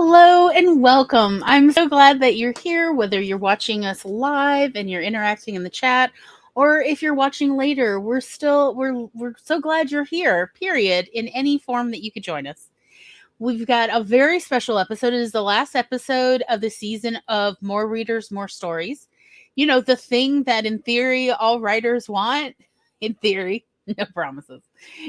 Hello and welcome. I'm so glad that you're here, whether you're watching us live and you're interacting in the chat, or if you're watching later. We're so glad you're here, period, in any form that you could join us. We've got a very special episode. It is the last episode of the season of More Readers, More Stories. You know, the thing that in theory all writers want, in theory, no promises,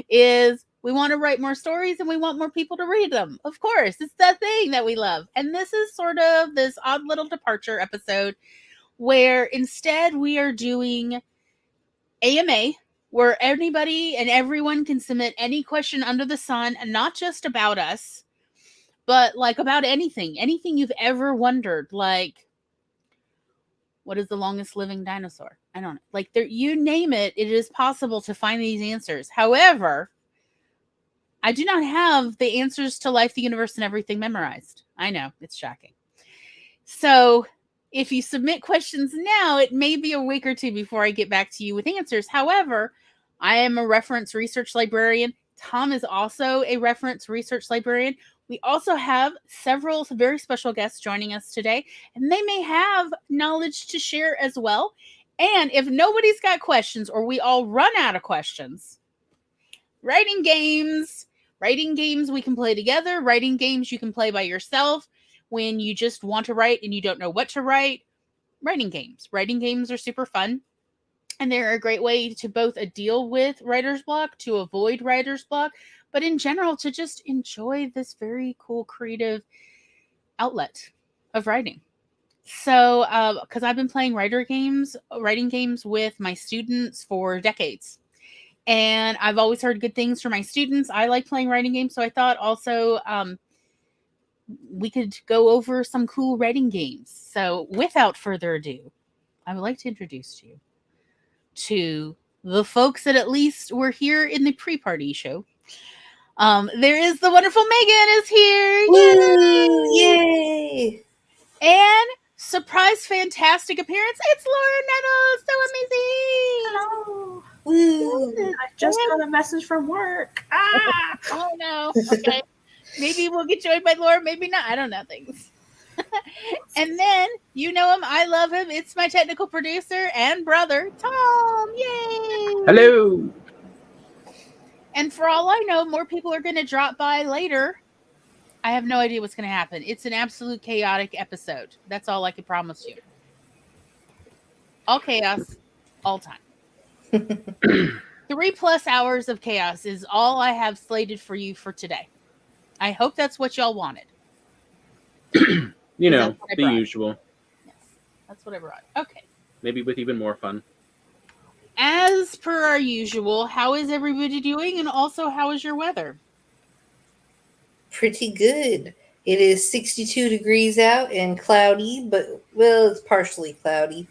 is we want to write more stories and we want more people to read them. Of course, it's that thing that we love. And this is sort of this odd little departure episode where instead we are doing AMA, where anybody and everyone can submit any question under the sun, and not just about us, but like about anything you've ever wondered, like what is the longest living dinosaur? I don't know. Like there, you name it, it is possible to find these answers. However, I do not have the answers to life, the universe, and everything memorized. I know, it's shocking. So if you submit questions now, it may be a week or two before I get back to you with answers. However, I am a reference research librarian. Tom is also a reference research librarian. We also have several very special guests joining us today, and they may have knowledge to share as well. And if nobody's got questions or we all run out of questions, writing games we can play together. Writing games you can play by yourself when you just want to write and you don't know what to write. Writing games are super fun, and they're a great way to both deal with writer's block, to avoid writer's block, but in general to just enjoy this very cool creative outlet of writing. So because I've been playing writing games with my students for decades, and I've always heard good things from my students. I like playing writing games, so I thought also we could go over some cool writing games. So without further ado, I would like to introduce you to the folks that at least were here in the pre-party show. There is the wonderful Megan is here. Woo! Yay! And surprise fantastic appearance. It's Laura Nettles. So amazing. Hello. Woo! I just got a message from work. Oh no. Okay. Maybe we'll get joined by Laura, maybe not. I don't know things. And then, you know him, I love him. It's my technical producer and brother, Tom. Yay! Hello. And for all I know, more people are going to drop by later. I have no idea what's going to happen. It's an absolute chaotic episode. That's all I can promise you. All chaos, all time. 3+ hours of chaos is all I have slated for you for today. I hope that's what y'all wanted. You know, the usual. Yes, that's what I brought. Okay. Maybe with even more fun. As per our usual, how is everybody doing? And also, how is your weather? Pretty good. It is 62 degrees out and cloudy, but, well, it's partially cloudy.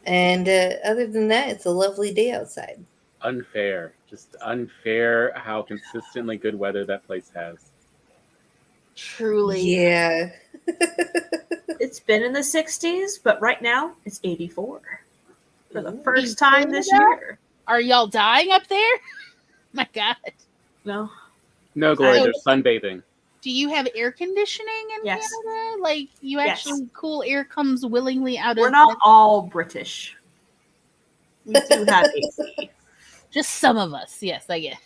And other than that, it's a lovely day outside. Unfair. Just unfair how consistently good weather that place has. Truly. Yeah. It's been in the 60s, but right now it's 84 for the first time this year. Are y'all dying up there? My God. No. No, Gloria, they're sunbathing. Do you have air conditioning in Yes. Canada? Like, you Yes. actually, cool air comes willingly out of... We're not all British. We do have AC. Just some of us. Yes, I get.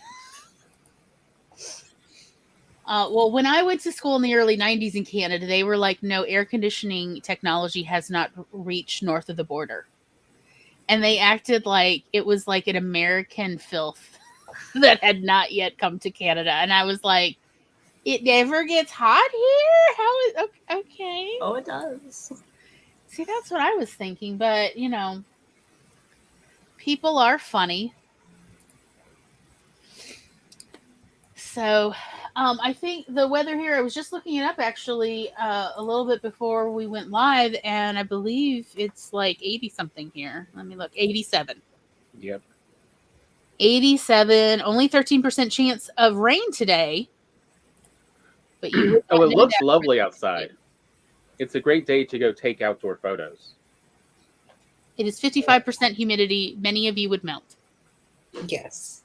Well, when I went to school in the early 90s in Canada, they were like, no, air conditioning technology has not reached north of the border. And they acted like it was like an American filth that had not yet come to Canada. And I was like, it never gets hot here? How is... Okay. Oh, it does. See, that's what I was thinking. But, you know, people are funny. So... I think the weather here, I was just looking it up actually a little bit before we went live, and I believe it's like 80 something here. Let me look. 87. Yep. 87. Only 13% chance of rain today. But you Oh, it looks lovely outside. It's a great day to go take outdoor photos. It is 55% humidity. Many of you would melt. Yes.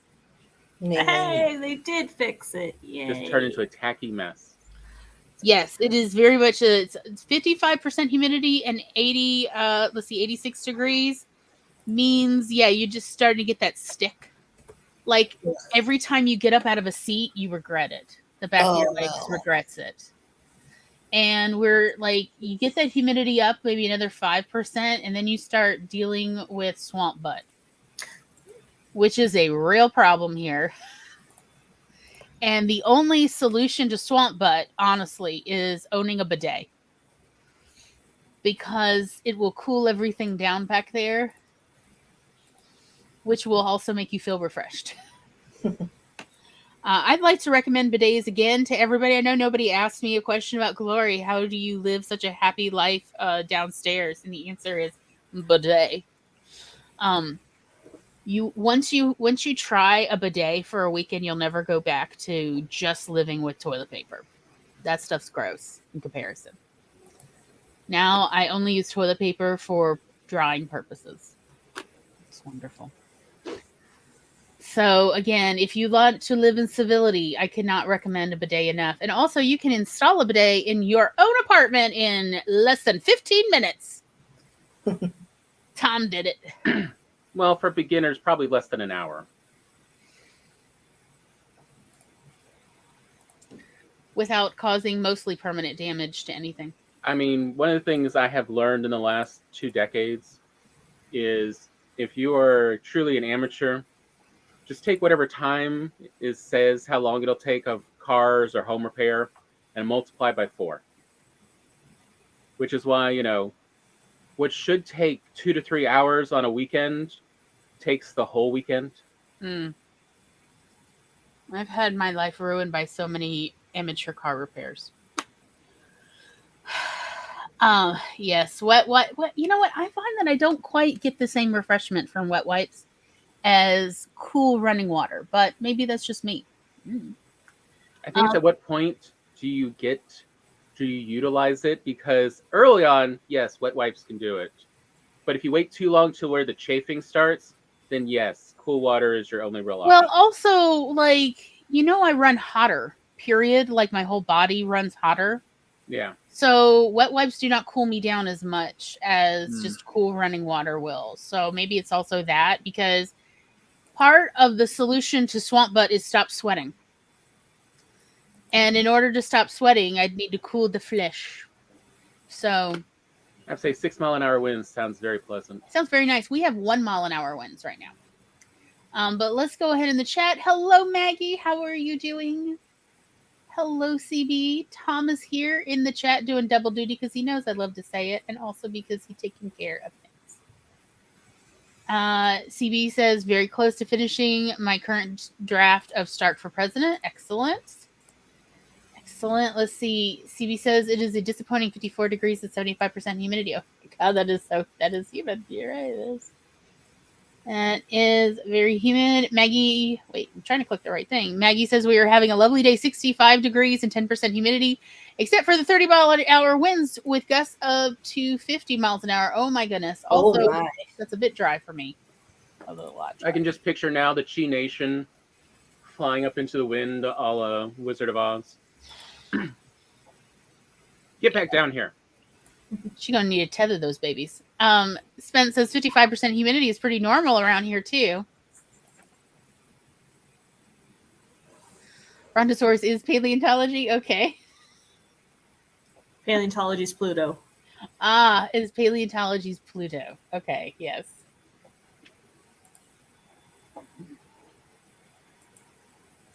Hey, they did fix it. Yay. Just turned into a tacky mess. Yes, it is very much. It's 55% humidity and 80. Let's see, 86 degrees means you just starting to get that stick. Like every time you get up out of a seat, you regret it. The back of your legs regrets it. And we're like, you get that humidity up maybe another 5%, and then you start dealing with swamp butt, which is a real problem here. And the only solution to swamp butt, honestly, is owning a bidet, because it will cool everything down back there, which will also make you feel refreshed. I'd like to recommend bidets again to everybody. I know nobody asked me a question about Glory. How do you live such a happy life downstairs? And the answer is bidet. Once you try a bidet for a weekend, you'll never go back to just living with toilet paper. That stuff's gross in comparison. Now I only use toilet paper for drying purposes. It's wonderful. So again, if you want to live in civility, I cannot recommend a bidet enough. And also, you can install a bidet in your own apartment in less than 15 minutes. Tom did it. Well, for beginners, probably less than an hour. Without causing mostly permanent damage to anything. I mean, one of the things I have learned in the last 2 decades is if you are truly an amateur, just take whatever time it says how long it'll take of cars or home repair and multiply by 4. Which is why, what should take 2 to 3 hours on a weekend takes the whole weekend. I've had my life ruined by so many amateur car repairs. Yes, wet. You know what? I find that I don't quite get the same refreshment from wet wipes as cool running water, but maybe that's just me. I think it's at what point do you utilize it? Because early on, yes, wet wipes can do it. But if you wait too long to where the chafing starts, then yes, cool water is your only real option. Well, also, I run hotter, period. Like my whole body runs hotter. Yeah. So wet wipes do not cool me down as much as just cool running water will. So maybe it's also that, because part of the solution to swamp butt is stop sweating. And in order to stop sweating, I'd need to cool the flesh. So I'd say 6 mile an hour winds sounds very pleasant. Sounds very nice. We have 1 mile an hour winds right now. But let's go ahead in the chat. Hello, Maggie. How are you doing? Hello, CB. Tom is here in the chat doing double duty because he knows I love to say it, and also because he's taking care of things. CB says, very close to finishing my current draft of Stark for President. Excellent. Excellent. Let's see. CB says it is a disappointing 54 degrees and 75% humidity. Oh my God, that is humid. You're right. It is. That is very humid. Maggie, wait, I'm trying to click the right thing. Maggie says we are having a lovely day, 65 degrees and 10% humidity, except for the 30 mile an hour winds with gusts of 250 miles an hour. Oh my goodness. Also, that's a bit dry for me. A lot dry. I can just picture now the Chi Nation flying up into the wind a la Wizard of Oz. Get back down here. She's going to need to tether those babies. Spence says 55% humidity is pretty normal around here, too. Brontosaurus is paleontology? Okay. Paleontology's Pluto. Is paleontology's Pluto. Okay, yes.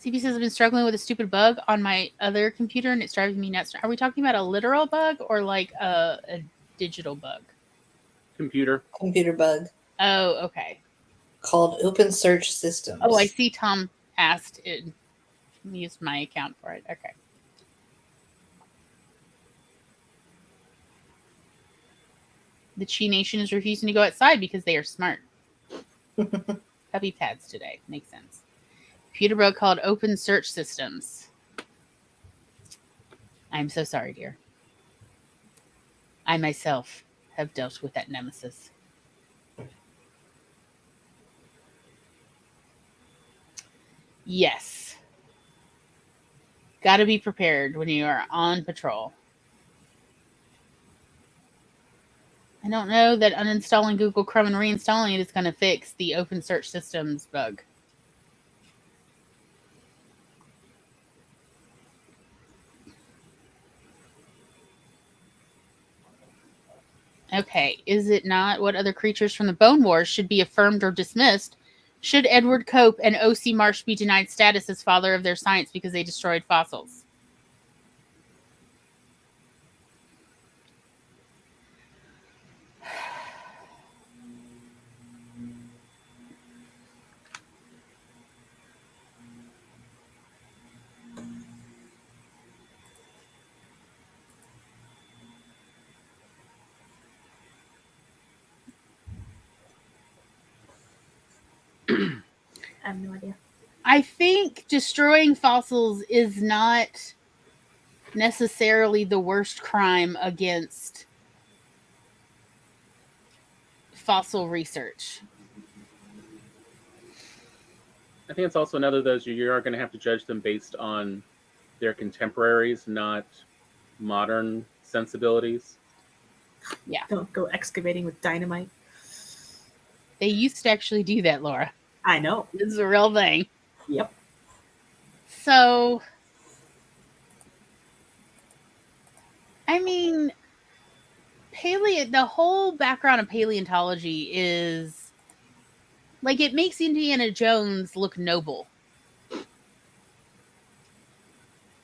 CB says I've been struggling with a stupid bug on my other computer and it's driving me nuts. Are we talking about a literal bug or like a digital bug? Computer bug. Oh, okay. Called Open Search Systems. Oh, I see Tom asked it. Used my account for it. Okay. The Chi Nation is refusing to go outside because they are smart. Puppy pads today. Makes sense. Computer bug called Open Search Systems. I'm so sorry, dear. I myself have dealt with that nemesis. Yes. Gotta be prepared when you are on patrol. I don't know that uninstalling Google Chrome and reinstalling it is going to fix the open search systems bug. Okay, is it not what other creatures from the Bone Wars should be affirmed or dismissed? Should Edward Cope and O.C. Marsh be denied status as father of their science because they destroyed fossils? I have no idea. I think destroying fossils is not necessarily the worst crime against fossil research. I think it's also another of those you are going to have to judge them based on their contemporaries, not modern sensibilities. Yeah. Don't go excavating with dynamite. They used to actually do that, Laura. I know. This is a real thing. Yep. So, I mean, the whole background of paleontology is like it makes Indiana Jones look noble.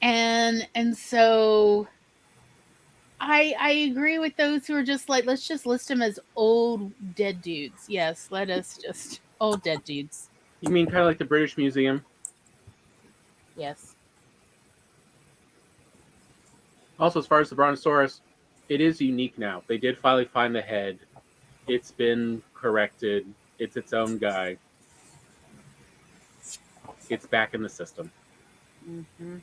And so I agree with those who are just like, let's just list them as old dead dudes. Yes, let us just old dead dudes. You mean kind of like the British Museum? Yes. Also, as far as the Brontosaurus, it is unique now. They did finally find the head. It's been corrected. It's its own guy. It's back in the system. Mm-hmm.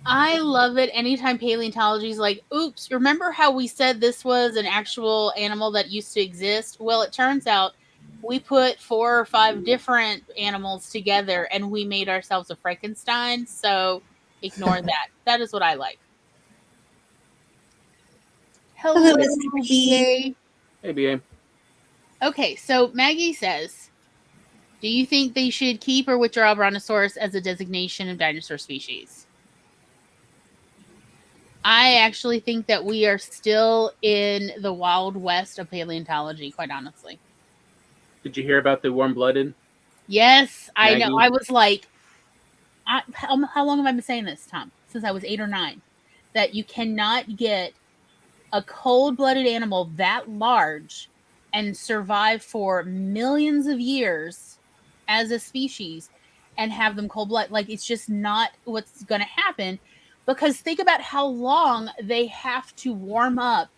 I love it anytime paleontology is like, oops, remember how we said this was an actual animal that used to exist? Well, it turns out we put 4 or 5 different animals together and we made ourselves a Frankenstein. So ignore that. That is what I like. Hello, SCP. Hey, BA. Okay, so Maggie says, do you think they should keep or withdraw Brontosaurus as a designation of dinosaur species? I actually think that we are still in the wild west of paleontology, quite honestly. Did you hear about the warm-blooded? Yes, I know. Maggie? I was like, how long have I been saying this, Tom? Since I was 8 or 9. That you cannot get a cold-blooded animal that large and survive for millions of years as a species and have them cold-blooded. Like, it's just not what's going to happen. Because think about how long they have to warm up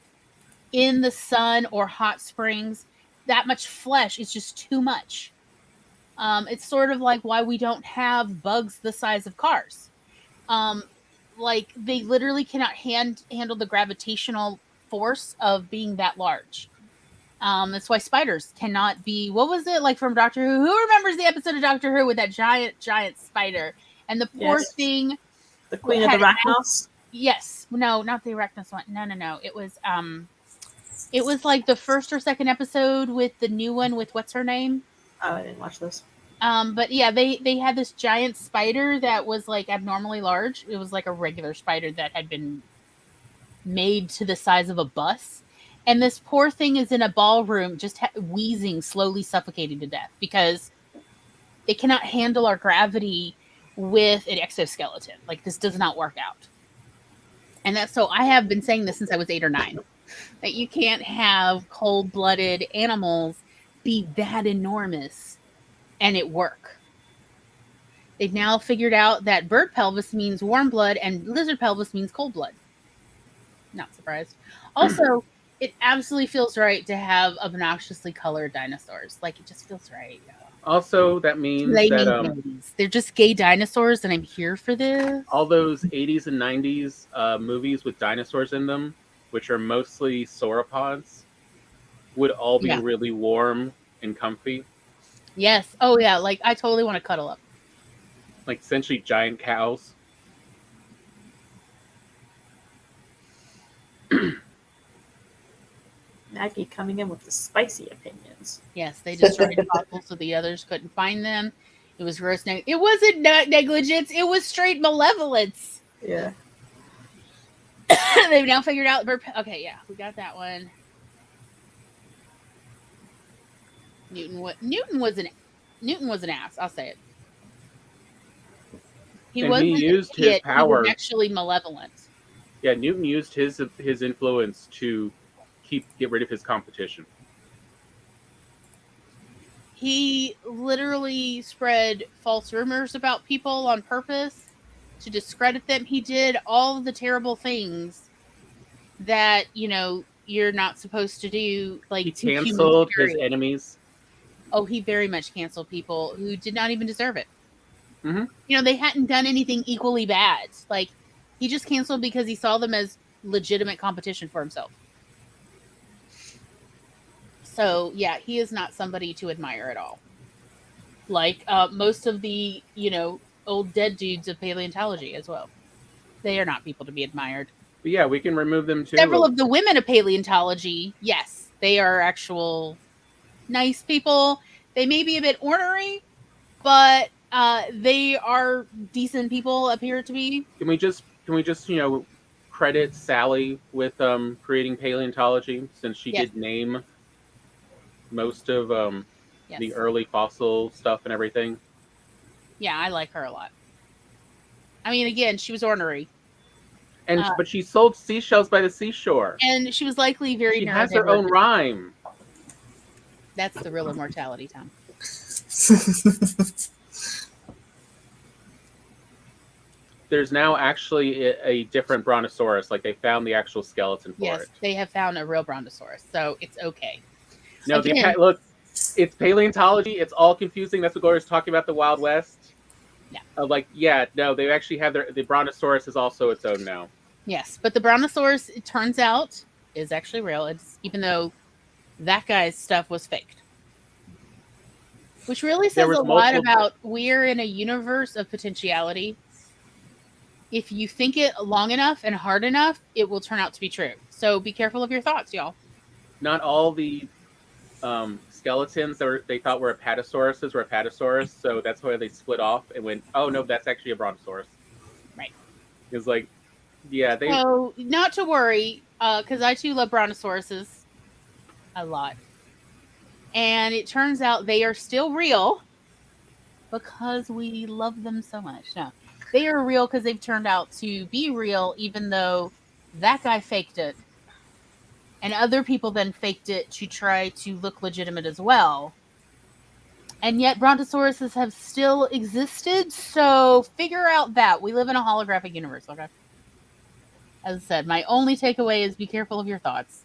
in the sun or hot springs. That much flesh is just too much. It's sort of like why we don't have bugs the size of cars. Like they literally cannot handle the gravitational force of being that large. That's why spiders cannot be. What was it like from Doctor Who? Who remembers the episode of Doctor Who with that giant spider and the poor thing? The Queen of the Arachnos? Yes. No, not the Arachnos one. No. It was like the first or second episode with the new one with what's her name? Oh, I didn't watch this. But yeah, they had this giant spider that was like abnormally large. It was like a regular spider that had been made to the size of a bus. And this poor thing is in a ballroom just wheezing, slowly suffocating to death because they cannot handle our gravity with an exoskeleton. Like this does not work out. And that's so I have been saying this since I was 8 or 9 that you can't have cold-blooded animals be that enormous and it work. They've now figured out that bird pelvis means warm blood and lizard pelvis means cold blood. Not surprised. Also, it absolutely feels right to have obnoxiously colored dinosaurs. Like it just feels right. Also, that means that they're just gay dinosaurs, and I'm here for this. All those 80s and 90s movies with dinosaurs in them, which are mostly sauropods, would all be really warm and comfy. Yes. Oh yeah. Like I totally want to cuddle up. Like essentially giant cows. Maggie coming in with the spicy opinions. Yes, they destroyed fossils so the others couldn't find them. It was gross. It wasn't negligence. It was straight malevolence. Yeah. They've now figured out. Okay, yeah, we got that one. Newton was an ass. I'll say it. He And wasn't he used an idiot, his power. He was actually malevolent. Yeah, Newton used his influence to get rid of his competition. He literally spread false rumors about people on purpose to discredit them. He did all the terrible things that, you're not supposed to do. Like, he canceled his enemies. Oh, he very much canceled people who did not even deserve it. Mm-hmm. They hadn't done anything equally bad. Like, he just canceled because he saw them as legitimate competition for himself. So, yeah, he is not somebody to admire at all. Like most of the, old dead dudes of paleontology as well. They are not people to be admired. But yeah, we can remove them too. Several of the women of paleontology, yes, they are actual nice people. They may be a bit ornery, but they are decent people, appear to be. Can we just credit Sally with creating paleontology, since she did name most of the early fossil stuff and everything? Yeah, I like her a lot. I mean, again, she was ornery. But she sold seashells by the seashore. And she was likely very She has her own rhyme. That's the real immortality, Tom. There's now actually a different Brontosaurus. Like, they found the actual skeleton for it. Yes, they have found a real Brontosaurus, so it's okay. No, look, it's paleontology. It's all confusing. That's what Gloria's talking about, the Wild West. Yeah. They actually have the Brontosaurus is also its own now. Yes, but the Brontosaurus, it turns out, is actually real. Even though that guy's stuff was faked. Which really says a lot about we're in a universe of potentiality. If you think it long enough and hard enough, it will turn out to be true. So be careful of your thoughts, y'all. Not all the skeletons that they thought were apatosauruses were apatosaurus, so that's why they split off and went, oh no, that's actually a Brontosaurus. Right. It's like, yeah, they. So not to worry, because I too love Brontosauruses a lot, and it turns out they are still real because we love them so much. No, they are real because they've turned out to be real, even though that guy faked it. And other people then faked it to try to look legitimate as well. And yet Brontosauruses have still existed, so figure out that. We live in a holographic universe, okay? As I said, my only takeaway is be careful of your thoughts.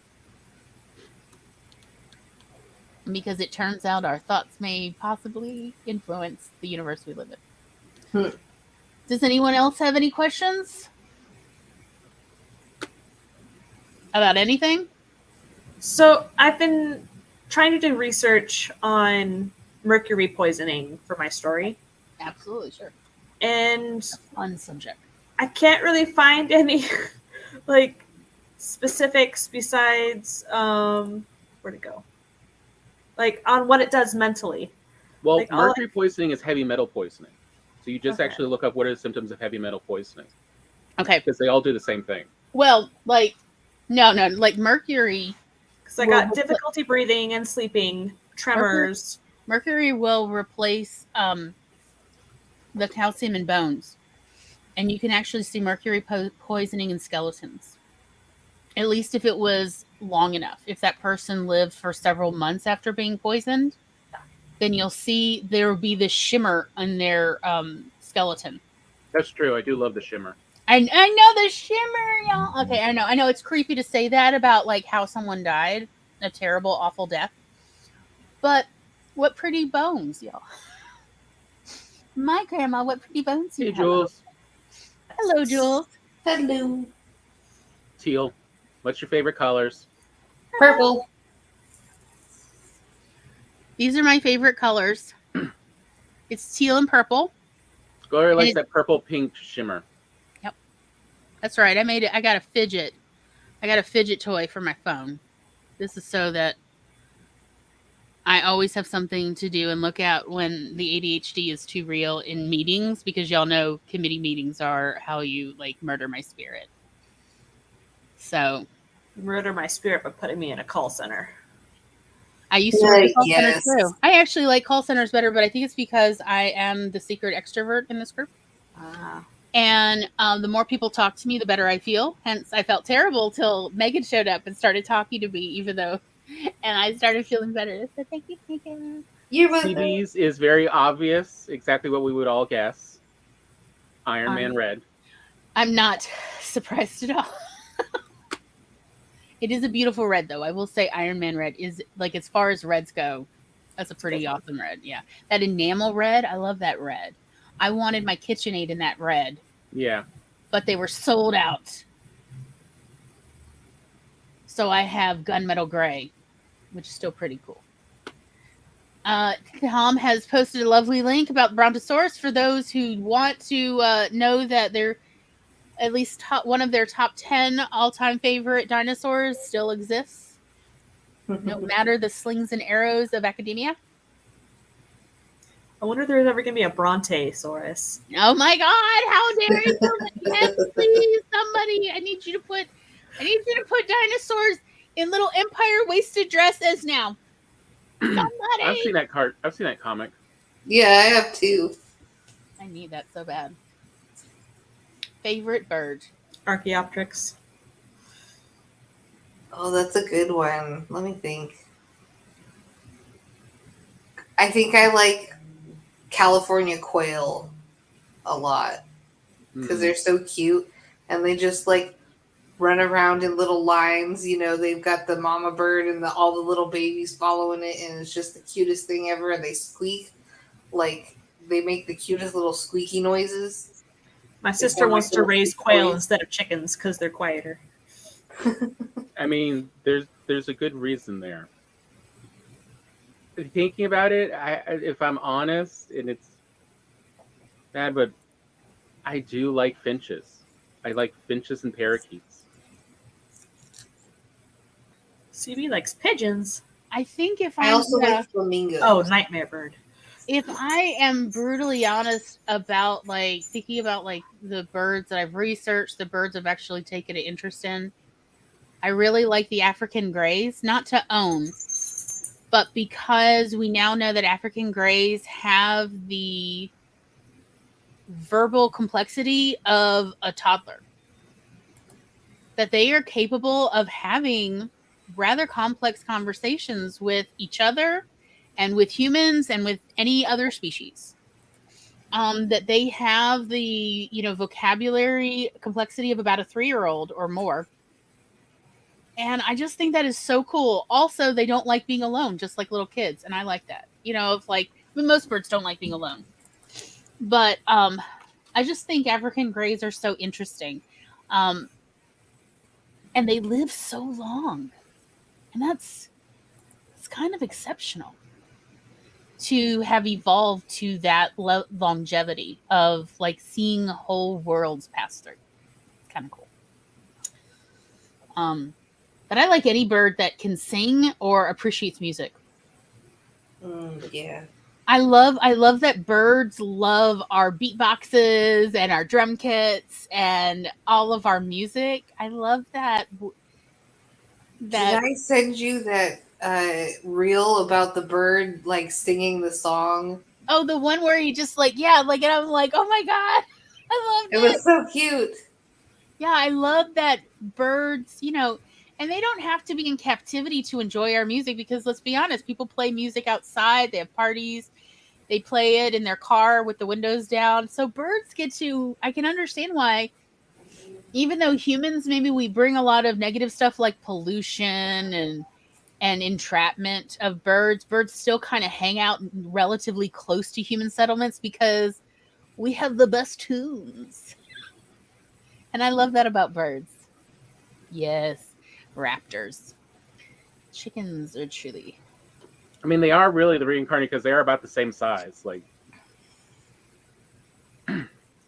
Because it turns out our thoughts may possibly influence the universe we live in. Does anyone else have any questions? About anything? So I've been trying to do research on mercury poisoning for my story. Absolutely, sure. And fun subject. I can't really find any like specifics besides where'd it go? Like on what it does mentally. Well, like, mercury poisoning is heavy metal poisoning. So you just actually look up what are the symptoms of heavy metal poisoning. Okay. Because they all do the same thing. Well, like, no, like mercury. Because I got difficulty breathing and sleeping, tremors. Mercury will replace the calcium in bones. And you can actually see mercury poisoning in skeletons. At least if it was long enough. If that person lived for several months after being poisoned, then you'll see there will be this shimmer on their skeleton. That's true. I do love the shimmer. I know the shimmer, y'all. Okay, I know it's creepy to say that about like how someone died, a terrible, awful death. But what pretty bones, y'all. My grandma, what pretty bones you have. Hey, Jules. Hello, Jules. Hello. Teal. What's your favorite colors? Purple. These are my favorite colors. It's teal and purple. Gloria likes it- that purple pink shimmer. That's right. I made it. I got a fidget toy for my phone. This is so that I always have something to do and look at when the ADHD is too real in meetings, because y'all know committee meetings are how you like murder my spirit. So Murder my spirit by putting me in a call center. I used to work in call Yes. centers too. I actually like call centers better, but I think it's because I am the secret extrovert in this group. Ah. And the more people talk to me, the better I feel. Hence, I felt terrible till Megan showed up and started talking to me, even though, and I started feeling better. So thank you, Megan. You're welcome. CB's is very obvious, exactly what we would all guess. Iron Man red. I'm not surprised at all. It is a beautiful red, though. I will say Iron Man red is, like, as far as reds go, that's a pretty awesome red. Yeah. That enamel red, I love that red. I wanted my KitchenAid in that red. Yeah. But they were sold out. So I have gunmetal gray, which is still pretty cool. Tom has posted a lovely link about Brontosaurus for those who want to know that they're at least one of their top 10 all-time favorite dinosaurs still exists, no matter the slings and arrows of academia. I wonder if there's ever going to be a Brontosaurus. Oh my God! How dare you? Yes, please, somebody! I need you to put dinosaurs in little Empire waisted dresses now. Somebody! I've seen that comic. Yeah, I have too. I need that so bad. Favorite bird? Archaeopteryx. Oh, that's a good one. Let me think. I think I like California quail a lot because they're so cute and they just like run around in little lines. You know, they've got the mama bird and all the little babies following it, and it's just the cutest thing ever. And they squeak like they make the cutest little squeaky noises. My sister wants to raise quail instead of chickens because they're quieter. I mean, there's a good reason there. Thinking about it, if I'm honest, and it's bad, but I do like finches. I like finches and parakeets. CB likes pigeons. I think if I also like flamingos. Oh, nightmare bird. If I am brutally honest about like thinking about like the birds that I've researched, the birds I've actually taken an interest in, I really like the African greys, not to own, but because we now know that African greys have the verbal complexity of a toddler, that they are capable of having rather complex conversations with each other and with humans and with any other species. That they have the, vocabulary complexity of about a 3-year-old or more. And I just think that is so cool. Also, they don't like being alone, just like little kids. And I like that. Most birds don't like being alone. But I just think African greys are so interesting. And they live so long. And that's kind of exceptional to have evolved to that longevity of like seeing whole worlds pass through. It's kind of cool. But I like any bird that can sing or appreciates music. Yeah. I love that birds love our beatboxes and our drum kits and all of our music. I love that. Did I send you that reel about the bird like singing the song? Oh, the one where he just and I'm like, oh my God, I loved it. It was so cute. Yeah, I love that birds, and they don't have to be in captivity to enjoy our music, because let's be honest, people play music outside, they have parties, they play it in their car with the windows down. So birds I can understand why, even though humans, maybe we bring a lot of negative stuff like pollution and entrapment of birds still kind of hang out relatively close to human settlements because we have the best tunes. And I love that about birds. Yes. Raptors. Chickens are chilly. I mean, they are really the reincarnate because they are about the same size. Like,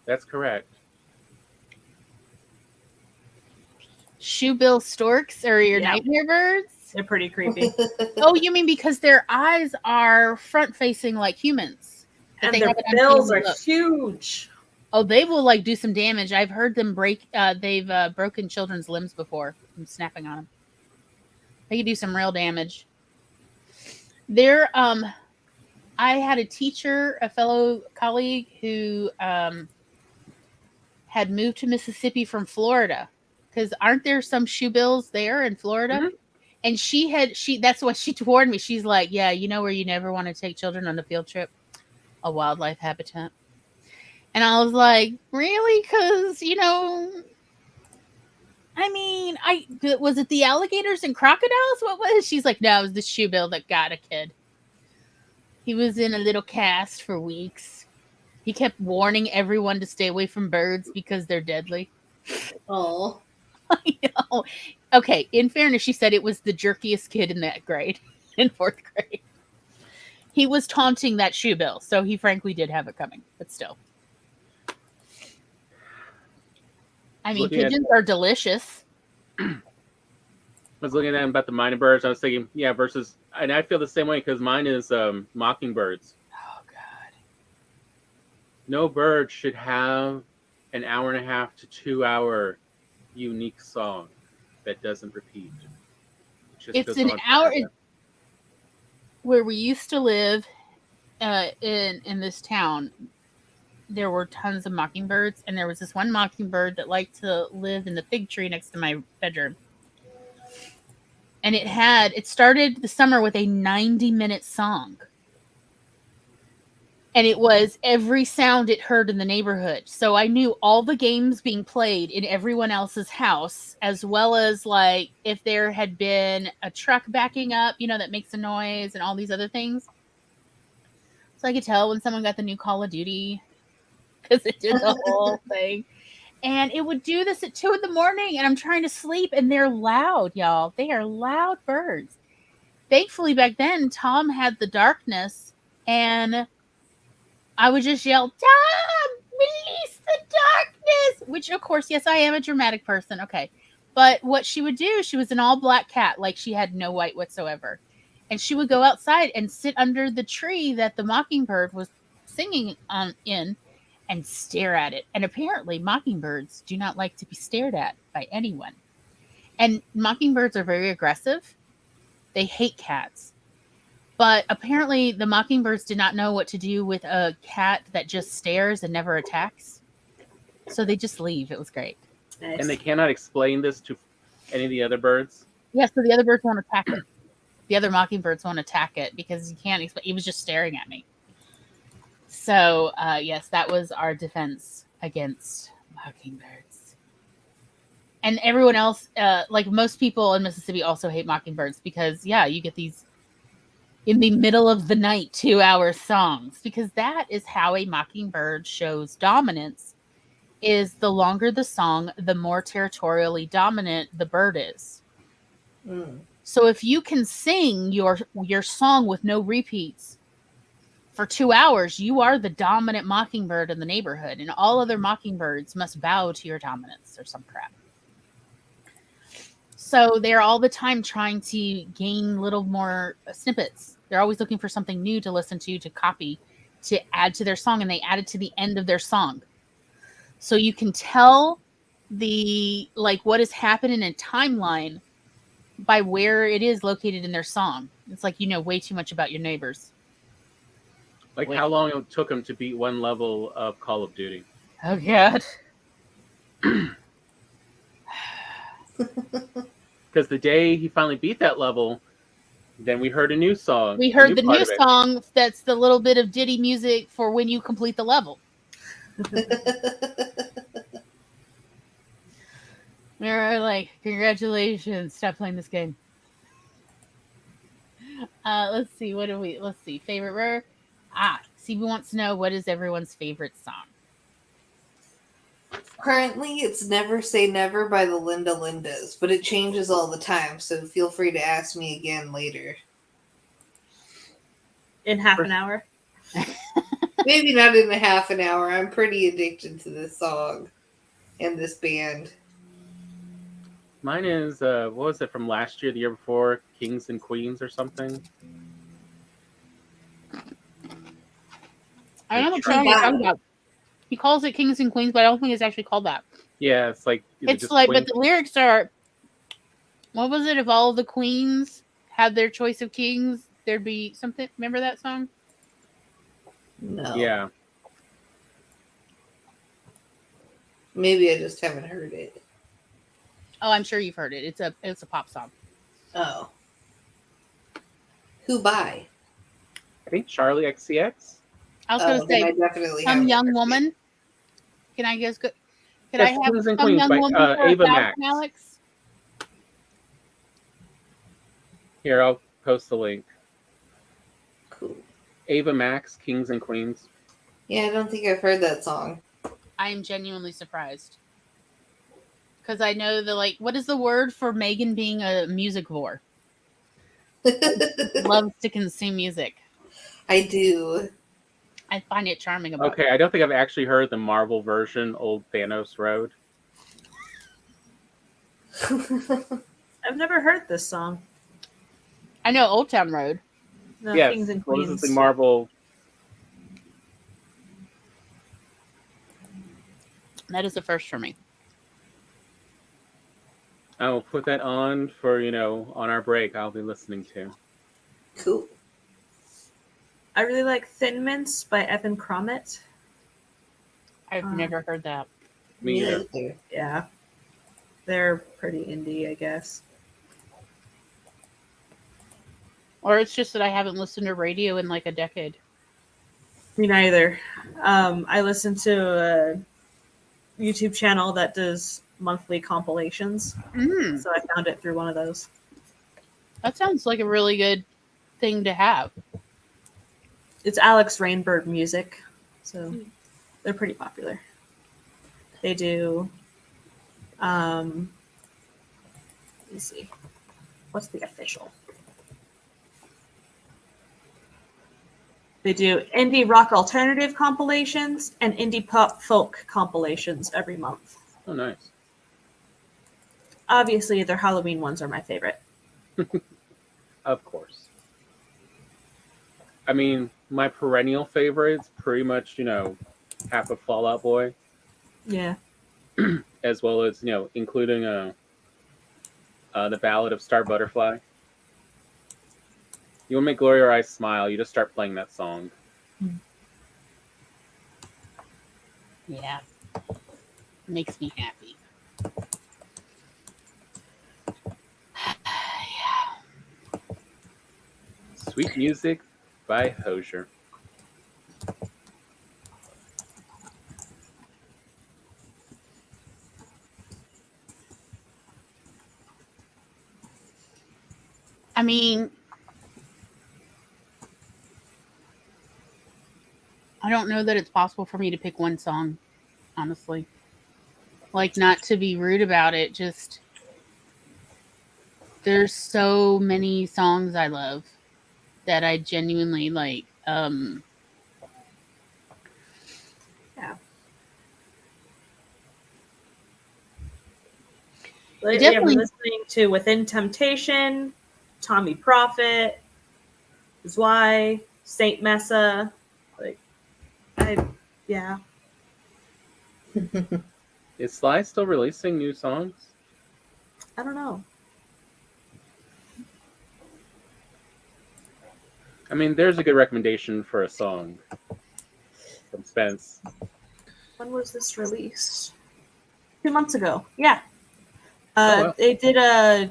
That's correct. Shoebill storks are your Yeah. nightmare birds? They're pretty creepy. Oh, you mean because their eyes are front facing like humans? But And they their have an bills are uncanny look. huge. Oh, they will like do some damage. I've heard them break. They've broken children's limbs before from snapping on them. They can do some real damage. They're I had a teacher, a fellow colleague who had moved to Mississippi from Florida, because aren't there some shoebills there in Florida? Mhm. And she that's what she warned me. She's like, yeah, you know where you never want to take children on a field trip? A wildlife habitat. And I was like, really? Because, I mean, was it the alligators and crocodiles? What was it? She's like, no, it was the shoebill that got a kid. He was in a little cast for weeks. He kept warning everyone to stay away from birds because they're deadly. Oh. Okay, in fairness, she said it was the jerkiest kid in that grade, in 4th grade. He was taunting that shoebill, so he frankly did have it coming, but still. I mean, pigeons are delicious. I was looking at them about the minor birds. I was thinking, yeah, versus, and I feel the same way because mine is mockingbirds. Oh, God. No bird should have an 1.5 to 2 hour unique song that doesn't repeat. It's an hour. Where we used to live in this town, there were tons of mockingbirds, and there was this one mockingbird that liked to live in the fig tree next to my bedroom. And it started the summer with a 90-minute song. And it was every sound it heard in the neighborhood. So I knew all the games being played in everyone else's house, as well as like if there had been a truck backing up, that makes a noise and all these other things. So I could tell when someone got the new Call of Duty, because it did the whole thing. And it would do this at 2 a.m, and I'm trying to sleep, and they're loud, y'all. They are loud birds. Thankfully, back then, Tom had the darkness, and I would just yell, Tom, release the darkness! Which, of course, yes, I am a dramatic person. Okay. But what she would do, she was an all-black cat, like she had no white whatsoever. And she would go outside and sit under the tree that the mockingbird was singing in and stare at it. And apparently, mockingbirds do not like to be stared at by anyone. And mockingbirds are very aggressive. They hate cats. But apparently, the mockingbirds did not know what to do with a cat that just stares and never attacks. So they just leave. It was great. Nice. And they cannot explain this to any of the other birds? Yeah, so the other birds won't attack it. The other mockingbirds won't attack it because you can't explain. He was just staring at me. So, yes, that was our defense against mockingbirds. And everyone else, like most people in Mississippi, also hate mockingbirds because, yeah, you get these in the middle of the night 2-hour songs, because that is how a mockingbird shows dominance. Is the longer the song, the more territorially dominant the bird is. Mm. So if you can sing your song with no repeats for 2 hours, you are the dominant mockingbird in the neighborhood, and all other mockingbirds must bow to your dominance or some crap. So they're all the time trying to gain little more snippets. They're always looking for something new to listen to copy, to add to their song, and they add it to the end of their song. So you can tell what is happening in a timeline by where it is located in their song. It's like you know way too much about your neighbors. Like how long it took them to beat one level of Call of Duty. Oh, God. Because the day he finally beat that level, then we heard a new song. We heard the new song that's the little bit of ditty music for when you complete the level. We were like, congratulations, stop playing this game. Let's see, favorite rare? CB wants to know, what is everyone's favorite song? Currently, it's Never Say Never by the Linda Lindas, but it changes all the time, so feel free to ask me again later. In half an hour. Maybe not in a half an hour. I'm pretty addicted to this song and this band. Mine is what was it from last year, the year before? Kings and Queens or something. I know what Try- song you're talking about. He calls it Kings and Queens, but I don't think it's actually called that. Yeah, it's like It's like, but the lyrics are, what was it? If all the queens had their choice of kings, there'd be something. Remember that song? No. Yeah. Maybe I just haven't heard it. Oh, I'm sure you've heard it. It's a pop song. Oh. Who by? I think Charlie XCX. I was Oh, going to then I say, definitely Some haven't Young heard it. Woman. Can I guess? Can Yes, I have Kings and Some Queens Young by, Woman for Ava 1,000, Max. Alex? Here, I'll post the link. Cool. Ava Max, Kings and Queens. Yeah, I don't think I've heard that song. I am genuinely surprised. Because I know what is the word for Megan being a music whore? Loves to consume music. I do. I find it charming about Okay, I don't think I've actually heard the Marvel version, Old Thanos Road. I've never heard this song. I know Old Town Road. No, Yes, Kings and well, Queens. this is the Marvel. That is the first for me. I will put that on for, on our break. I'll be listening to. Cool. I really like Thin Mints by Evan Cromit. I've never heard that. Me either. either. Yeah. They're pretty indie, I guess. Or it's just that I haven't listened to radio in like a decade. Me neither. I listen to a YouTube channel that does monthly compilations. Mm, So I found it through one of those. that sounds like a really good thing to have. It's Alex Rainbird music. So they're pretty popular. They do let me see. What's the official? They do indie rock alternative compilations and indie pop folk compilations every month. Oh, nice. Obviously, their Halloween ones are my favorite. Of course. I mean, my perennial favorites, pretty much, half of Fall Out Boy, Yeah. as well as, including the Ballad of Star Butterfly. You want to make Gloria Eyes smile, you just start playing that song. Yeah. Makes me happy. Yeah. Sweet Music by Hosier. I mean, I don't know that it's possible for me to pick one song, honestly. Like, not to be rude about it, just there's so many songs I love that I genuinely like. Yeah. It Lately, definitely- I've been listening to Within Temptation, Tommy Prophet, Zwei, Saint Mesa. Yeah. Is Sly still releasing new songs? I don't know. I mean, there's a good recommendation for a song from Spence. When was this released? 2 months ago. Yeah. Wow. They did a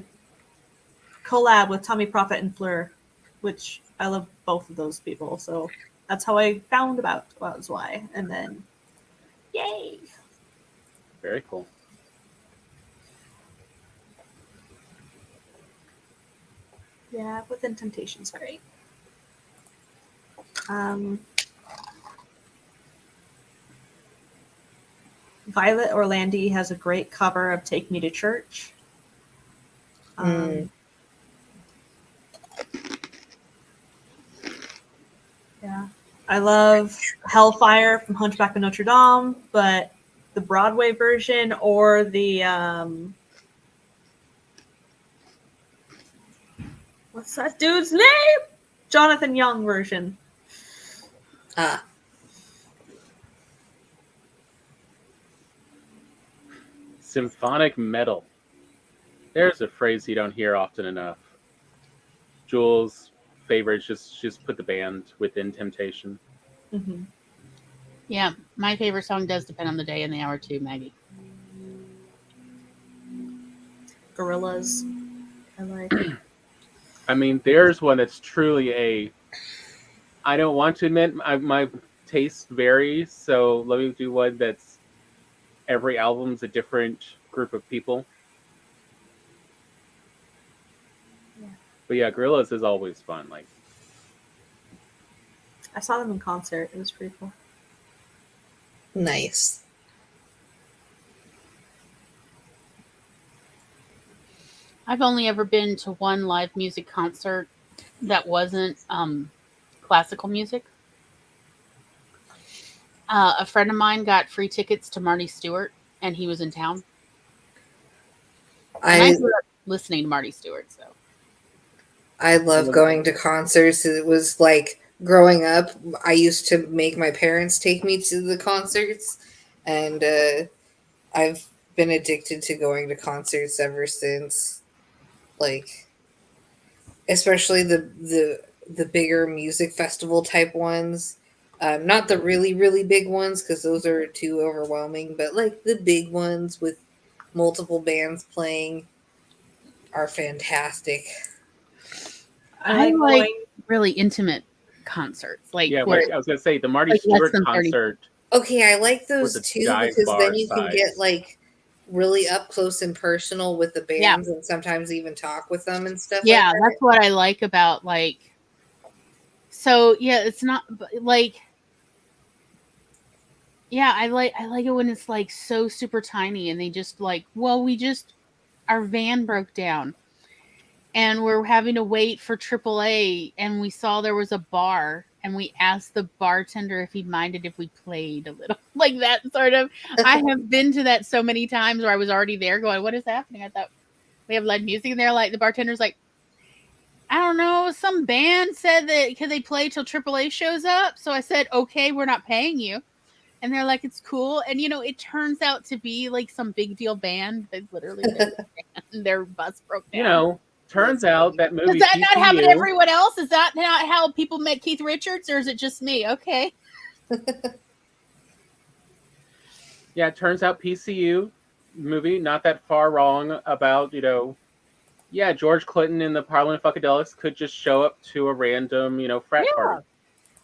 collab with Tommy Prophet and Fleur, which I love both of those people. So that's how I found about Zwei. And then, yay! Very cool. Yeah, Within Temptation's great. Violet Orlandi has a great cover of Take Me to Church. Yeah. I love Hellfire from Hunchback of Notre Dame, but the Broadway version or the what's that dude's name? Jonathan Young version. Ah, Symphonic metal. There's a phrase you don't hear often enough. Jules' favorite is just put the band within Temptation. Mm-hmm. Yeah, my favorite song does depend on the day and the hour too, Maggie. Gorillas. I like. I mean, there's one that's truly a. I don't want to admit my taste varies, so let me do one that's every album's a different group of people. Yeah. But yeah, Gorillaz is always fun. Like, I saw them in concert. It was pretty cool. nice. I've only ever been to one live music concert that wasn't classical music. A friend of mine got free tickets to Marty Stewart, and he was in town. And I grew up listening to Marty Stewart, so I love going to concerts. It was like growing up, I used to make my parents take me to the concerts, and I've been addicted to going to concerts ever since. Like, especially the bigger music festival type ones. Not the really, really big ones, because those are too overwhelming, but like the big ones with multiple bands playing are fantastic. I like really intimate concerts. Like, yeah, where, like I was gonna say, the Marty like less Stewart than 30. concert. Okay, I like those With the too, dive because bar then you can size. get like really up close and personal with the Yeah. bands, and sometimes even talk with them and stuff. Yeah, like that. that's what I like about like. So yeah, it's not like. Yeah, I like it when it's like so super tiny, and they just like, well, our van broke down, and we're having to wait for AAA, and we saw there was a bar, and we asked the bartender if he minded if we played a little, like that sort of. I have been to that so many times where I was already there going, what is happening? I thought we have live music, and they're like, the bartender's like, I don't know, some band said that could they play till AAA shows up? So I said, okay, we're not paying you. And they're like, it's cool. And, it turns out to be like some big deal band. They literally their bus broke down. Turns out that movie. Does that not happen to PCU, everyone else? Is that not how people met Keith Richards, or is it just me? Okay. Yeah, it turns out PCU movie, not that far wrong about, George Clinton and the Parliament of Funkadelics could just show up to a random, frat party.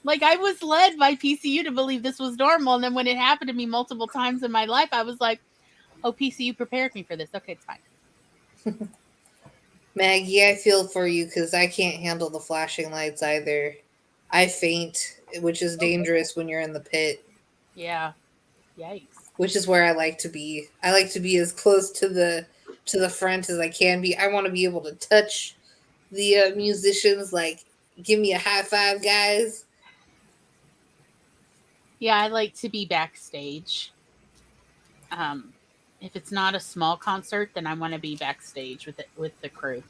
Like, I was led by PCU to believe this was normal. And then when it happened to me multiple times in my life, I was like, oh, PCU prepared me for this. Okay, it's fine. Maggie, I feel for you, because I can't handle the flashing lights either. I faint, which is dangerous when you're in the pit. Yeah. Yikes. Which is where I like to be. I like to be as close to the front as I can be. I want to be able to touch the musicians, like, give me a high five, guys. Yeah, I like to be backstage. If it's not a small concert, then I want to be backstage with the crew.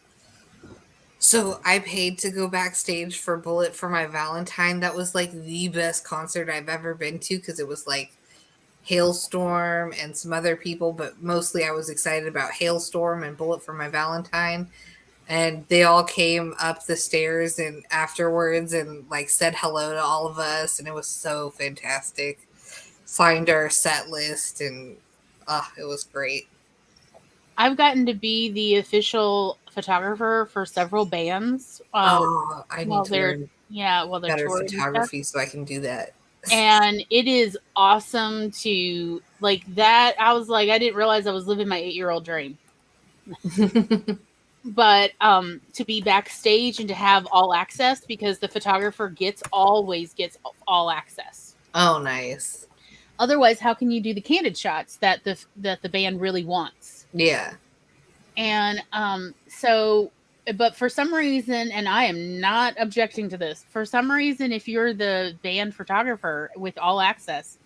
So I paid to go backstage for Bullet for my Valentine. That was like the best concert I've ever been to, because it was like Hailstorm and some other people, but mostly I was excited about Hailstorm and Bullet for my Valentine. And they all came up the stairs and afterwards and like said hello to all of us, and it was so fantastic. Signed our set list, and it was great. I've gotten to be the official photographer for several bands. I need to learn they're better touring photography so I can do that. And it is awesome to like that. I was like, I didn't realize I was living my 8-year-old dream. But to be backstage and to have all access, because the photographer always gets all access. Oh, nice. Otherwise, how can you do the candid shots that the band really wants? Yeah. And so but for some reason, and I am not objecting to this, for some reason, if you're the band photographer with all access,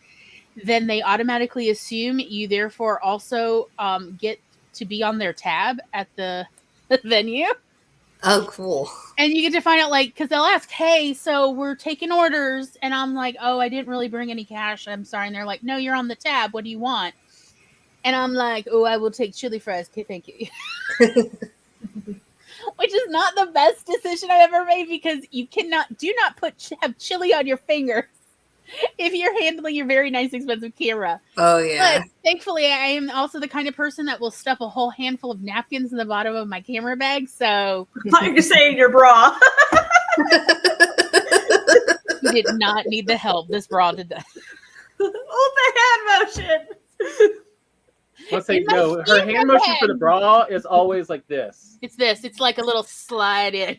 then they automatically assume you therefore also get to be on their tab at the venue. Oh, cool. And you get to find out, like, because they'll ask, hey, so we're taking orders. And I'm like, oh, I didn't really bring any cash. I'm sorry. And they're like, no, you're on the tab. What do you want? And I'm like, oh, I will take chili fries. Okay, thank you. Which is not the best decision I've ever made, because you do not have chili on your finger if you're handling your very nice, expensive camera. Oh, yeah. But thankfully, I am also the kind of person that will stuff a whole handful of napkins in the bottom of my camera bag. So Like you're saying your bra. you did not need the help. This bra did that. Oh, the hand motion. Let's say no. Her hand motion for the bra is always like this. It's this. It's like a little slide in.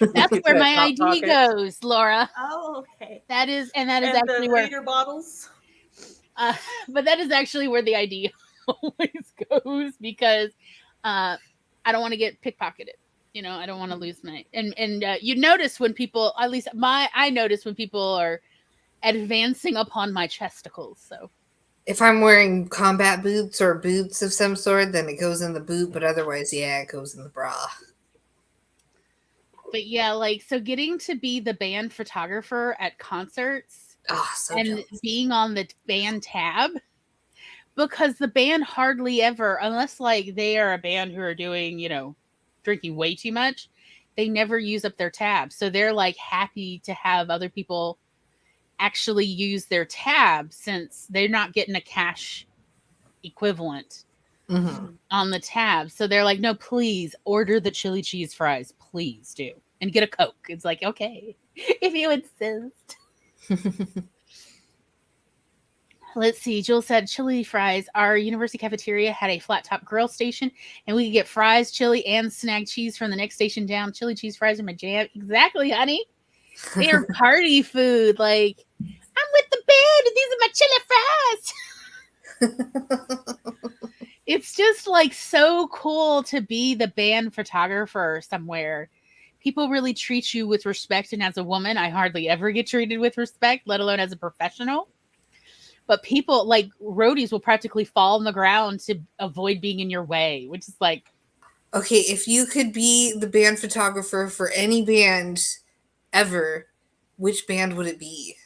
That's where my ID goes, Laura. Oh, okay. That is actually the where leader bottles. But that is actually where the ID always goes, because I don't want to get pickpocketed. You know, I don't want to lose my and you notice when people, at least I notice when people are advancing upon my chesticles. So if I'm wearing combat boots or boots of some sort, then it goes in the boot. But otherwise, yeah, it goes in the bra. But yeah, like, so getting to be the band photographer at concerts and jealous. Being on the band tab, because the band hardly ever, unless like they are a band who are doing, you know, drinking way too much, they never use up their tab. So they're like happy to have other people actually use their tab, since they're not getting a cash equivalent on the tab. So they're like, no, please order the chili cheese fries. Please do. And get a Coke. It's like, okay, if you insist. Let's see. Jill said chili fries. Our university cafeteria had a flat top grill station, and we could get fries, chili, and snag cheese from the next station down. Chili cheese fries are my jam. Exactly, honey. They're party food. Like, I'm with the band, and these are my chili fries. It's just like so cool to be the band photographer somewhere. People really treat you with respect, and as a woman, I hardly ever get treated with respect, let alone as a professional. But people, like, roadies will practically fall on the ground to avoid being in your way, which is like... Okay, if you could be the band photographer for any band ever, which band would it be?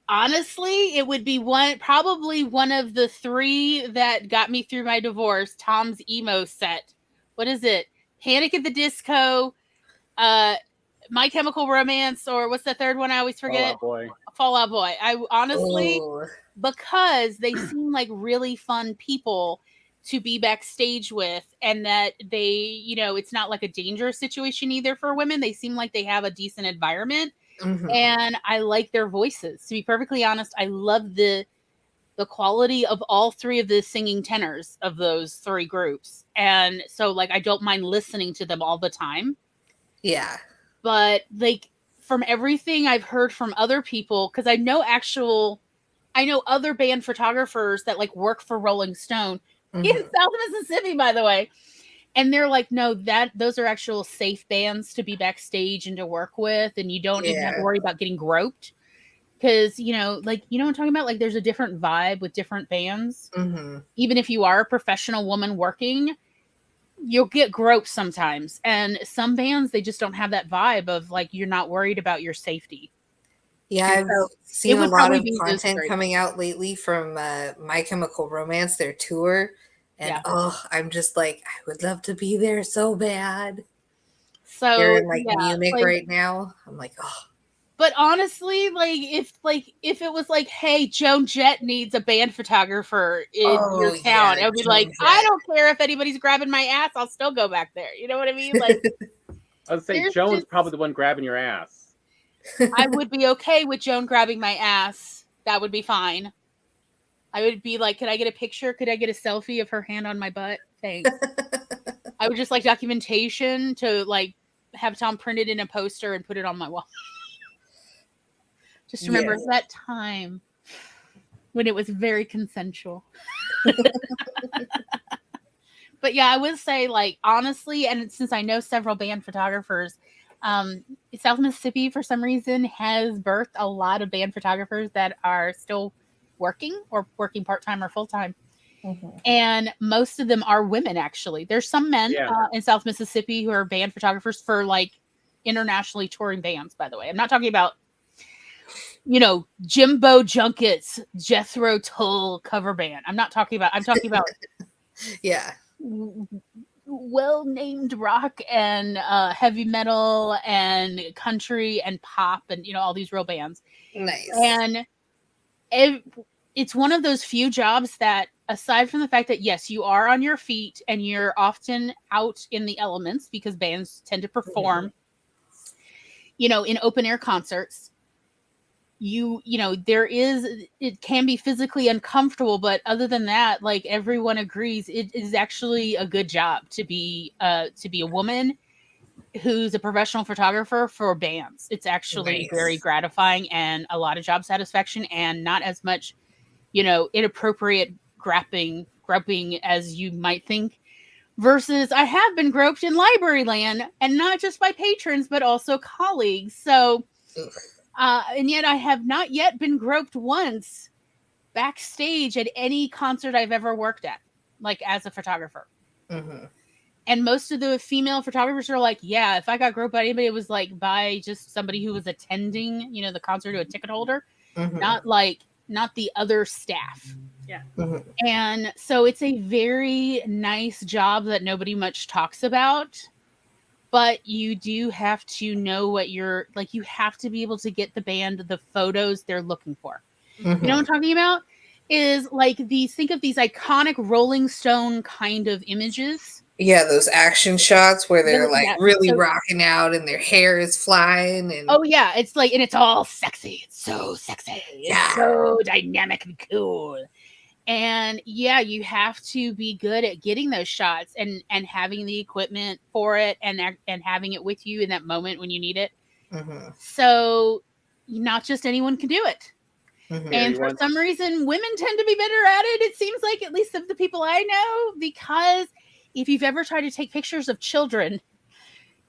Honestly, it would be probably one of the three that got me through my divorce. Tom's emo set. What is it? Panic at the Disco, My Chemical Romance, or what's the third one I always forget? Fall Out Boy. I honestly, because they seem like really fun people to be backstage with, and that they, you know, it's not like a dangerous situation either for women. They seem like they have a decent environment. And I like their voices. To be perfectly honest, I love the quality of all three of the singing tenors of those three groups. And so, like, I don't mind listening to them all the time. Yeah. But, like, from everything I've heard from other people, because I know other band photographers that, like, work for Rolling Stone in South Mississippi, by the way. And they're like, no, those are actual safe bands to be backstage and to work with. And you don't even have to worry about getting groped. Because, you know, like, you know what I'm talking about? Like, there's a different vibe with different bands. Even if you are a professional woman working, you'll get groped sometimes. And some bands, they just don't have that vibe of, like, you're not worried about your safety. Yeah, I've seen a lot of content coming out lately from My Chemical Romance, their tour. And I'm just like, I would love to be there so bad. So they're in Munich right now. I'm like, oh. But honestly, if it was like, hey, Joan Jett needs a band photographer in your town, I would be like, I don't care if anybody's grabbing my ass, I'll still go back there. You know what I mean? Like, I would say Joan's probably the one grabbing your ass. I would be okay with Joan grabbing my ass. That would be fine. I would be like, could I get a picture? Could I get a selfie of her hand on my butt? Thanks. I would just like documentation to like have Tom printed in a poster and put it on my wall. Just remember that time when it was very consensual. But yeah, I would say, like, honestly, and since I know several band photographers, South Mississippi, for some reason, has birthed a lot of band photographers that are still working or working part-time or full-time. Mhm. And most of them are women, actually. There's some men in South Mississippi who are band photographers for, like, internationally touring bands, by the way. I'm not talking about, Jimbo Junkett's Jethro Tull cover band. I'm talking about Yeah. well-named rock and heavy metal and country and pop and all these real bands. Nice. And it's one of those few jobs that, aside from the fact that yes, you are on your feet and you're often out in the elements because bands tend to perform in open air concerts, it can be physically uncomfortable, but other than that, like, everyone agrees it is actually a good job to be a woman who's a professional photographer for bands. It's actually Nice. very gratifying and a lot of job satisfaction, and not as much inappropriate groping as you might think, versus I have been groped in library land, and not just by patrons but also colleagues. So and yet I have not yet been groped once backstage at any concert I've ever worked at, like, as a photographer. Mm-hmm. And most of the female photographers are like, yeah, if I got groped by anybody, it was like by just somebody who was attending, the concert, to a ticket holder, not the other staff. Yeah. Mm-hmm. And so it's a very nice job that nobody much talks about. But you do have to know what you're like. You have to be able to get the band the photos they're looking for. Mm-hmm. You know what I'm talking about? Is like think of these iconic Rolling Stone kind of images. Yeah, those action shots where they're really so, rocking out and their hair is flying. And oh yeah, it's like, and it's all sexy. It's so sexy. Yeah. It's so dynamic and cool. And yeah, you have to be good at getting those shots and having the equipment for it and having it with you in that moment when you need it. Mm-hmm. So not just anyone can do it. Mm-hmm. And for some reason, women tend to be better at it. It seems like, at least of the people I know, because if you've ever tried to take pictures of children,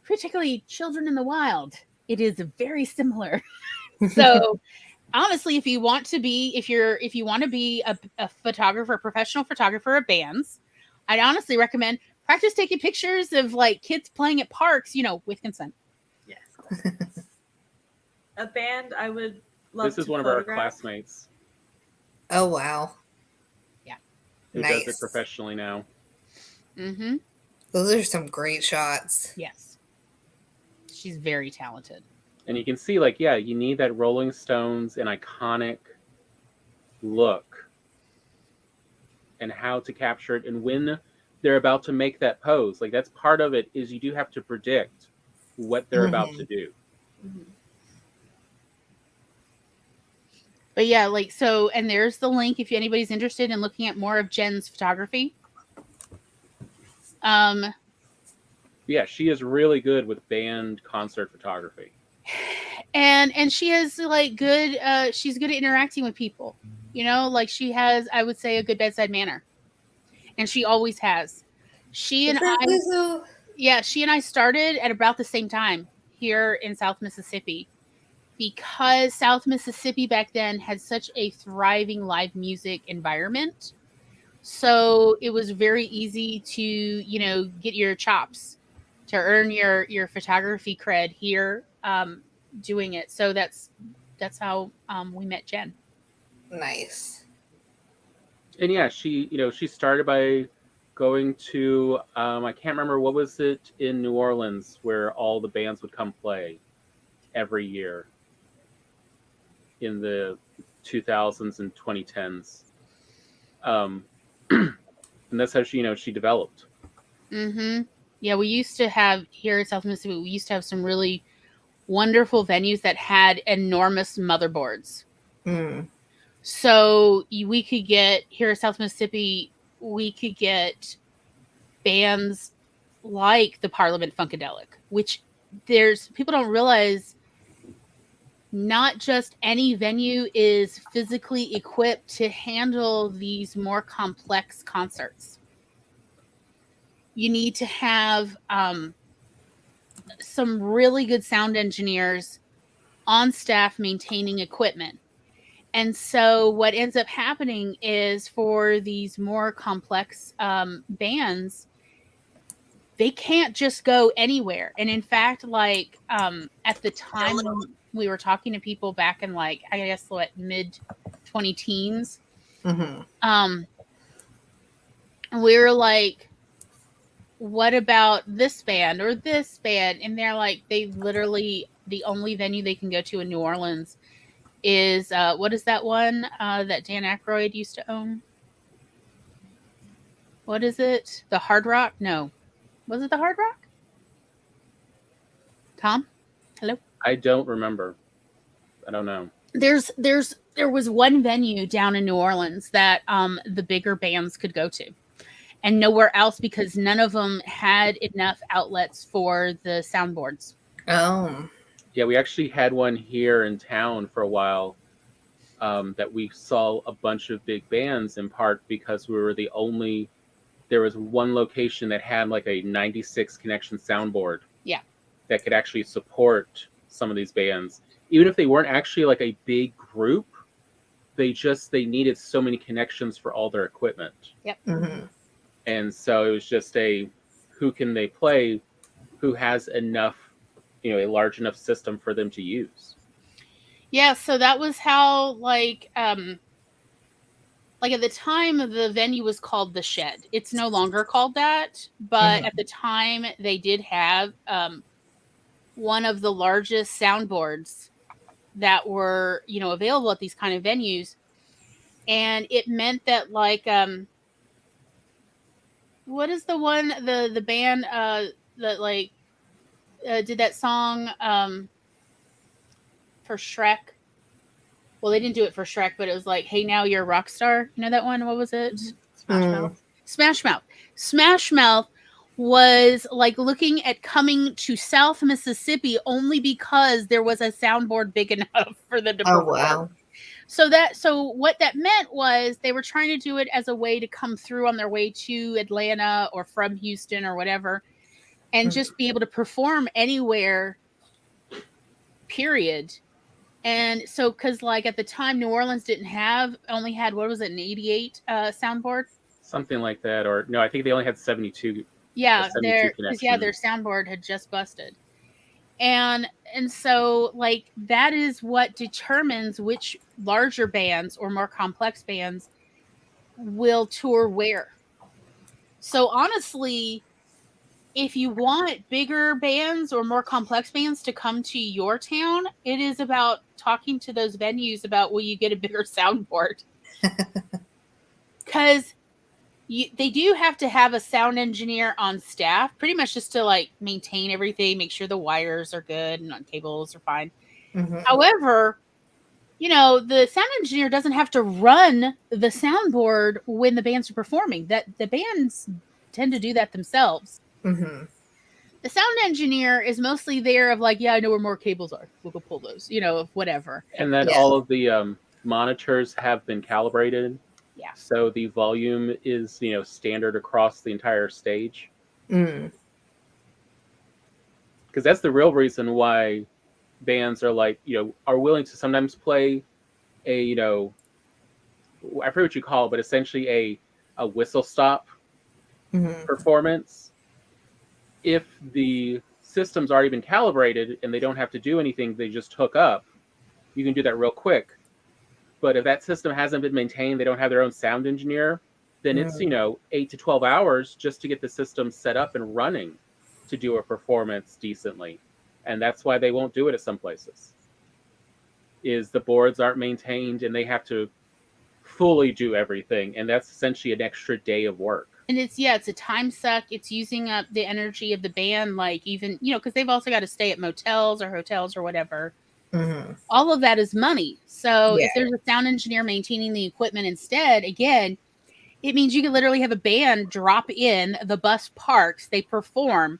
particularly children in the wild, it is very similar. So honestly, if you want to be a photographer, a professional photographer of bands, I'd honestly recommend practice taking pictures of, like, kids playing at parks, with consent. Yes. A band I would love This is to one photograph. of our classmates. Oh, wow. Yeah. Who Nice. does it professionally now. Mm-hmm. Those are some great shots. Yes. She's very talented. And you can see, like, yeah, you need that Rolling Stones and iconic look and how to capture it. And when they're about to make that pose, like, that's part of it, is you do have to predict what they're about to do. Mm-hmm. But yeah, like, so, and there's the link if anybody's interested in looking at more of Jen's photography. Yeah, she is really good with band concert photography. And she has, like, good she's good at interacting with people. Like, she has, I would say, a good bedside manner. And she always has. She and I started at about the same time here in South Mississippi, because South Mississippi back then had such a thriving live music environment. So it was very easy to, get your chops, to earn your photography cred here, doing it. So that's how we met Jen. Nice. And yeah, she started by going to, I can't remember, what was it in New Orleans where all the bands would come play every year in the 2000s and 2010s. And that's how she developed. Mm-hmm. Yeah, we used to have, here in South Mississippi, we used to have some really wonderful venues that had enormous motherboards. Mm. So we could get, here in South Mississippi, we could get bands like the Parliament Funkadelic, which people don't realize not just any venue is physically equipped to handle these more complex concerts. You need to have some really good sound engineers on staff maintaining equipment. And so what ends up happening is for these more complex bands, they can't just go anywhere. And in fact, like at the time when we were talking to people back in like, I guess what, mid 20 teens, we were like, what about this band or this band? And they're like, they literally, the only venue they can go to in New Orleans is, what is that one that Dan Aykroyd used to own? What is it? The Hard Rock? No. Was it the Hard Rock? Tom? Hello? I don't remember. I don't know. There was one venue down in New Orleans that the bigger bands could go to, and nowhere else because none of them had enough outlets for the soundboards. Oh. Yeah, we actually had one here in town for a while that we saw a bunch of big bands, in part because we were the only, there was one location that had like a 96 connection soundboard. Yeah. That could actually support some of these bands. Even if they weren't actually like a big group, they needed so many connections for all their equipment. Yep. And so it was just who can they play, who has enough, a large enough system for them to use. Yeah, so that was how like at the time the venue was called The Shed. It's no longer called that, but at the time they did have one of the largest soundboards that were, available at these kind of venues. And it meant that like what is the one the band that like did that song for Shrek? Well, they didn't do it for Shrek, but it was like, "Hey, now you're a rock star." You know that one? What was it? Smash Mouth. Smash Mouth. Smash Mouth was like looking at coming to South Mississippi only because there was a soundboard big enough for them to perform. Oh, wow. So what that meant was they were trying to do it as a way to come through on their way to Atlanta or from Houston or whatever, and just be able to perform anywhere, period. And so, because like at the time, New Orleans only had, what was it, an 88 soundboard? Something like that. Or no, I think they only had 72. Yeah, their soundboard had just busted. And so like that is what determines which larger bands or more complex bands will tour where. So honestly, if you want bigger bands or more complex bands to come to your town, it is about talking to those venues about, will you get a bigger soundboard? Because they do have to have a sound engineer on staff, pretty much just to like maintain everything, make sure the wires are good and cables are fine. However, the sound engineer doesn't have to run the soundboard when the bands are performing. That the bands tend to do that themselves. The sound engineer is mostly there of like, yeah, I know where more cables are. We'll go pull those, whatever. And then all of the monitors have been calibrated. Yeah. So the volume is, standard across the entire stage. Because that's the real reason why bands are like, are willing to sometimes play a, I forget what you call it, but essentially a whistle stop performance. If the system's already been calibrated and they don't have to do anything, they just hook up, you can do that real quick. But if that system hasn't been maintained, they don't have their own sound engineer, then it's, 8 to 12 hours just to get the system set up and running to do a performance decently. And that's why they won't do it at some places, is the boards aren't maintained and they have to fully do everything. And that's essentially an extra day of work. And it's a time suck. It's using up the energy of the band, like even, because they've also got to stay at motels or hotels or whatever. All of that is money. So if there's a sound engineer maintaining the equipment instead, again, it means you can literally have a band drop in, the bus parks, they perform,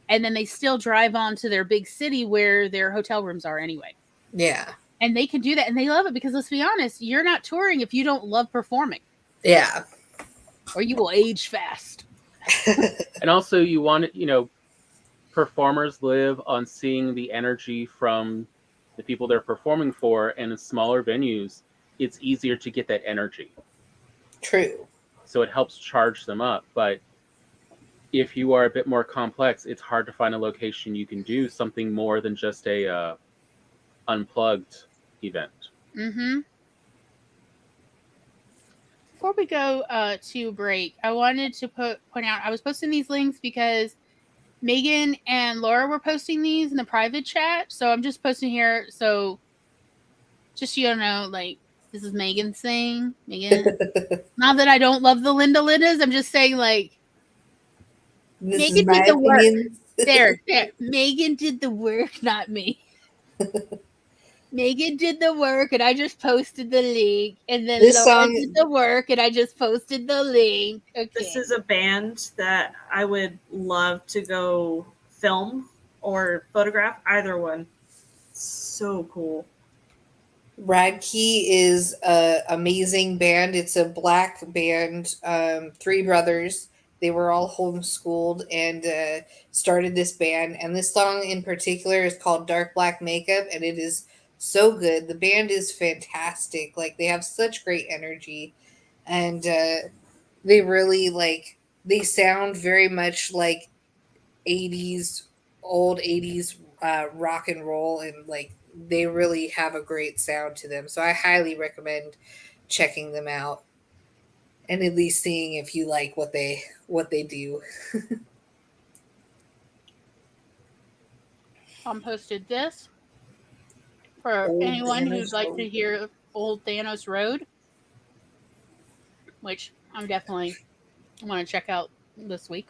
and then they still drive on to their big city where their hotel rooms are anyway. Yeah. And they can do that, and they love it because, let's be honest, you're not touring if you don't love performing. Yeah. Or you will age fast. And also, you want it, performers live on seeing the energy from the people they're performing for, and in smaller venues, it's easier to get that energy. True. So it helps charge them up. But if you are a bit more complex, it's hard to find a location you can do something more than just a unplugged event. Mm-hmm. Before we go to break, I wanted to point out, I was posting these links because Megan and Laura were posting these in the private chat. So I'm just posting here. So just so you know, like, this is Megan's thing. Megan. Not that I don't love the Lindas. I'm just saying, like, This Megan is my did the work. opinion. There. Megan did the work, not me. Megan did the work, and I just posted the link. And then This Laura song- did the work, and I just posted the link. Okay. This is a band that I would love to go film or photograph. Either one. So cool. Radkey is an amazing band. It's a black band, 3 brothers. They were all homeschooled and started this band. And this song in particular is called Dark Black Makeup, and it is so good. The band is fantastic. Like, they have such great energy, and they really, like, they sound very much like 80s, old 80s rock and roll, and like they really have a great sound to them. So I highly recommend checking them out and at least seeing if you like what they do. Tom posted this for Old anyone Thanos who'd like Road. to hear Old Thanos Road, which I'm definitely want to check out this week.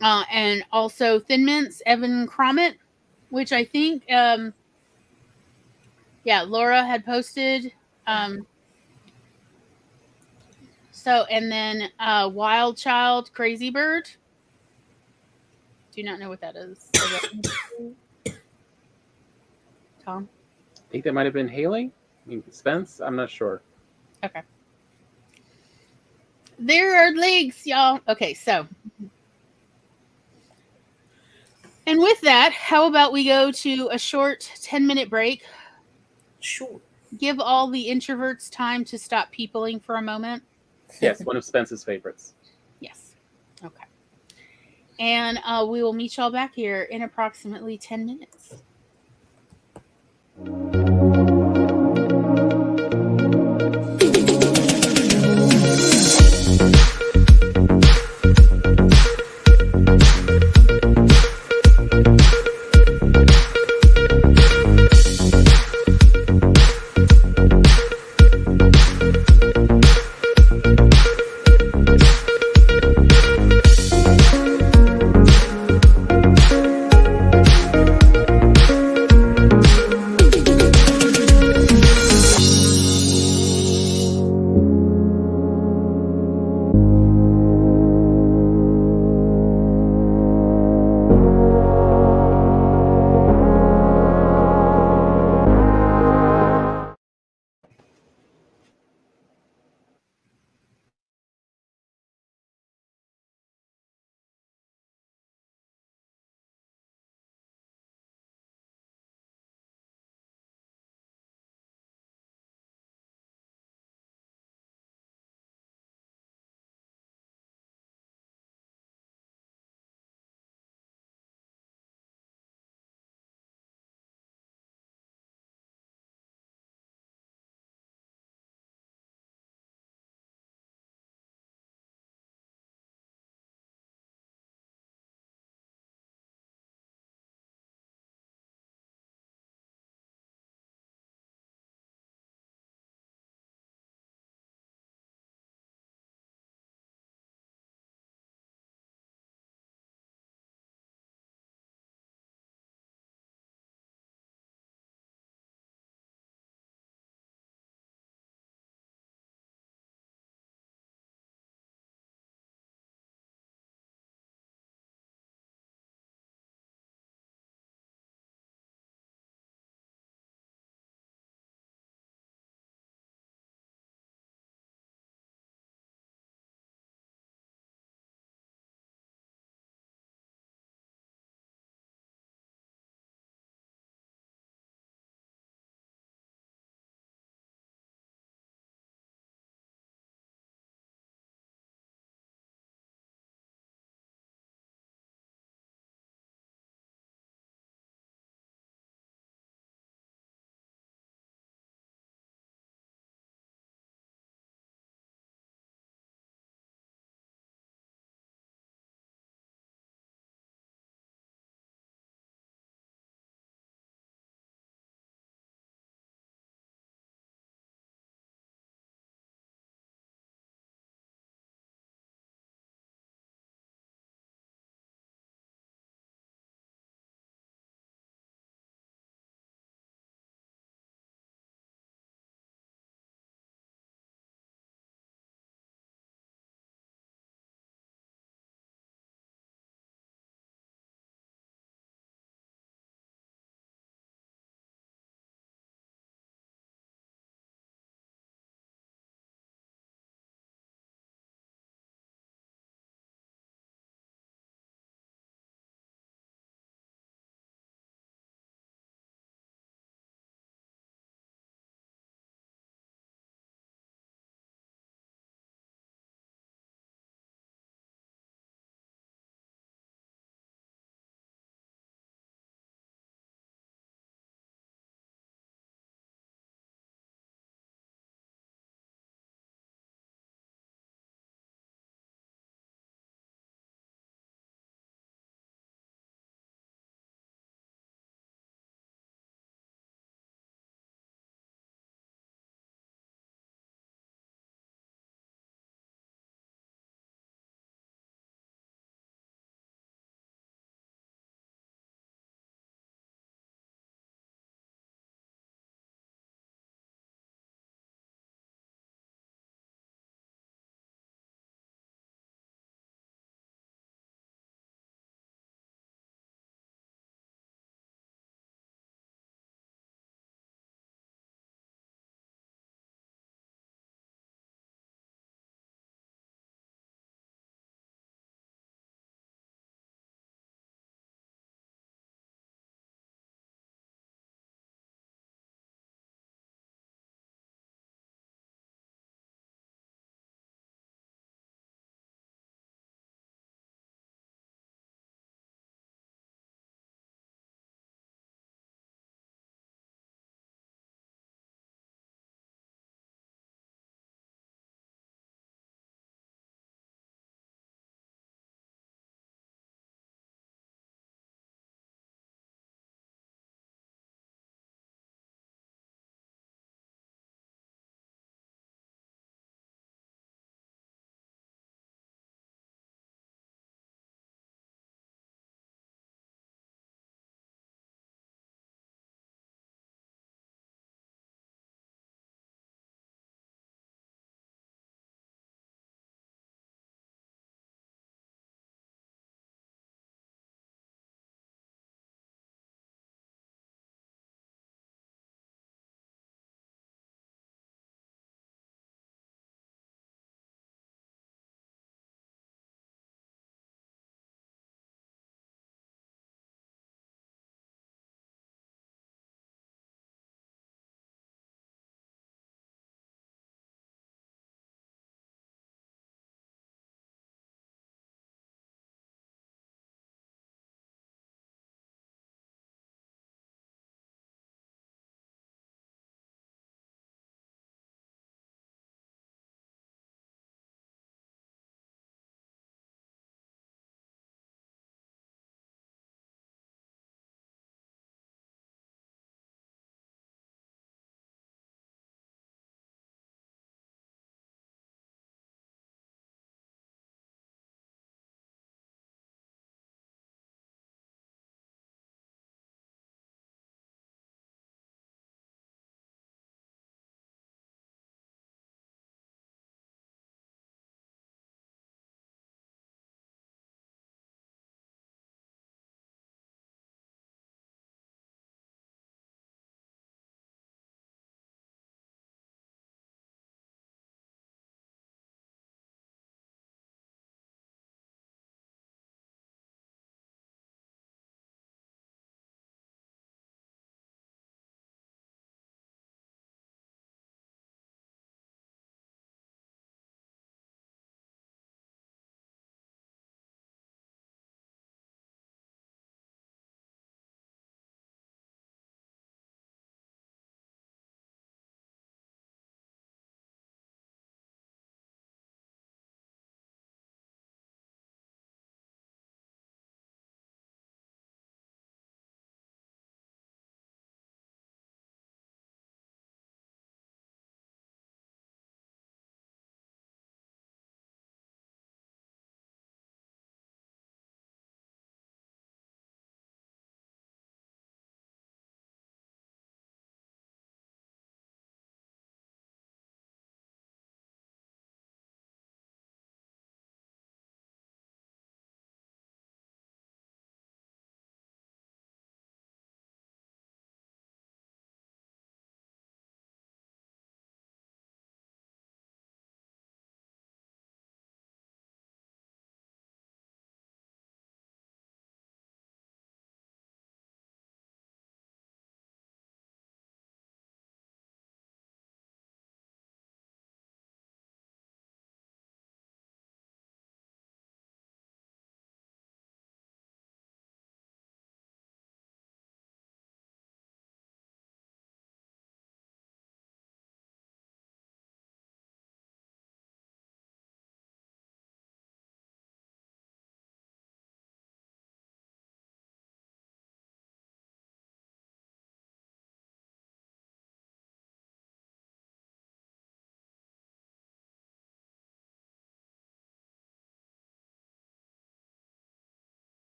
And also Thin Mints, Evan Cromit, which I think, Laura had posted. So, and then Wild Child, Crazy Bird. Do not know what that is. Tom? I think that might have been Haley. Spence? I'm not sure. Okay. There are links, y'all. Okay, so. And with that, how about we go to a short 10-minute break? Sure. Give all the introverts time to stop peopling for a moment. Yes, one of Spence's favorites. Yes. Okay. And we will meet y'all back here in approximately 10 minutes.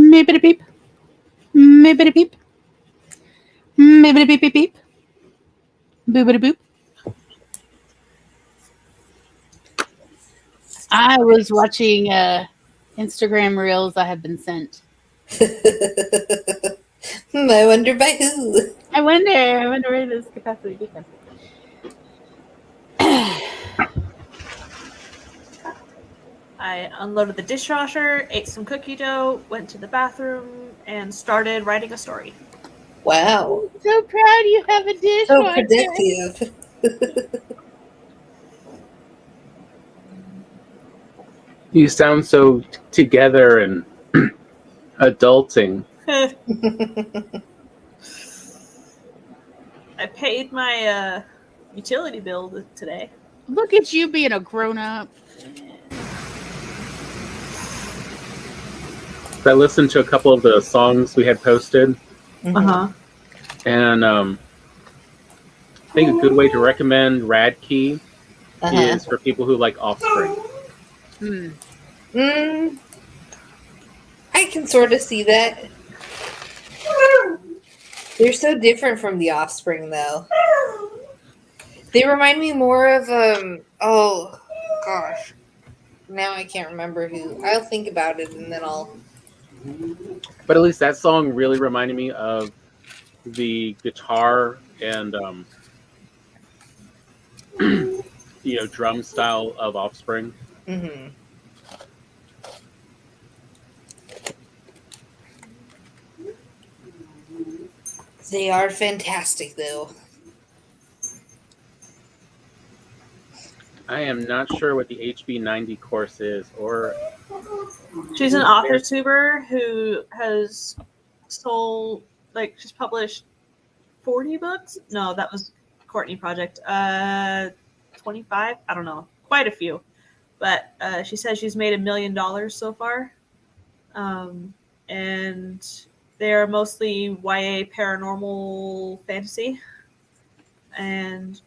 Maybe beep. Maybe beep. Maybe beep beep beep. Boobity boop. I was watching Instagram reels I have been sent. I wonder by who. I wonder where this capacity beacon. I unloaded the dishwasher, ate some cookie dough, went to the bathroom, and started writing a story. Wow. So proud you have a dishwasher. So productive. You sound so together and adulting. I paid my utility bill today. Look at you being a grown up. I listened to a couple of the songs we had posted, Uh-huh. and I think a good way to recommend Radkey is for people who like Offspring. I can sort of see that. They're so different from the Offspring, though. They remind me more of oh gosh, now I can't remember who. I'll think about it and then I'll. But at least that song really reminded me of the guitar and drum style of Offspring. Mm-hmm. They are fantastic, though. I am not sure what the HB90 course is, or She's an author tuber who has sold, she's published 40 books. No, that was Courtney Project. 25? I don't know. Quite a few. But she says she's made $1 million so far. And they're mostly YA paranormal fantasy. And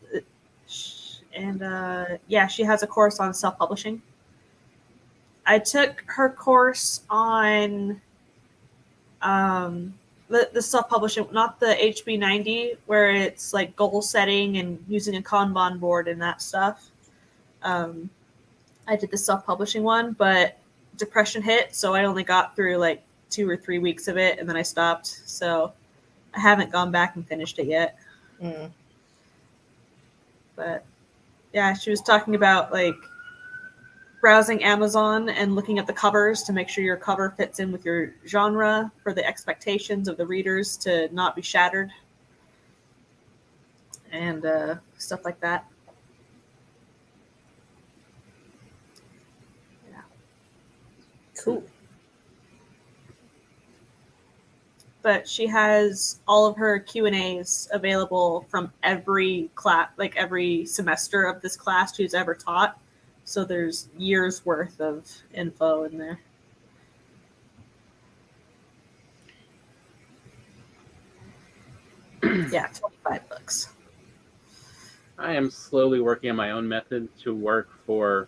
she has a course on self-publishing. I took her course on the self-publishing, not the HB90, where it's like goal setting and using a Kanban board and that stuff. I did the self-publishing one, but depression hit, so I only got through like 2 or 3 weeks of it, and then I stopped. So I haven't gone back and finished it yet. But yeah, she was talking about like browsing Amazon and looking at the covers to make sure your cover fits in with your genre for the expectations of the readers to not be shattered and stuff like that. Yeah. Cool. But she has all of her Q&As available from every class, like every semester of this class she's ever taught. So there's years worth of info in there. Yeah, 25 books. I am slowly working on my own method to work for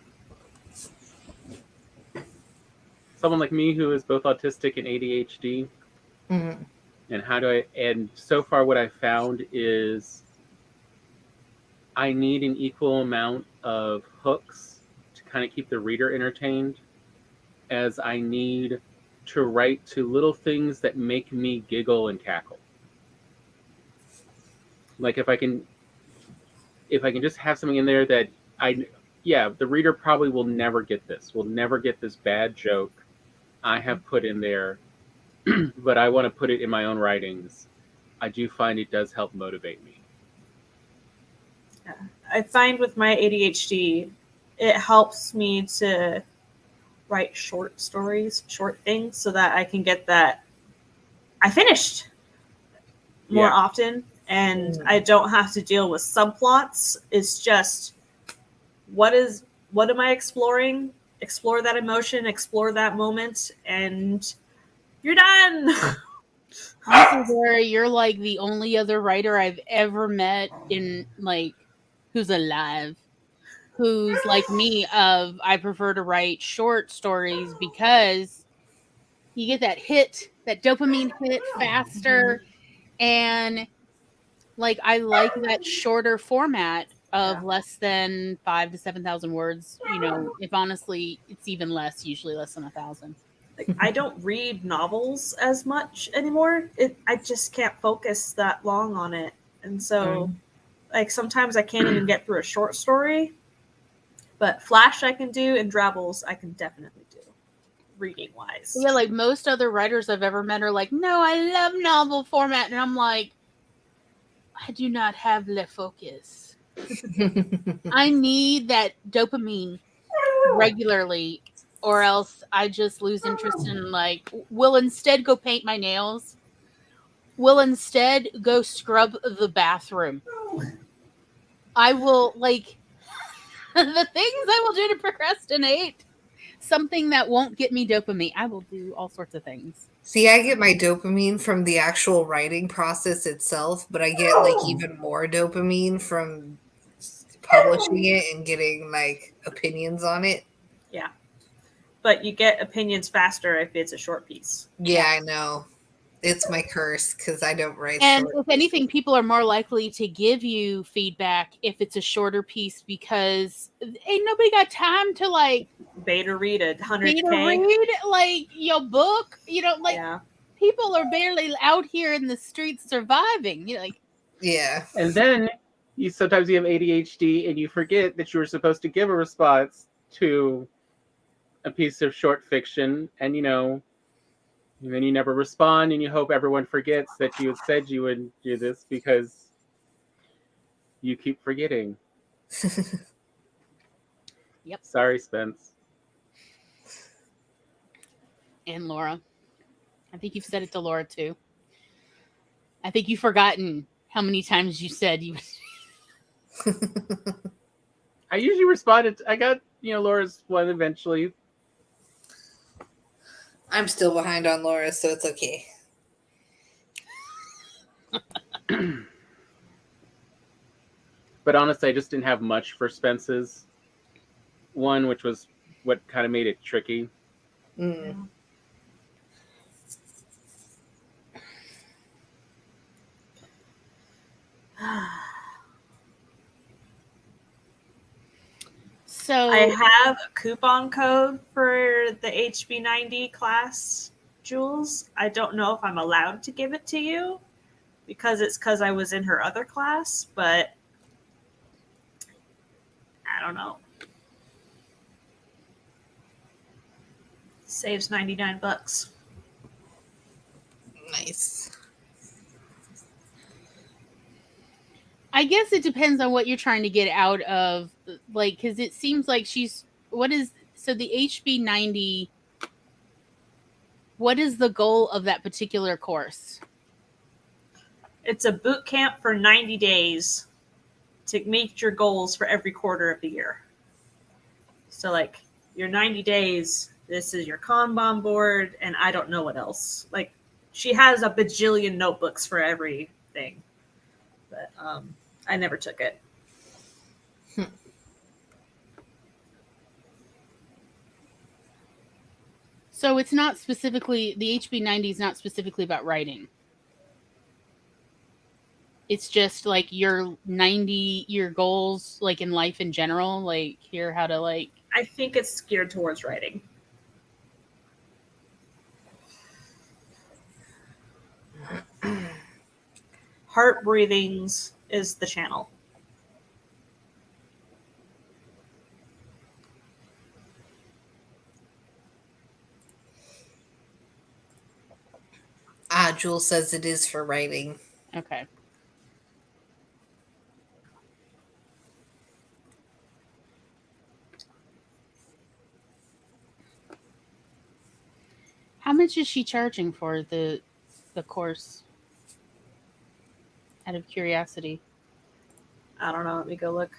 someone like me who is both autistic and ADHD. Mm-hmm. And so far what I found is I need an equal amount of hooks to kind of keep the reader entertained as I need to write to little things that make me giggle and cackle. Like if I can just have something in there that the reader probably will never get this bad joke I have put in there, but I want to put it in my own writings. I do find it does help motivate me. Yeah. I find with my ADHD, it helps me to write short stories, short things, so that I can get that I finished more often, and I don't have to deal with subplots. It's just what am I exploring? Explore that emotion, explore that moment, and you're done. This is where you're like the only other writer I've ever met in like who's alive, who's like me. I prefer to write short stories because You get that hit, that dopamine hit faster. And like, I like that shorter format of less than 5,000 to 7,000 words. You know, if honestly, it's even less, usually less than 1,000. Like, I don't read novels as much anymore. I just can't focus that long on it. And so, like, sometimes I can't even get through a short story. But Flash I can do, and Drabbles I can definitely do, reading-wise. Yeah, like most other writers I've ever met are like, no, I love novel format. And I'm like, I do not have le focus. I need that dopamine regularly, or else I just lose interest in, like, will instead go paint my nails. Will instead go scrub the bathroom. I will, like, the things I will do to procrastinate. Something that won't get me dopamine. I will do all sorts of things. See, I get my dopamine from the actual writing process itself, but I get like even more dopamine from publishing it and getting like opinions on it. Yeah. But you get opinions faster if it's a short piece. Yeah, I know. It's my curse because I don't write And short if anything, people are more likely to give you feedback if it's a shorter piece, because ain't nobody got time to like beta read a 100K. beta read like your book. You know, like people are barely out here in the streets surviving. You know, like, yeah. And then sometimes you have ADHD and you forget that you were supposed to give a response to a piece of short fiction, and and then you never respond, and you hope everyone forgets that you had said you would do this because you keep forgetting. Yep. Sorry, Spence. And Laura. I think you've said it to Laura too. I think you've forgotten how many times you said you. I usually responded. I got Laura's one eventually. I'm still behind on Laura, so it's okay. But honestly, I just didn't have much for Spence's one, which was what kind of made it tricky. Mm. So I have a coupon code for the HB90 class, Jules. I don't know if I'm allowed to give it to you because I was in her other class, but I don't know. Saves $99. Nice. I guess it depends on what you're trying to get out of, like, because it seems like the HB90, what is the goal of that particular course? It's a boot camp for 90 days to meet your goals for every quarter of the year. So, like, your 90 days, this is your Kanban board, and I don't know what else. Like, she has a bajillion notebooks for everything. But I never took it. So it's not specifically, the HB90 is not specifically about writing. It's just like your goals, like in life in general, like here, how to like. I think it's geared towards writing. Heart Breathings is the channel. Jules says it is for writing. Okay. How much is she charging for the course? Out of curiosity. I don't know. Let me go look.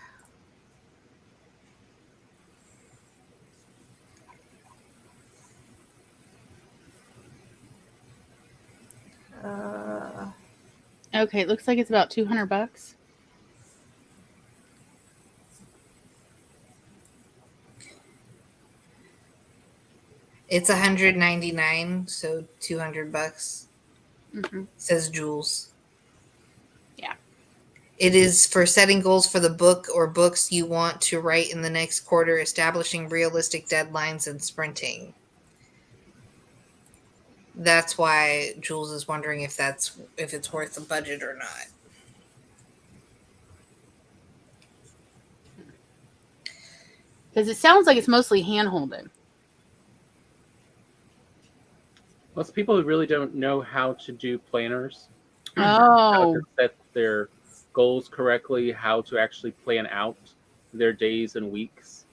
Okay, it looks like it's about $200. It's $199, so $200. Mm-hmm. Says Jules. Yeah. It is for setting goals for the book or books you want to write in the next quarter, establishing realistic deadlines and sprinting. That's why Jules is wondering if it's worth the budget or not. Because it sounds like it's mostly hand-holding. Most people who really don't know how to do planners, Oh. how to set their goals correctly, how to actually plan out their days and weeks,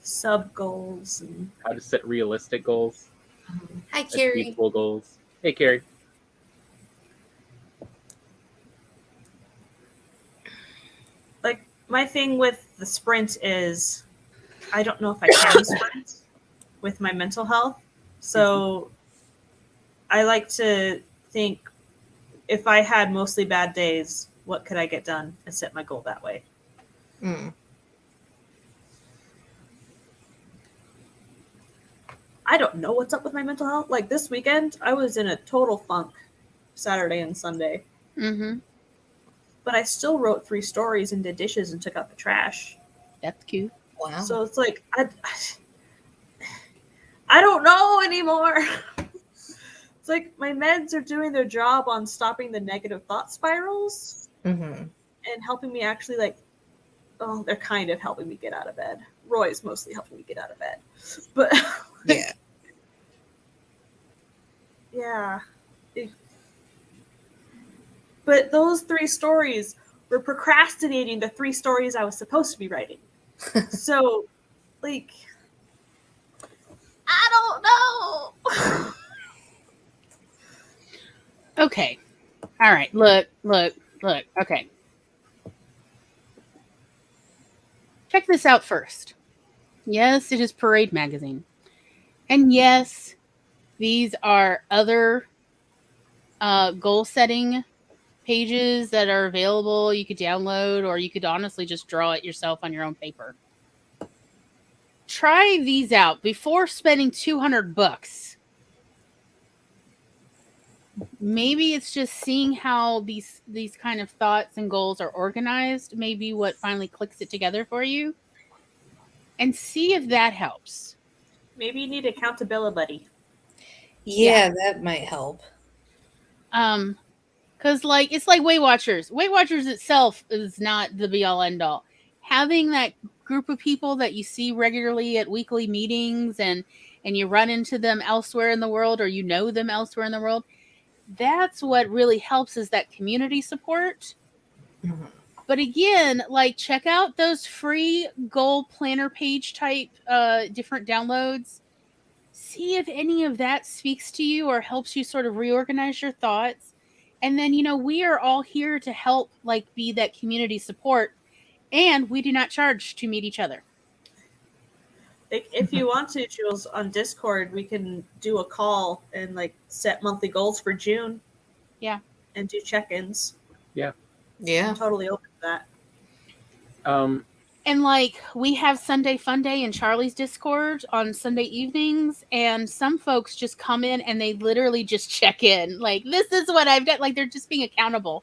Sub goals and how to set realistic goals, Hi, Carrie. achievable goals. Hey, Carrie. like my thing with the sprint is I don't know if I can sprint with my mental health. So I like to think if I had mostly bad days, what could I get done and set my goal that way. I don't know what's up with my mental health. Like this weekend, I was in a total funk Saturday and Sunday. Mm-hmm. But I still wrote 3 stories and did dishes and took out the trash. That's cute. Wow. So it's like, I don't know anymore. It's like my meds are doing their job on stopping the negative thought spirals and helping me actually they're kind of helping me get out of bed. Roy's mostly helping me get out of bed. But Yeah. Yeah. But those 3 stories were procrastinating the 3 stories I was supposed to be writing. So, I don't know. Okay. All right. Look. Okay. Check this out first. Yes, it is Parade Magazine. And yes, these are other goal setting pages that are available. You could download, or you could honestly just draw it yourself on your own paper. Try these out before spending $200. Maybe it's just seeing how these kind of thoughts and goals are organized, maybe what finally clicks it together for you, and see if that helps. Maybe you need accountability buddy. Yeah, that might help. Because it's like Weight Watchers. Weight Watchers itself is not the be all end all. Having that group of people that you see regularly at weekly meetings and you run into them elsewhere in the world, or you know them elsewhere in the world, that's what really helps, is that community support. Mm-hmm. But again, check out those free goal planner page type different downloads. See if any of that speaks to you or helps you sort of reorganize your thoughts. And then, we are all here to help be that community support, and we do not charge to meet each other. If you want to, Jules, on Discord, we can do a call and set monthly goals for June. Yeah. And do check-ins. Yeah. Yeah. I'm totally open to that. And we have Sunday Fun Day in Charlie's Discord on Sunday evenings, and some folks just come in and they literally just check in. This is what I've got. They're just being accountable.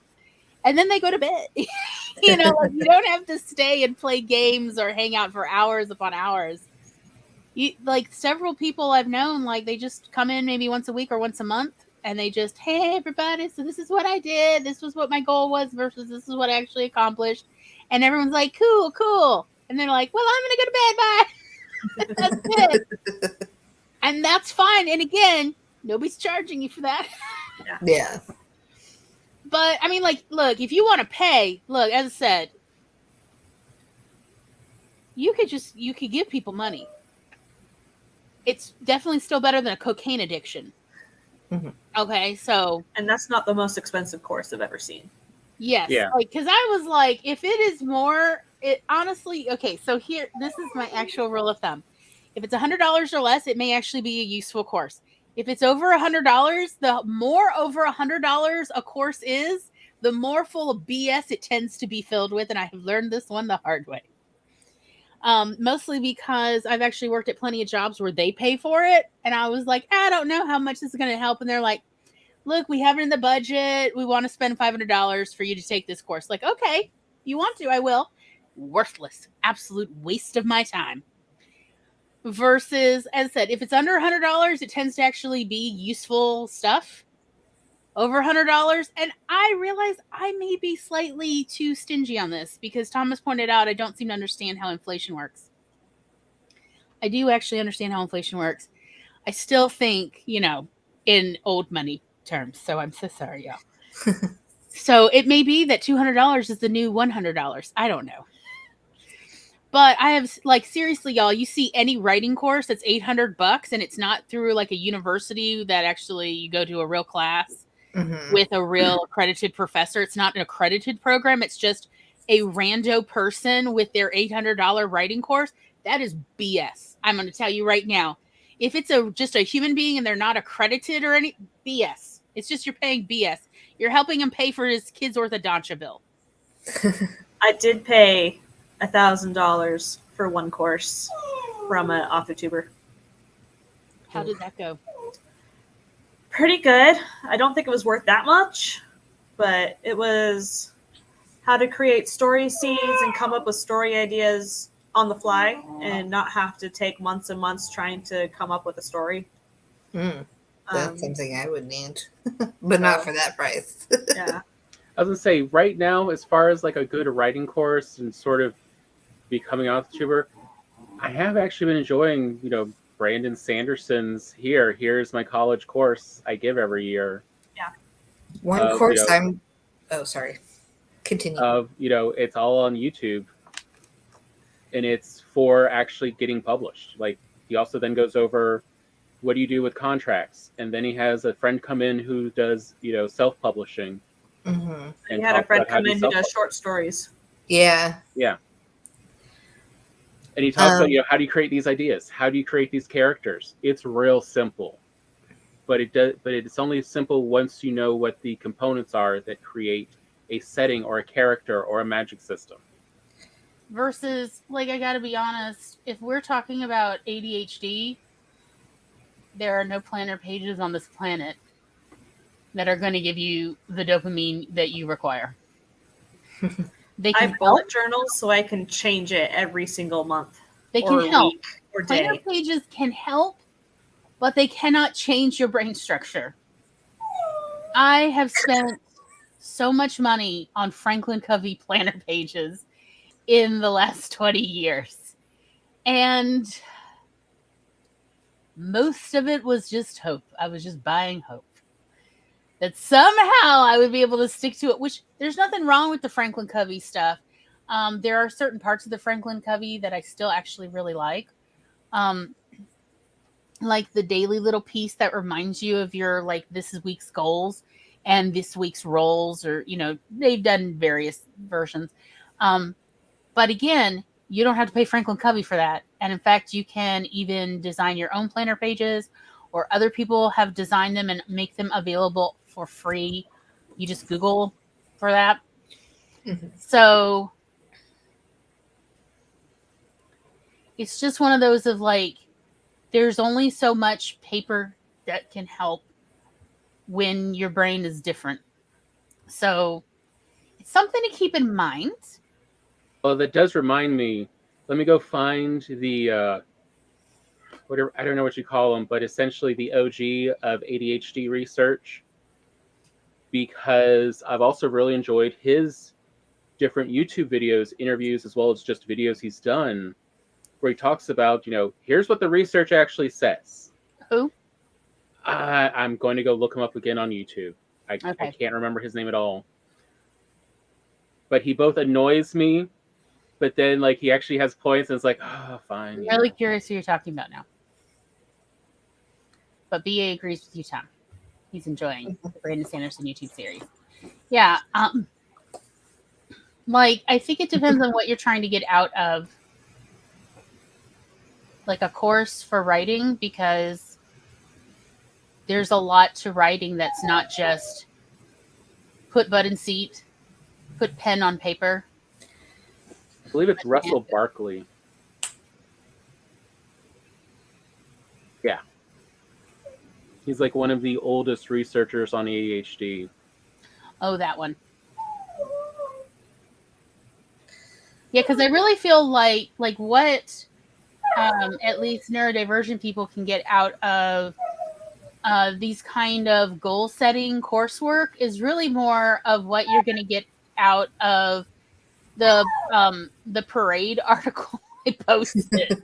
And then they go to bed. You don't have to stay and play games or hang out for hours upon hours. Several people I've known, they just come in maybe once a week or once a month, and they just, hey, everybody, so this is what I did. This was what my goal was versus this is what I actually accomplished. And everyone's like, cool. And they're like, well, I'm going to go to bed. Bye. That's it. And that's fine. And again, nobody's charging you for that. Yeah. But, I mean, look, if you want to pay, as I said, you could give people money. It's definitely still better than a cocaine addiction. Mm-hmm. Okay, so... And that's not the most expensive course I've ever seen. Yes. Yeah. Because I was like, if it is more... honestly, okay, so here, this is my actual rule of thumb. If it's $100 or less, it may actually be a useful course. If it's over $100, the more over $100 a course is, the more full of BS it tends to be filled with, and I have learned this one the hard way. Mostly because I've actually worked at plenty of jobs where they pay for it. And I was like, I don't know how much this is going to help. And they're like, look, we have it in the budget. We want to spend $500 for you to take this course. Like, okay, you want to, I will. Worthless. Absolute waste of my time. Versus, as I said, if it's under $100, it tends to actually be useful stuff. Over $100, and I realize I may be slightly too stingy on this because Thomas pointed out I don't seem to understand how inflation works. I do actually understand how inflation works. I still think, in old money terms. So I'm so sorry, y'all. So it may be that $200 is the new $100. I don't know. But I have, seriously, y'all, you see any writing course that's $800 and it's not through a university that actually you go to a real class with a real accredited professor. It's not an accredited program. It's just a rando person with their $800 writing course. That is BS. I'm going to tell you right now. If it's just a human being and they're not accredited or any BS, it's just you're paying BS. You're helping him pay for his kid's orthodontia bill. I did pay $1,000 for one course from an author tuber. How did that go? Pretty good. I don't think it was worth that much, but it was how to create story seeds and come up with story ideas on the fly and not have to take months and months trying to come up with a story. That's something I would need, but not for that price. Yeah. I was going to say, right now, as far as a good writing course and sort of becoming an author tuber, I have actually been enjoying, Brandon Sanderson's Here's my college course I give every year. Yeah. One course oh, sorry. Continue. It's all on YouTube. And it's for actually getting published. He also then goes over what do you do with contracts? And then he has a friend come in who does, self-publishing. Mm-hmm. And he had a friend come in who does short stories. Yeah. Yeah. And he talks about, how do you create these ideas? How do you create these characters? It's real simple. But it's only simple once you know what the components are that create a setting or a character or a magic system. Versus, I gotta be honest, if we're talking about ADHD, there are no planner pages on this planet that are going to give you the dopamine that you require. They can I bullet journals so I can change it every single month. They can help. Week or day. Planner pages can help, but they cannot change your brain structure. I have spent so much money on Franklin Covey planner pages in the last 20 years. And most of it was just hope. I was just buying hope that somehow I would be able to stick to it, which there's nothing wrong with the Franklin Covey stuff. There are certain parts of the Franklin Covey that I still actually really like. Like the daily little piece that reminds you of your, this week's goals and this week's roles, or, they've done various versions. But again, you don't have to pay Franklin Covey for that. And in fact, you can even design your own planner pages, or other people have designed them and make them available for free. You just Google for that. Mm-hmm. So it's just one of those of there's only so much paper that can help when your brain is different. So it's something to keep in mind. Well, that does remind me. Let me go find the whatever, I don't know what you call them, but essentially the OG of ADHD research, because I've also really enjoyed his different YouTube videos, interviews, as well as just videos he's done, where he talks about, here's what the research actually says. Who? I'm going to go look him up again on YouTube. I can't remember his name at all. But he both annoys me, but then he actually has points, and it's fine. I'm really curious who you're talking about now. But BA agrees with you, Tom. He's enjoying the Brandon Sanderson YouTube series. Yeah. I think it depends on what you're trying to get out of a course for writing, because there's a lot to writing that's not just put button seat, put pen on paper. I believe it's Russell Barkley. He's like one of the oldest researchers on ADHD. Oh, that one. Yeah, because I really feel like what at least neurodivergent people can get out of these kind of goal setting coursework is really more of what you're going to get out of the parade article I posted.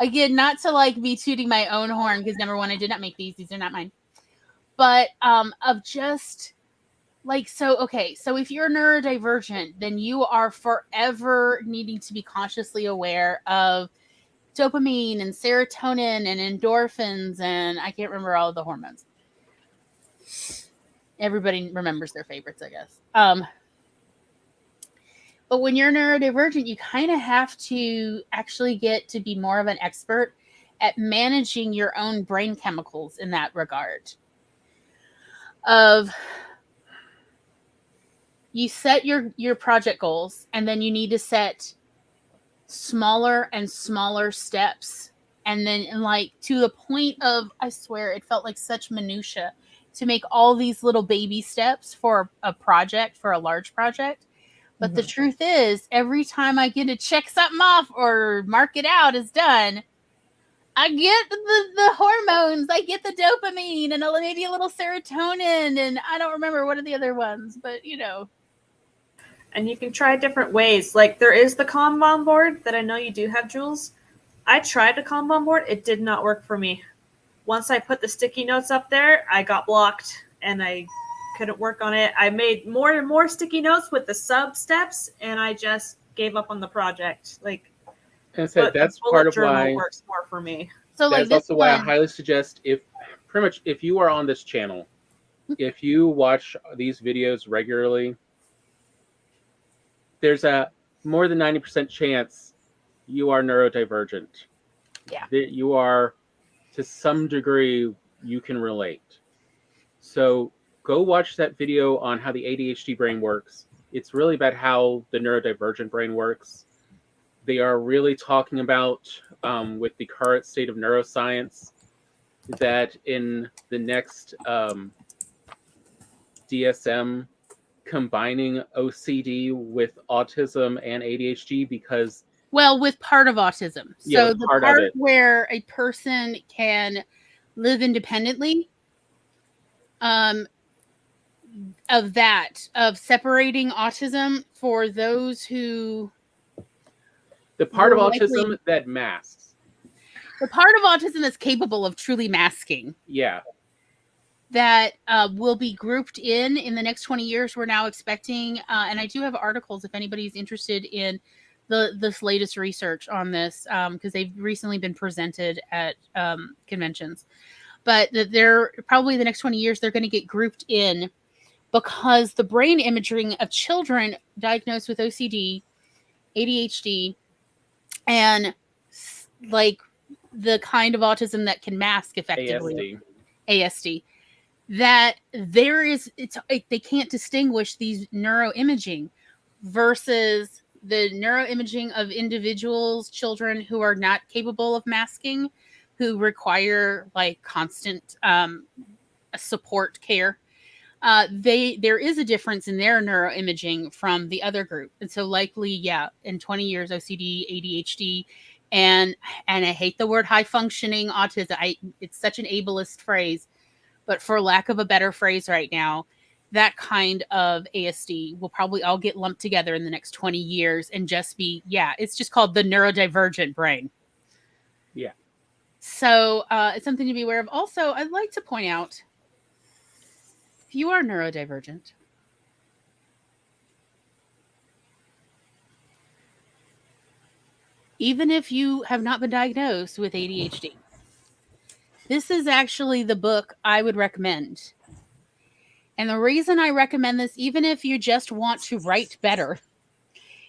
Again, not to like be tooting my own horn, because number one, I did not make these are not mine, but of just like, so if you're neurodivergent, then you are forever needing to be consciously aware of dopamine and serotonin and endorphins, and I can't remember all of the hormones. Everybody remembers their favorites, I guess. But when you're neurodivergent, you kind of have to actually get to be more of an expert at managing your own brain chemicals in that regard. You set your project goals, and then you need to set smaller and smaller steps. And then like to the point of, I swear it felt like such minutia to make all these little baby steps for a project, for a large project. But the truth is, every time I get to check something off or mark it out as done, I get the hormones, I get the dopamine, and maybe a little serotonin, and I don't remember what are the other ones, but you know. And you can try different ways. Like there is the Kanban board that I know you do have, Jules. I tried the Kanban board. It did not work for me. Once I put the sticky notes up there, I got blocked and I couldn't work on it. I made more and more sticky notes with the sub steps, and I just gave up on the project. Like, and said that's part of why works more for me. So like that's also why I highly suggest, if you are on this channel, if you watch these videos regularly, there's a more than 90% chance you are neurodivergent. Yeah. That you are, to some degree, you can relate. So go watch that video on how the ADHD brain works. It's really about how the neurodivergent brain works. They are really talking about, with the current state of neuroscience, that in the next DSM, combining OCD with autism and ADHD, because with part of autism. Yeah, so the part where a person can live independently, of separating autism for those who, the part of autism that masks, the part of autism that's capable of truly masking, that will be grouped in the next 20 years. We're now expecting, and I do have articles if anybody's interested in this latest research on this, because they've recently been presented at conventions. But they're probably the next 20 years, they're going to get grouped in, because the brain imaging of children diagnosed with OCD, ADHD, and like the kind of autism that can mask effectively, ASD, that they can't distinguish these neuroimaging versus the neuroimaging of individuals, children who are not capable of masking, who require like constant support care. There is a difference in their neuroimaging from the other group. And so likely, in 20 years, OCD, ADHD, and I hate the word high functioning autism. It's such an ableist phrase, but for lack of a better phrase right now, that kind of ASD will probably all get lumped together in the next 20 years and just be, it's just called the neurodivergent brain. Yeah. So it's something to be aware of. Also, I'd like to point out, if you are neurodivergent, even if you have not been diagnosed with ADHD, this is actually the book I would recommend. And the reason I recommend this, even if you just want to write better,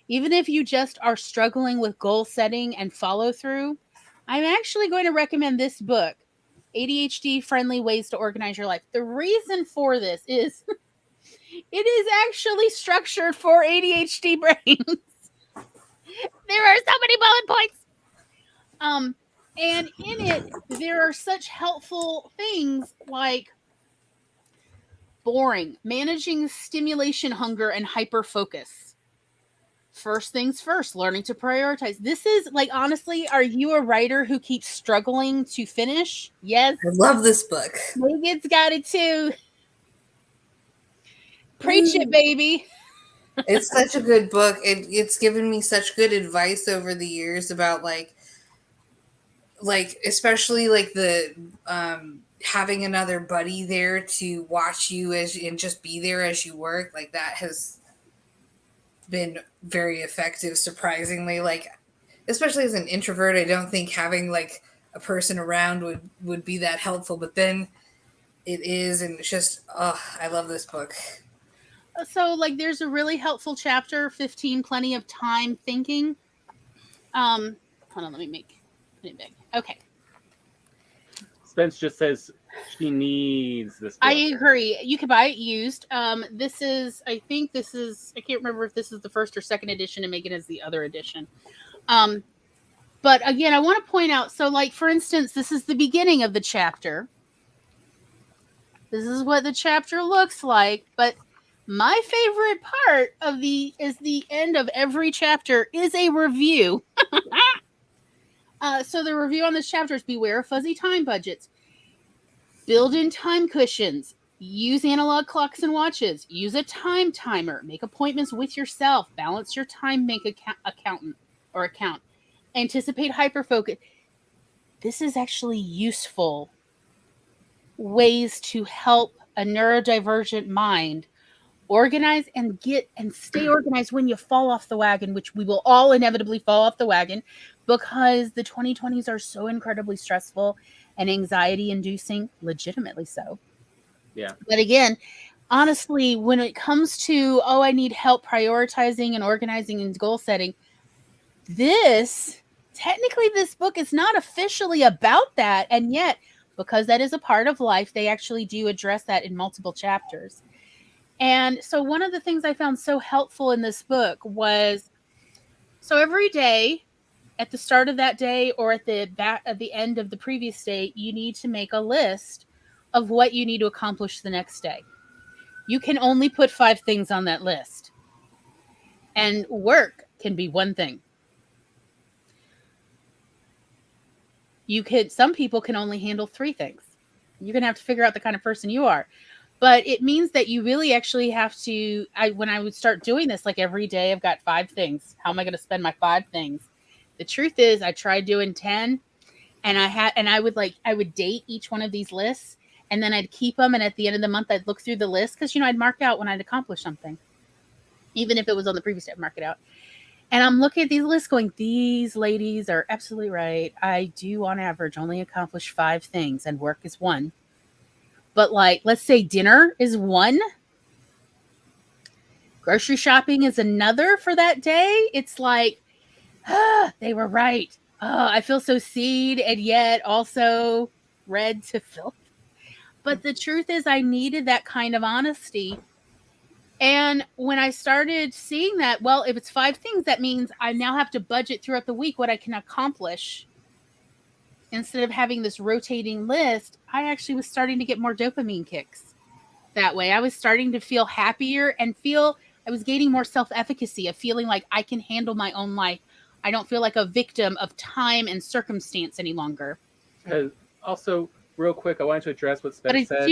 even if you just are struggling with goal setting and follow through, I'm actually going to recommend this book, ADHD Friendly Ways to Organize Your Life. The reason for this is it is actually structured for ADHD brains. There are so many bullet points. And in it, there are such helpful things like boring, managing stimulation hunger and hyper focus. First things first, learning to prioritize. This is like, honestly, are you a writer who keeps struggling to finish? Yes. I love this book. Megan's got it too. Preach it, baby. It's such a good book. It's given me such good advice over the years about like especially like the having another buddy there to watch you and just be there as you work. Like that has been very effective, surprisingly. Like especially as an introvert, I don't think having like a person around would be that helpful, but then it is, and it's just I love this book. So like there's a really helpful chapter 15, plenty of time thinking. Hold on, let me put it big. Okay. Spence just says she needs this book. I agree. You can buy it used. This is, I can't remember if this is the first or second edition, and Megan is the other edition. But again, I want to point out, so like, for instance, this is the beginning of the chapter. This is what the chapter looks like, but my favorite part of the end of every chapter is a review. So the review on this chapter is beware of fuzzy time budgets. Build in time cushions. Use analog clocks and watches. Use a time timer. Make appointments with yourself. Balance your time bank account. Anticipate hyperfocus. This is actually useful ways to help a neurodivergent mind organize and stay organized when you fall off the wagon, which we will all inevitably fall off the wagon because the 2020s are so incredibly stressful and anxiety inducing, legitimately so. Yeah. But again, honestly, when it comes to, I need help prioritizing and organizing and goal setting, technically this book is not officially about that. And yet, because that is a part of life, they actually do address that in multiple chapters. And so one of the things I found so helpful in this book was, so every day, at the start of that day or at the end of the previous day, you need to make a list of what you need to accomplish the next day. You can only put 5 things on that list. And work can be one thing. Some people can only handle 3 things. You're going to have to figure out the kind of person you are. But it means that you really actually have to, when I would start doing this, like every day I've got 5 things. How am I going to spend my 5 things? The truth is I tried doing 10 and I would date each one of these lists and then I'd keep them. And at the end of the month, I'd look through the list because, I'd mark out when I'd accomplished something. Even if it was on the previous day, I'd mark it out. And I'm looking at these lists going, these ladies are absolutely right. I do on average only accomplish 5 things and work is 1. But like, let's say dinner is 1. Grocery shopping is another for that day. It's like, they were right. I feel so seen and yet also read to filth. But the truth is I needed that kind of honesty. And when I started seeing that, well, if it's 5 things, that means I now have to budget throughout the week what I can accomplish. Instead of having this rotating list, I actually was starting to get more dopamine kicks that way. I was starting to feel happier and I was gaining more self-efficacy of feeling like I can handle my own life. I don't feel like a victim of time and circumstance any longer. Also, real quick, I wanted to address what Spence said.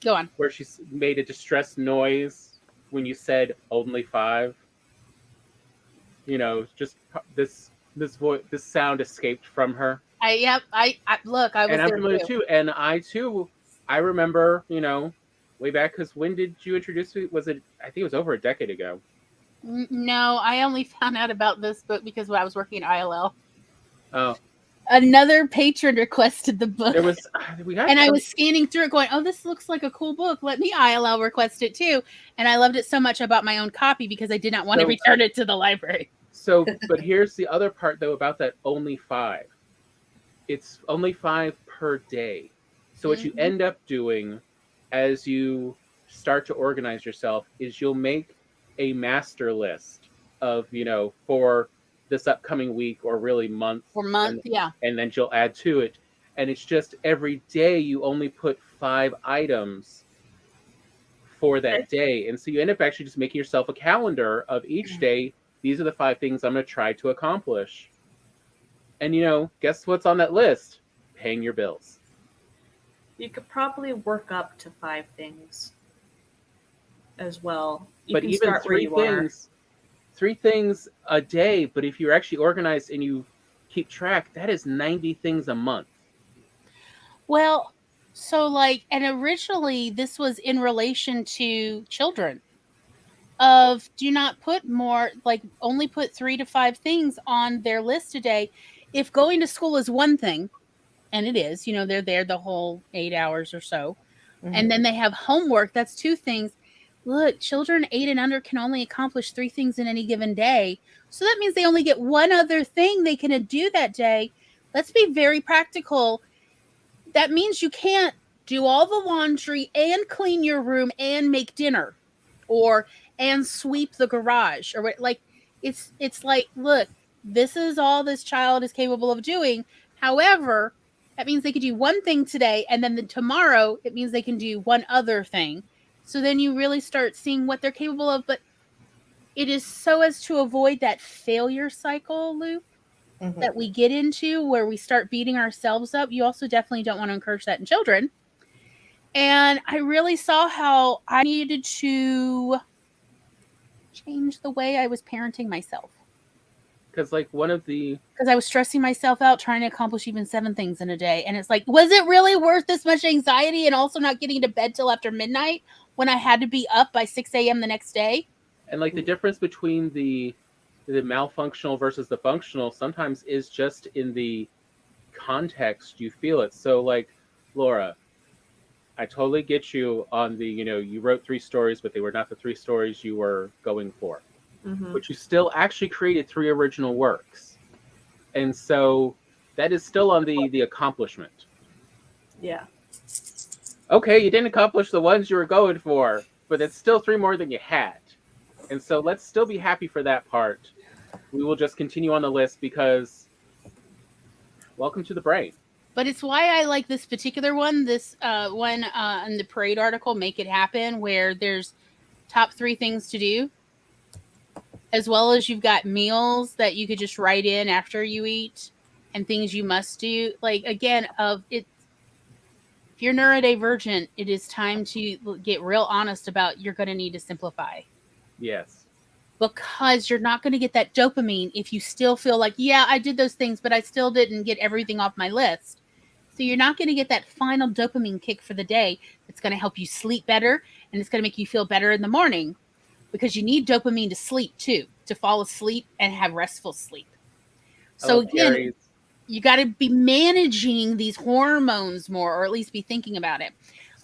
Go on. Where she made a distressed noise when you said only 5. Just this sound escaped from her. I was and I'm there familiar too. And I remember, way back, because when did you introduce me? I think it was over a decade ago. No, I only found out about this book because when I was working at ILL. Oh. Another patron requested the book. I was scanning through it going, this looks like a cool book. Let me ILL request it too. And I loved it so much I bought my own copy because I did not want to return it to the library. But here's the other part though about that only 5. It's only 5 per day. So what you end up doing as you start to organize yourself is you'll make a master list of, for this upcoming week or really month. For month, yeah. And then you'll add to it. And it's just every day you only put 5 items for that day. And so you end up actually just making yourself a calendar of each day. These are the 5 things I'm going to try to accomplish. And, guess what's on that list? Paying your bills. You could probably work up to 5 things as well. But even 3 things a day. But if you're actually organized and you keep track, that is 90 things a month. Well, so and originally this was in relation to children of do not put more, only put 3 to 5 things on their list a day. If going to school is one thing, and it is, they're there the whole 8 hours or so, and then they have homework, that's 2 things. Look, children 8 and under can only accomplish 3 things in any given day. So that means they only get one other thing they can do that day. Let's be very practical. That means you can't do all the laundry and clean your room and make dinner and sweep the garage or it's look, this is all this child is capable of doing. However, that means they could do one thing today, and then tomorrow it means they can do one other thing. So then you really start seeing what they're capable of. But it is so as to avoid that failure cycle loop that we get into where we start beating ourselves up. You also definitely don't want to encourage that in children. And I really saw how I needed to change the way I was parenting myself. Because because I was stressing myself out trying to accomplish even 7 things in a day. And it's was it really worth this much anxiety and also not getting to bed till after midnight when I had to be up by 6 a.m. the next day? And the difference between the malfunctional versus the functional sometimes is just in the context you feel it. So Laura, I totally get you on the, you wrote 3 stories, but they were not the 3 stories you were going for. But you still actually created 3 original works. And so that is still on the accomplishment. Yeah. Okay, you didn't accomplish the ones you were going for, but it's still 3 more than you had. And so let's still be happy for that part. We will just continue on the list because welcome to the brain. But it's why I like this particular one, this one in the Parade article, Make It Happen, where there's top 3 things to do, as well as you've got meals that you could just write in after you eat and things you must do. Again, if you're neurodivergent, it is time to get real honest about you're going to need to simplify. Yes. Because you're not going to get that dopamine if you still feel yeah, I did those things, but I still didn't get everything off my list. So you're not going to get that final dopamine kick for the day. It's going to help you sleep better, and it's going to make you feel better in the morning because you need dopamine to sleep too, to fall asleep and have restful sleep. So again, you got to be managing these hormones more, or at least be thinking about it.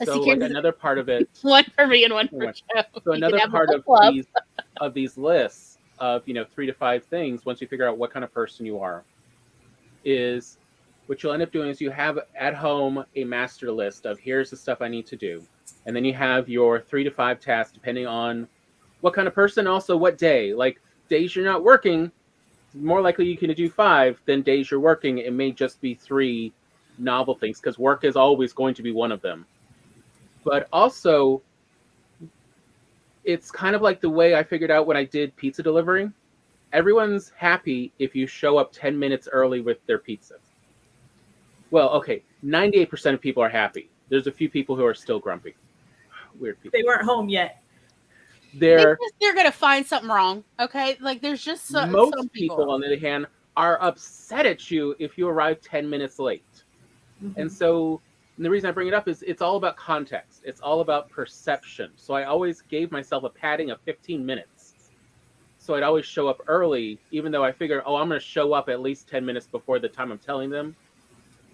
Another part of it. One for me and one for Joe. So another part of these lists of 3 to 5 things, once you figure out what kind of person you are, is what you'll end up doing is you have at home a master list of here's the stuff I need to do. And then you have your 3 to 5 tasks depending on what kind of person, also what day. Days you're not working, more likely you can do 5 than days you're working. It may just be 3 novel things because work is always going to be one of them. But also, it's kind of like the way I figured out when I did pizza delivery. Everyone's happy if you show up 10 minutes early with their pizza. Well, okay, 98% of people are happy. There's a few people who are still grumpy. Weird people. They weren't home yet. They're going to find something wrong, okay? There's just some people, on the other hand, are upset at you if you arrive 10 minutes late. And so the reason I bring it up is it's all about context. It's all about perception. So I always gave myself a padding of 15 minutes. So I'd always show up early, even though I figure, I'm going to show up at least 10 minutes before the time I'm telling them.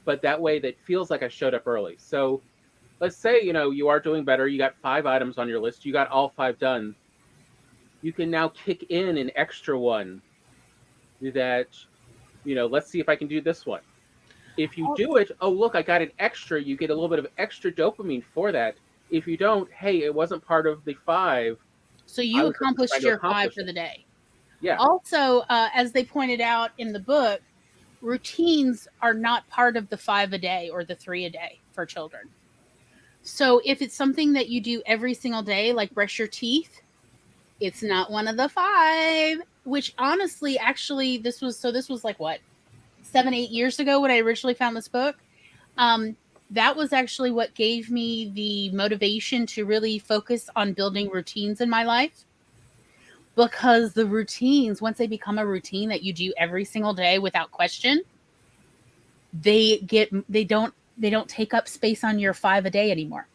But that way that feels like I showed up early. So let's say, you are doing better. You got 5 items on your list. You got all 5 done. You can now kick in an extra one that, let's see if I can do this one. If you do it, look, I got an extra. You get a little bit of extra dopamine for that. If you don't, hey, it wasn't part of the 5. So you accomplished your 5 for the day. Yeah. Also, as they pointed out in the book, routines are not part of the 5 a day or the 3 a day for children. So if it's something that you do every single day, like brush your teeth, it's not one of the 5. Which honestly, actually, this was like what, 7-8 years ago when I originally found this book. That was actually what gave me the motivation to really focus on building routines in my life. Because the routines, once they become a routine that you do every single day without question, they don't take up space on your 5 a day anymore.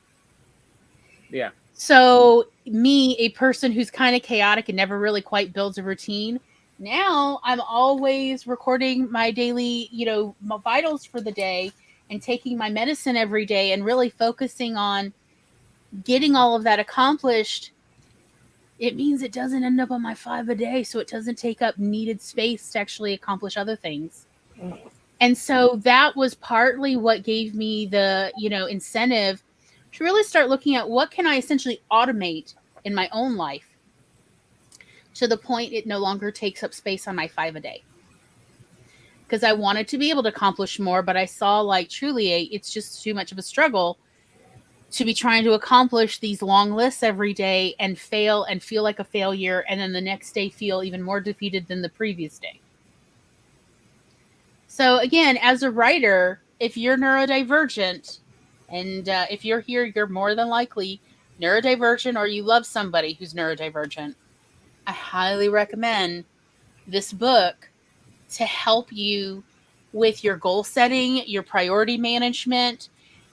Yeah. So me, a person who's kind of chaotic and never really quite builds a routine, now I'm always recording my daily, my vitals for the day and taking my medicine every day and really focusing on getting all of that accomplished. It means it doesn't end up on my 5 a day, so it doesn't take up needed space to actually accomplish other things. And so that was partly what gave me the, incentive to really start looking at what can I essentially automate in my own life to the point it no longer takes up space on my 5 a day. Because I wanted to be able to accomplish more, but I saw like truly it's just too much of a struggle to be trying to accomplish these long lists every day and fail and feel like a failure, and then the next day feel even more defeated than the previous day. So again, as a writer, if you're neurodivergent, and if you're here, you're more than likely neurodivergent, or you love somebody who's neurodivergent, I highly recommend this book to help you with your goal setting, your priority management,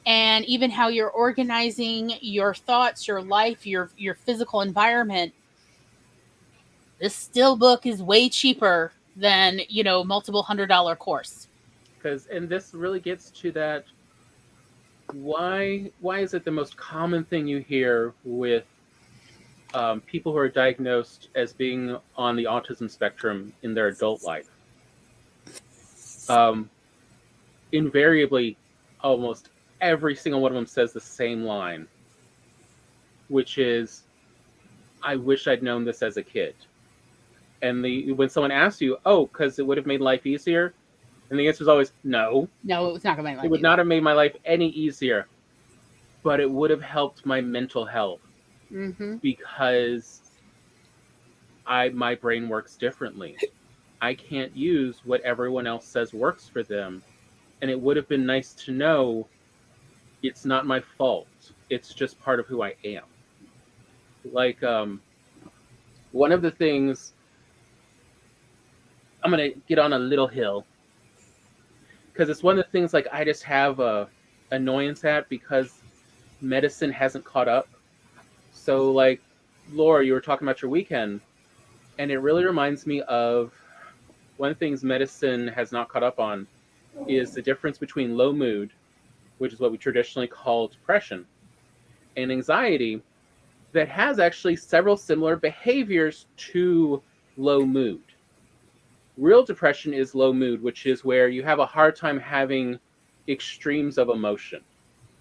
and even how you're organizing your thoughts, your life, your physical environment. This still book is way cheaper than, multiple $100 course. And this really gets to that. Why is it the most common thing you hear with people who are diagnosed as being on the autism spectrum in their adult life? Invariably, almost every single one of them says the same line, which is, I wish I'd known this as a kid. And when someone asks you, oh, because it would have made life easier, and the answer is always no. No, it was not going to make life easier. It would not have made my life any easier, but it would have helped my mental health. Mm-hmm. Because my brain works differently. I can't use what everyone else says works for them. And it would have been nice to know it's not my fault. It's just part of who I am. Like, one of the things, I'm going to get on a little hill, because it's one of the things like I just have a annoyance at, because medicine hasn't caught up. So like, Laura, you were talking about your weekend, and it really reminds me of one of the things medicine has not caught up on is the difference between low mood, which is what we traditionally call depression, and anxiety, that has actually several similar behaviors to low mood. Real depression is low mood, which is where you have a hard time having extremes of emotion.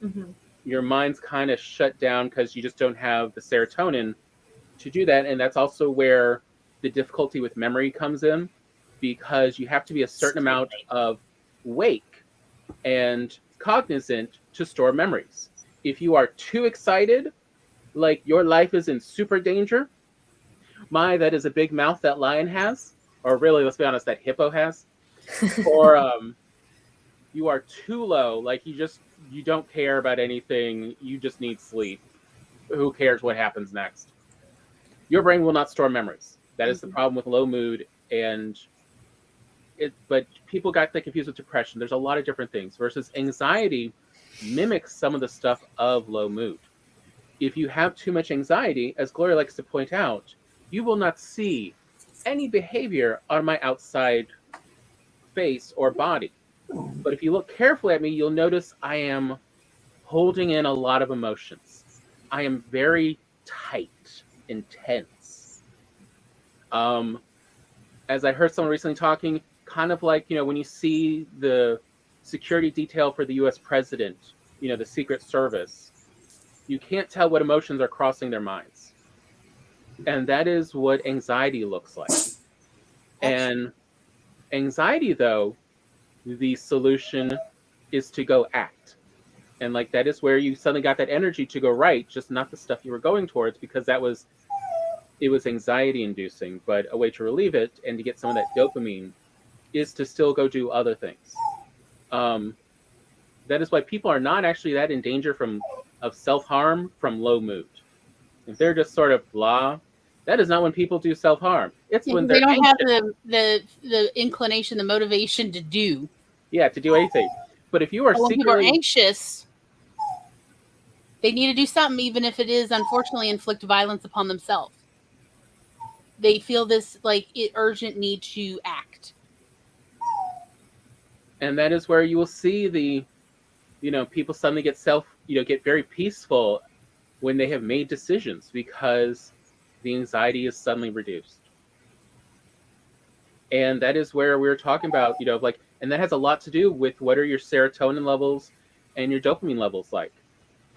Mm-hmm. Your mind's kind of shut down because you just don't have the serotonin to do that. And that's also where the difficulty with memory comes in, because you have to be a certain amount of awake and cognizant to store memories. If you are too excited, like your life is in super danger, that is a big mouth that lion has, or really, let's be honest, that hippo has, or you are too low, like you don't care about anything, you just need sleep. Who cares what happens next? Your brain will not store memories. That is the problem with low mood, but people got that confused with depression. There's a lot of different things, versus anxiety mimics some of the stuff of low mood. If you have too much anxiety, as Gloria likes to point out, you will not see any behavior on my outside face or body. But if you look carefully at me, you'll notice I am holding in a lot of emotions. I am very tight, intense. As I heard someone recently talking, kind of like, when you see the security detail for the US president, the Secret Service, you can't tell what emotions are crossing their minds. And that is what anxiety looks like. And anxiety, though, the solution is to go act. And like that is where you suddenly got that energy to go write, just not the stuff you were going towards, because it was anxiety inducing. But a way to relieve it and to get some of that dopamine is to still go do other things. That is why people are not actually that in danger of self-harm from low mood. If they're just sort of blah, that is not when people do self-harm. It's when they they're don't anxious. have the inclination, the motivation to do. Yeah, to do anything. But if you are But when people are secretly anxious, they need to do something, even if it is unfortunately inflict violence upon themselves. They feel this urgent need to act. and that is where you will see the people suddenly get very peaceful when they have made decisions because the anxiety is suddenly reduced. And that is where we're talking about, and that has a lot to do with what are your serotonin levels and your dopamine levels like.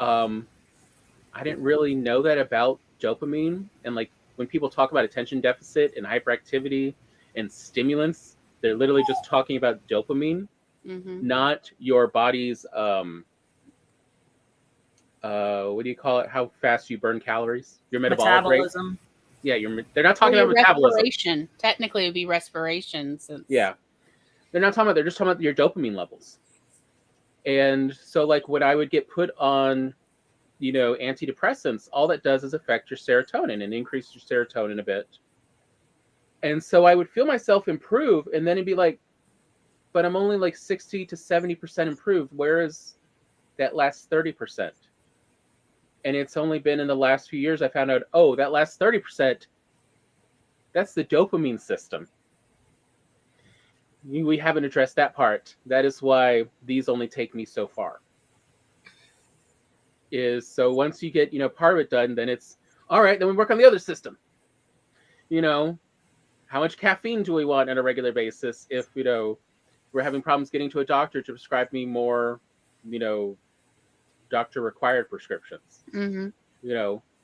I didn't really know that about dopamine. And like when people talk about attention deficit and hyperactivity and stimulants, they're literally just talking about dopamine, not your body's, what do you call it? How fast you burn calories? Your metabolic Metabolism. rate. Yeah, they're not talking about metabolism. Respiration. Technically, it would be respiration. Yeah. They're not talking about, they're just talking about your dopamine levels. And so like when I would get put on, antidepressants, all that does is affect your serotonin and increase your serotonin a bit. And so I would feel myself improve, and then it'd be like, but I'm only like 60 to 70% improved. Where is that last 30%? And it's only been in the last few years I found out, oh, that last 30%, that's the dopamine system. We haven't addressed that part. That is why these only take me so far. So once you get, part of it done, then it's, all right, then we work on the other system. How much caffeine do we want on a regular basis if, we're having problems getting to a doctor to prescribe me more, doctor-required prescriptions.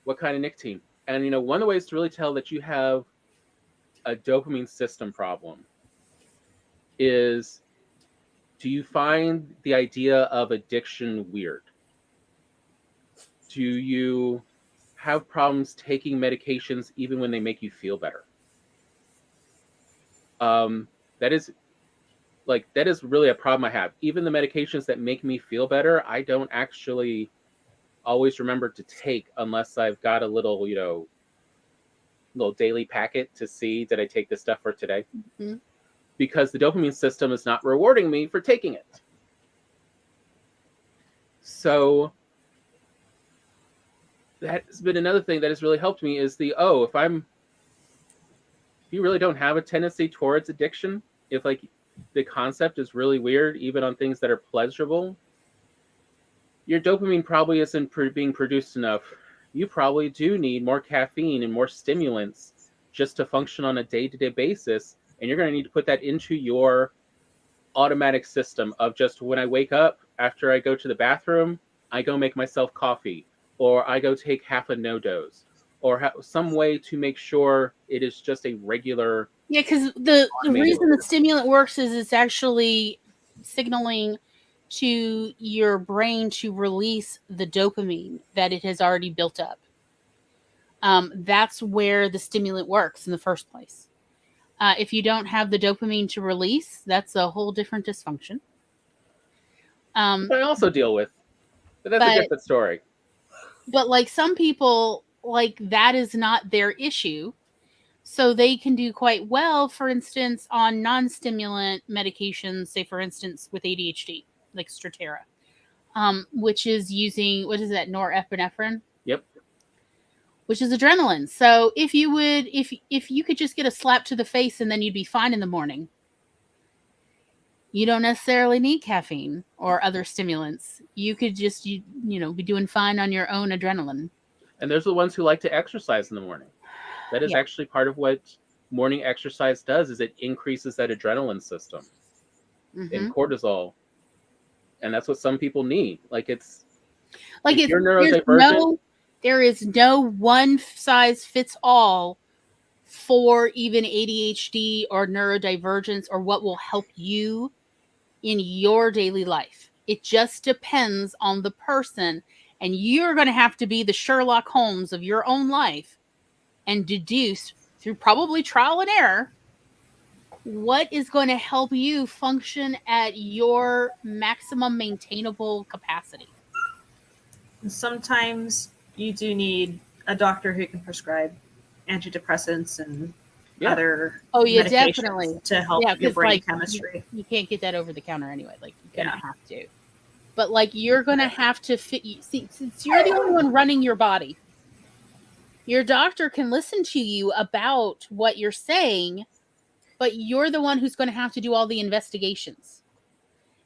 What kind of nicotine? And, one of the ways to really tell that you have a dopamine system problem is, do you find the idea of addiction weird? Do you have problems taking medications even when they make you feel better? That is really a problem I have. Even the medications that make me feel better, I don't actually always remember to take unless I've got a little, little daily packet to see that I take this stuff for today. Because the dopamine system is not rewarding me for taking it. So that has been another thing that has really helped me is if you really don't have a tendency towards addiction, if like the concept is really weird, even on things that are pleasurable, your dopamine probably isn't being produced enough. You probably do need more caffeine and more stimulants just to function on a day-to-day basis. And you're going to need to put that into your automatic system of just when I wake up, after I go to the bathroom, I go make myself coffee, or I go take half a no-dose, or some way to make sure it is just a regular. Yeah, because the reason the stimulant works is it's actually signaling to your brain to release the dopamine that it has already built up. That's where the stimulant works in the first place. If you don't have the dopamine to release, that's a whole different dysfunction. I also deal with, but that's a different story. But like some people, like that is not their issue. So they can do quite well, for instance, on non-stimulant medications, say for instance with ADHD, like Strattera, which is using, what is that, norepinephrine? Yep. Which is adrenaline. So if you could just get a slap to the face and then you'd be fine in the morning. You don't necessarily need caffeine or other stimulants. You could just, be doing fine on your own adrenaline. And there's the ones who like to exercise in the morning. That is actually part of what morning exercise does, is it increases that adrenaline system and cortisol. And that's what some people need. Like it's like you're neurodivergent. There is no one size fits all for even ADHD or neurodivergence or what will help you in your daily life. It just depends on the person, and you're going to have to be the Sherlock Holmes of your own life and deduce through probably trial and error what is going to help you function at your maximum maintainable capacity. Sometimes you do need a doctor who can prescribe antidepressants and other medications definitely to help your brain chemistry. You can't get that over the counter anyway. Like, you're going to have to. But, like, you're going to have to see, since you're the only one running your body, your doctor can listen to you about what you're saying, but you're the one who's going to have to do all the investigations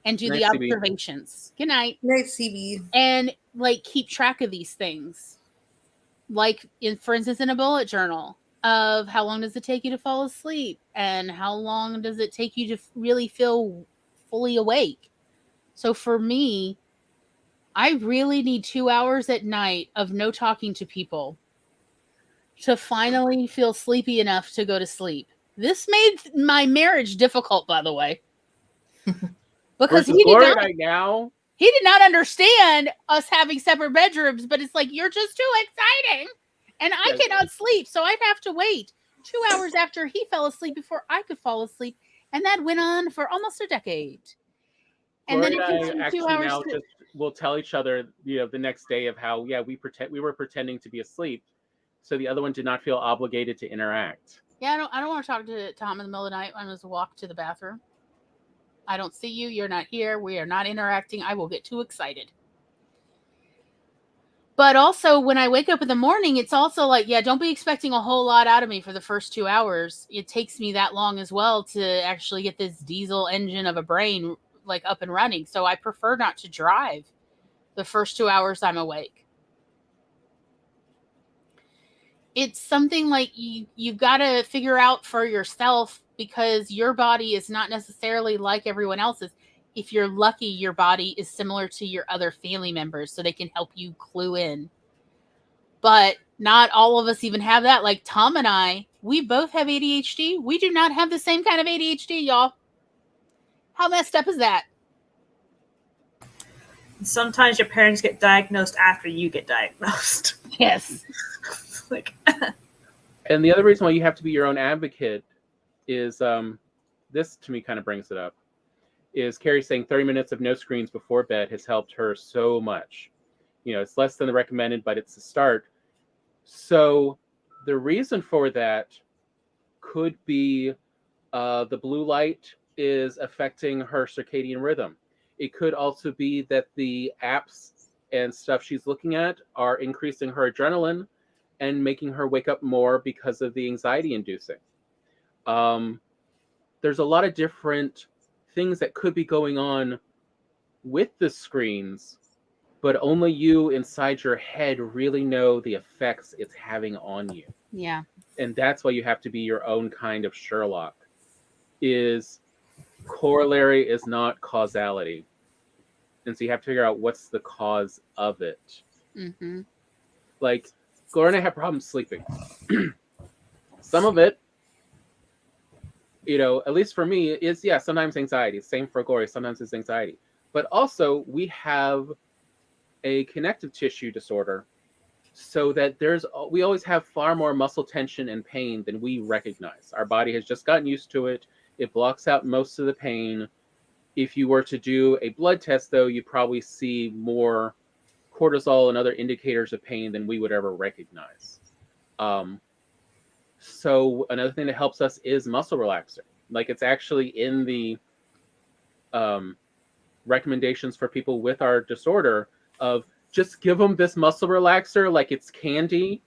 and do the observations. Good night. Night, CB. And, like, keep track of these things. Like, for instance, in a bullet journal of how long does it take you to fall asleep and how long does it take you to really feel fully awake. So for me, I really need 2 hours at night of no talking to people to finally feel sleepy enough to go to sleep. This made my marriage difficult, by the way. Because he did not understand us having separate bedrooms, but it's like, you're just too exciting and I cannot sleep. So I'd have to wait 2 hours after he fell asleep before I could fall asleep. And that went on for almost a decade. And then it took 2 hours. We'll tell each other, the next day of how, we were pretending to be asleep. So the other one did not feel obligated to interact. Yeah, I don't want to talk to Tom in the middle of the night when I was walk to the bathroom. I don't see you. You're not here. We are not interacting. I will get too excited. But also, when I wake up in the morning, it's also like, don't be expecting a whole lot out of me for the first 2 hours. It takes me that long as well to actually get this diesel engine of a brain like up and running. So I prefer not to drive the first 2 hours I'm awake. It's something like you've got to figure out for yourself, because your body is not necessarily like everyone else's. If you're lucky, your body is similar to your other family members, so they can help you clue in. But not all of us even have that. Like Tom and I, we both have ADHD. We do not have the same kind of ADHD, y'all. How messed up is that? Sometimes your parents get diagnosed after you get diagnosed. Yes. And the other reason why you have to be your own advocate is, this to me kind of brings it up, is Carrie saying 30 minutes of no screens before bed has helped her so much. It's less than the recommended, but it's a start. So the reason for that could be the blue light is affecting her circadian rhythm. It could also be that the apps and stuff she's looking at are increasing her adrenaline and making her wake up more because of the anxiety inducing. There's a lot of different things that could be going on with the screens, but only you inside your head really know the effects it's having on you. Yeah. And that's why you have to be your own kind of Sherlock. Is corollary is not causality. And so you have to figure out what's the cause of it. Mm-hmm. Like, Gloria and I have problems sleeping. Some of it, at least for me, is, sometimes anxiety. Same for Gloria. Sometimes it's anxiety. But also, we have a connective tissue disorder, so that we always have far more muscle tension and pain than we recognize. Our body has just gotten used to it. It blocks out most of the pain. If you were to do a blood test, though, you'd probably see more cortisol and other indicators of pain than we would ever recognize. So another thing that helps us is muscle relaxer. Like, it's actually in the recommendations for people with our disorder of just give them this muscle relaxer like it's candy.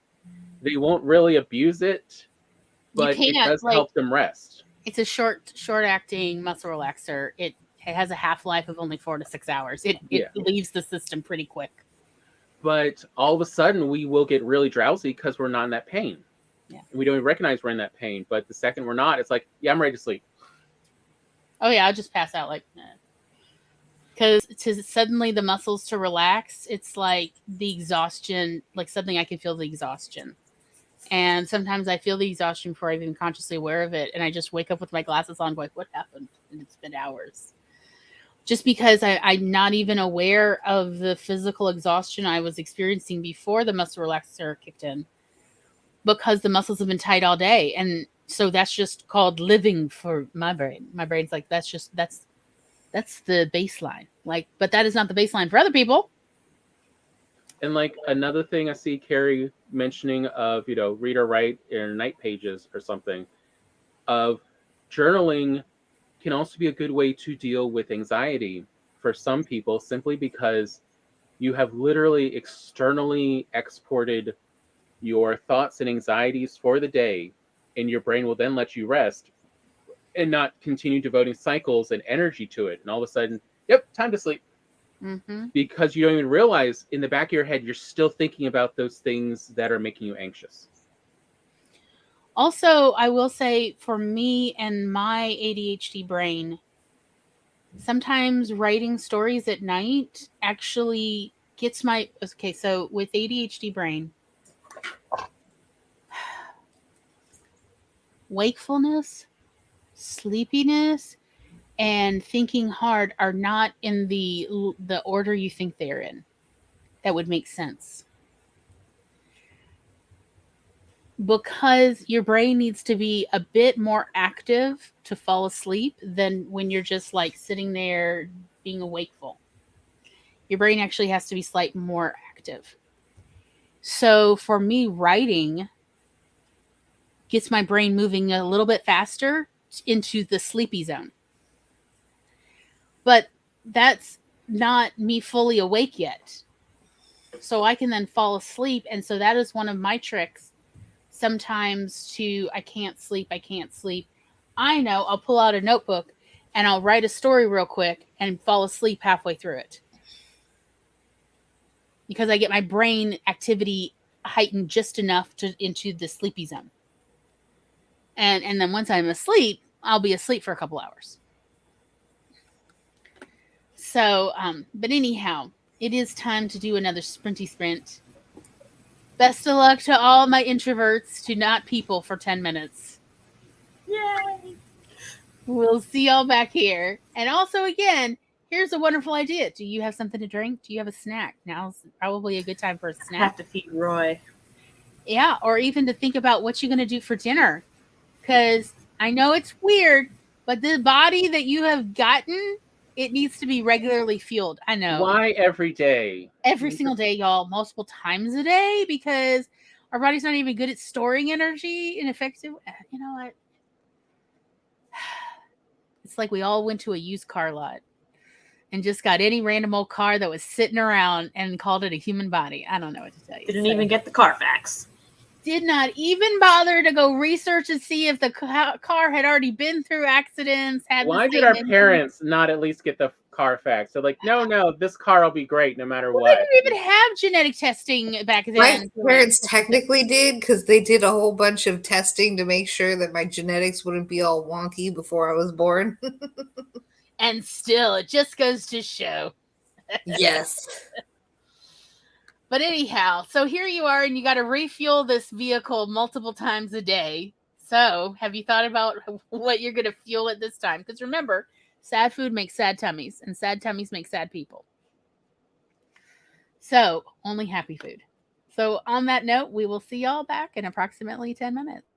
They won't really abuse it, but it does help them rest. It's a short-acting muscle relaxer. It has a half-life of only 4 to 6 hours. It leaves the system pretty quick. But all of a sudden, we will get really drowsy because we're not in that pain. Yeah. We don't even recognize we're in that pain. But the second we're not, it's like, I'm ready to sleep. Oh, yeah, I'll just pass out like that. Because to suddenly the muscles to relax, it's like the exhaustion, like suddenly I can feel the exhaustion. And sometimes I feel the exhaustion before I'm even consciously aware of it. And I just wake up with my glasses on going, what happened? And it's been hours. Just because I'm not even aware of the physical exhaustion I was experiencing before the muscle relaxer kicked in. Because the muscles have been tight all day. And so that's just called living for my brain. My brain's like, that's the baseline. Like, but that is not the baseline for other people. And like another thing I see Carrie mentioning of, read or write in night pages or something, of journaling can also be a good way to deal with anxiety for some people, simply because you have literally externally exported your thoughts and anxieties for the day, and your brain will then let you rest and not continue devoting cycles and energy to it. And all of a sudden, yep, time to sleep. Mm-hmm. Because you don't even realize in the back of your head, you're still thinking about those things that are making you anxious. Also, I will say for me and my ADHD brain, sometimes writing stories at night actually gets my... Okay, so with ADHD brain, wakefulness, sleepiness, and thinking hard are not in the order you think they're in. That would make sense. Because your brain needs to be a bit more active to fall asleep than when you're just like sitting there being awakeful. Your brain actually has to be slightly more active. So for me, writing gets my brain moving a little bit faster into the sleepy zone. But that's not me fully awake yet. So I can then fall asleep. And so that is one of my tricks sometimes to, I can't sleep. I know I'll pull out a notebook and I'll write a story real quick and fall asleep halfway through it. Because I get my brain activity heightened just enough into the sleepy zone. And then once I'm asleep, I'll be asleep for a couple hours. So, but anyhow, it is time to do another sprinty sprint. Best of luck to all my introverts to not people for 10 minutes. Yay! We'll see y'all back here. And also, again, here's a wonderful idea. Do you have something to drink? Do you have a snack? Now's probably a good time for a snack. I have to feed Roy. Yeah, or even to think about what you're going to do for dinner. Because I know it's weird, but the body that you have gotten, it needs to be regularly fueled. I know. Why every day? Every single day, y'all. Multiple times a day, because our body's not even good at storing energy in effective. You know what? It's like we all went to a used car lot and just got any random old car that was sitting around and called it a human body. I don't know what to tell you. Didn't even get the Carfax. Did not even bother to go research and see if the car had already been through accidents. Why did our parents not at least get the Carfax? They're like, no, this car will be great no matter what. They didn't even have genetic testing back then. My parents technically did, because they did a whole bunch of testing to make sure that my genetics wouldn't be all wonky before I was born. And still, it just goes to show. Yes. But anyhow, so here you are, and you got to refuel this vehicle multiple times a day. So have you thought about what you're going to fuel it this time? Because remember, sad food makes sad tummies, and sad tummies make sad people. So only happy food. So on that note, we will see y'all back in approximately 10 minutes.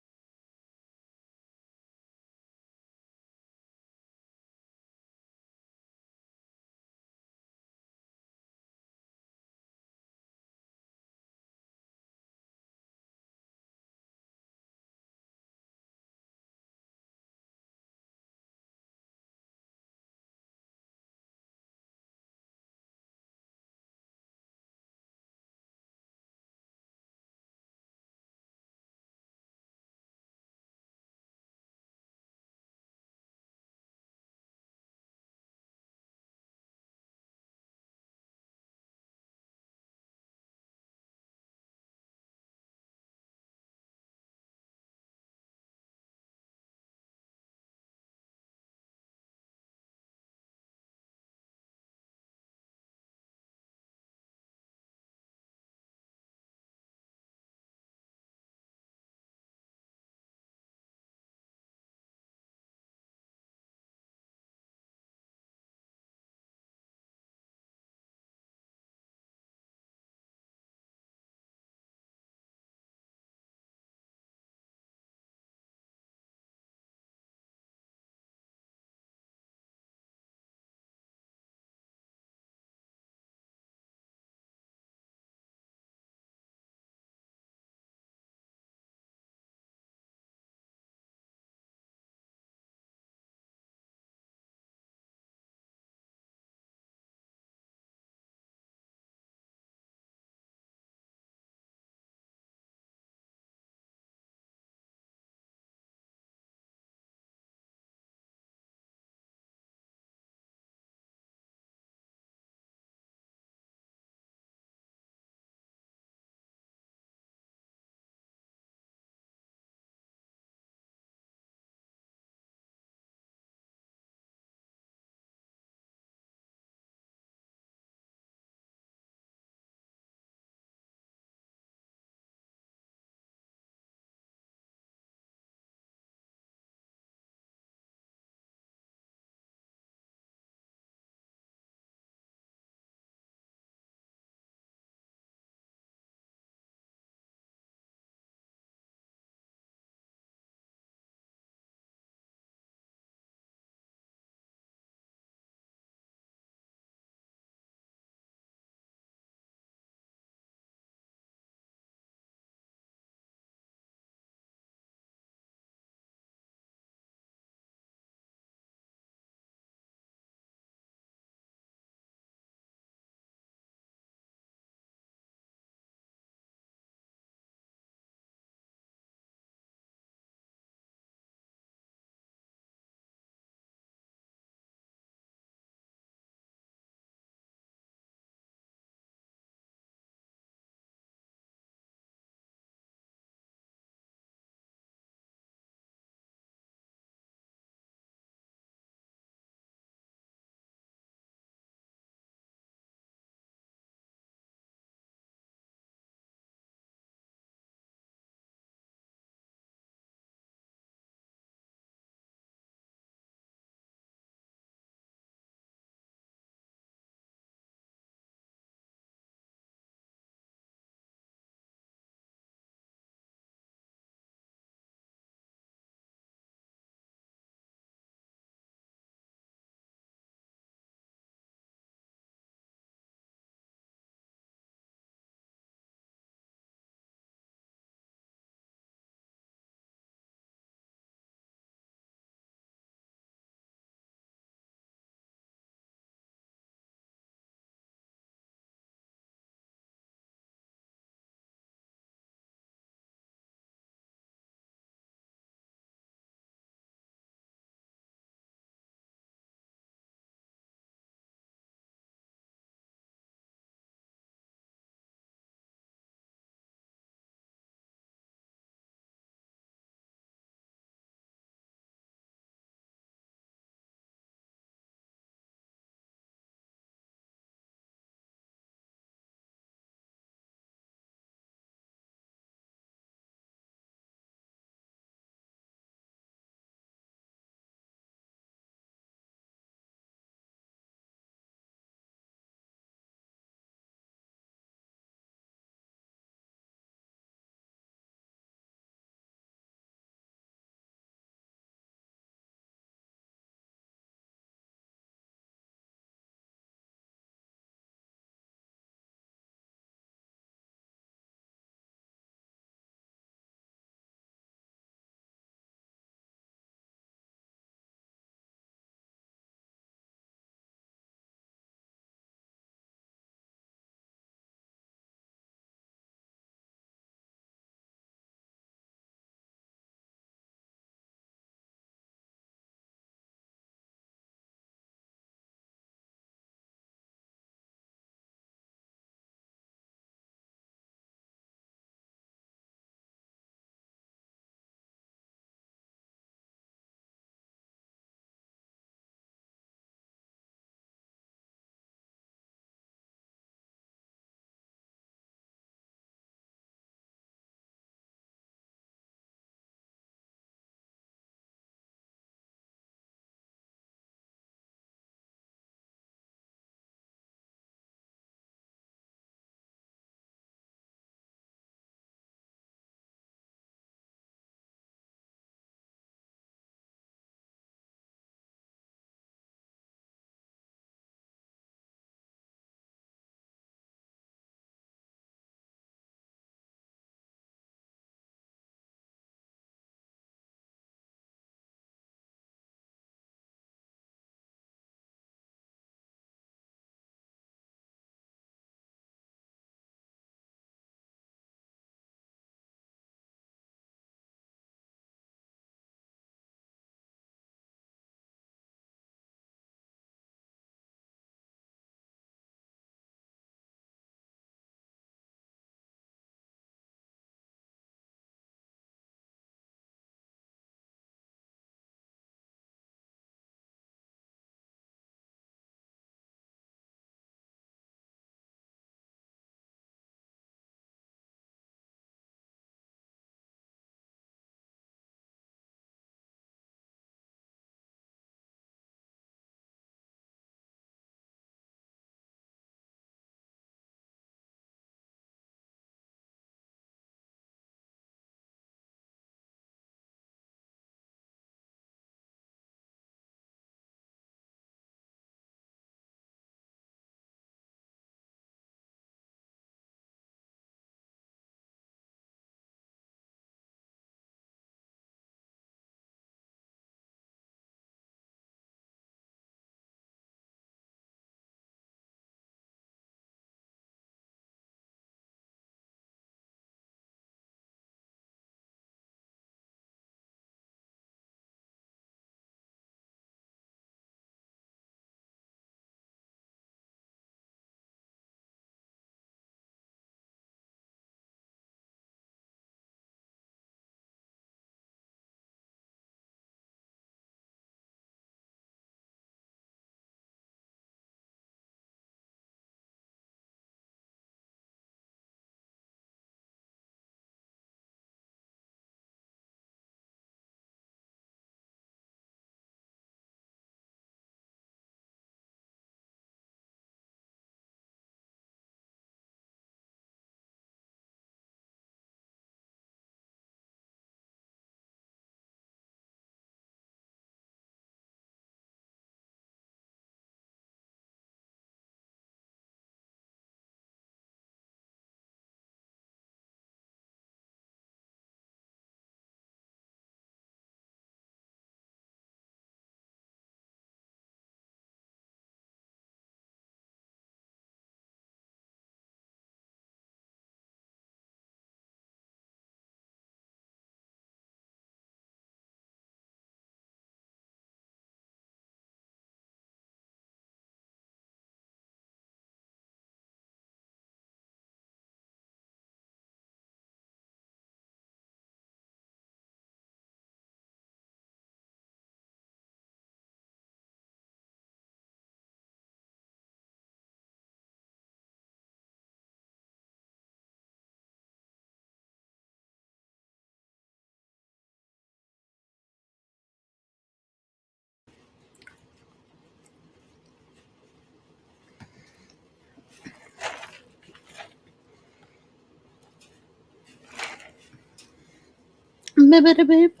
Bibbidi-bip.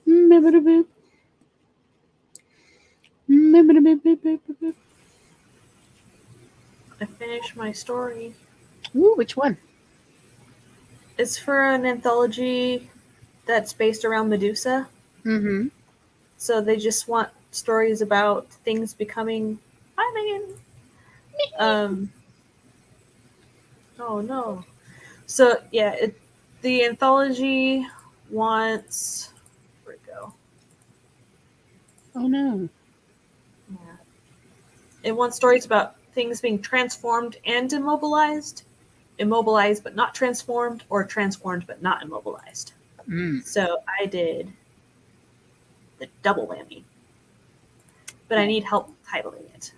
Bibbidi-bip. Bibbidi-bip-bip-bip-bip. I finished my story. Ooh, which one? It's for an anthology that's based around Medusa. Mm-hmm. So they just want stories about things becoming. Hi, Megan. Oh no. So yeah, the anthology wants. Where'd it go? Oh no. Yeah. It wants stories about things being transformed and immobilized, immobilized but not transformed, or transformed but not immobilized. Mm. So I did the double whammy. But I need help titling it.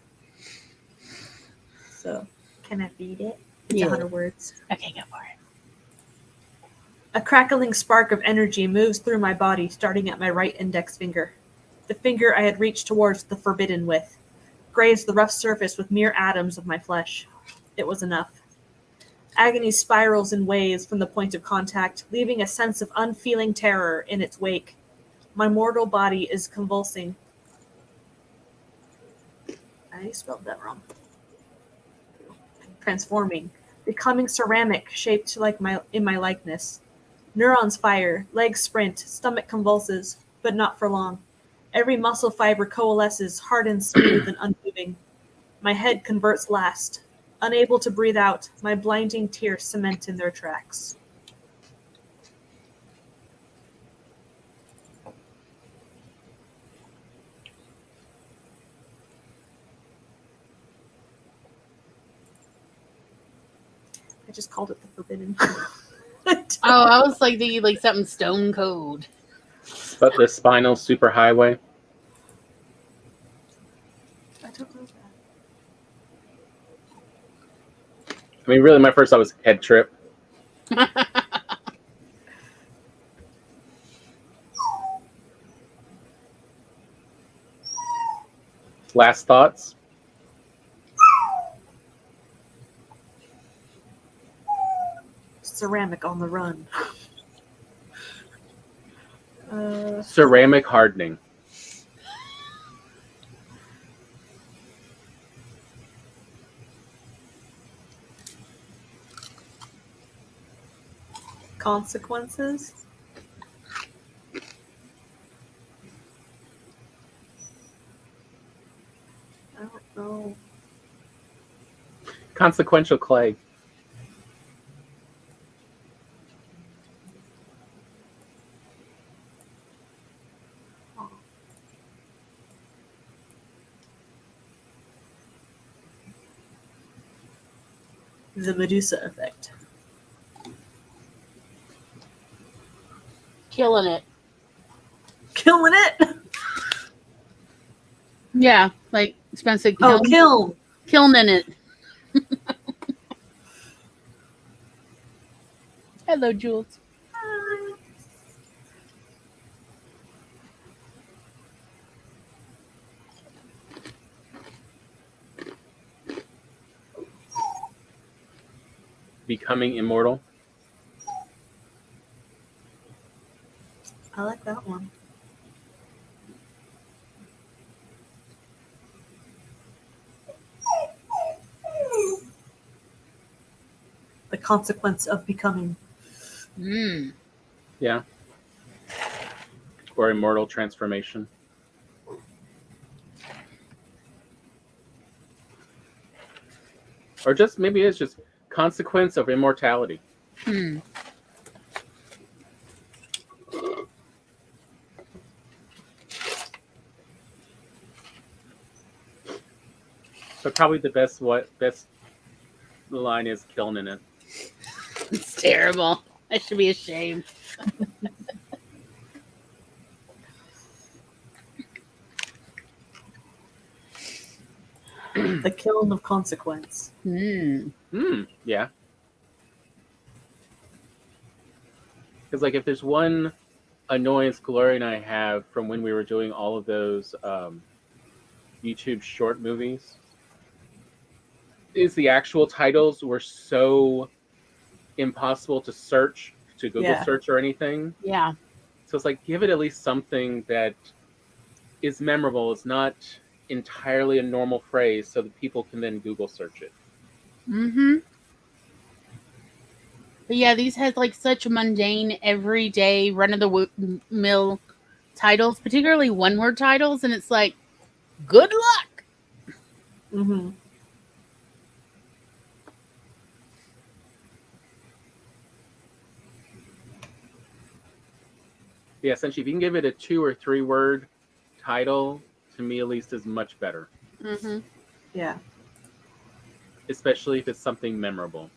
So, can I read it? It's Yeah. 100 words. Okay, go for it. A crackling spark of energy moves through my body, starting at my right index finger. The finger I had reached towards the forbidden with, grazed the rough surface with mere atoms of my flesh. It was enough. Agony spirals in waves from the point of contact, leaving a sense of unfeeling terror in its wake. My mortal body is convulsing. I spelled that wrong. Transforming, becoming ceramic, shaped in my likeness. Neurons fire, legs sprint, stomach convulses, but not for long. Every muscle fiber coalesces, hardens, smooth, and unmoving. My head converts last. Unable to breathe out, my blinding tears cement in their tracks. I just called it the forbidden. Oh, I was like thinking like something stone cold. But the spinal superhighway. I don't know that. I mean, really, my first thought was head trip. Last thoughts? Ceramic on the run. Ceramic hardening. Consequences? I don't know. Consequential clay. The Medusa effect. Killing it. Killing it? Yeah, like Spencer. Oh, kiln. Killing it. Hello, Jules. Becoming immortal. I like that one. The consequence of becoming. Mm. Yeah. Or immortal transformation. Or just maybe it's just consequence of immortality. Hmm. But probably the best line is killing in it. It's terrible. I should be ashamed. The kiln of consequence. Yeah. Because like if there's one annoyance Gloria and I have from when we were doing all of those YouTube short movies, is the actual titles were so impossible to search to Google Yeah. search or anything. Yeah. So it's like, give it at least something that is memorable. It's not entirely a normal phrase so that people can then Google search it. Mm-hmm. But yeah, these has like such mundane, everyday, run-of-the-mill titles, particularly one-word titles, and it's like, good luck. Mm-hmm. Yeah, essentially, if you can give it a 2 or 3 word title, to me at least, is much better. Mm-hmm. Yeah. Especially if it's something memorable.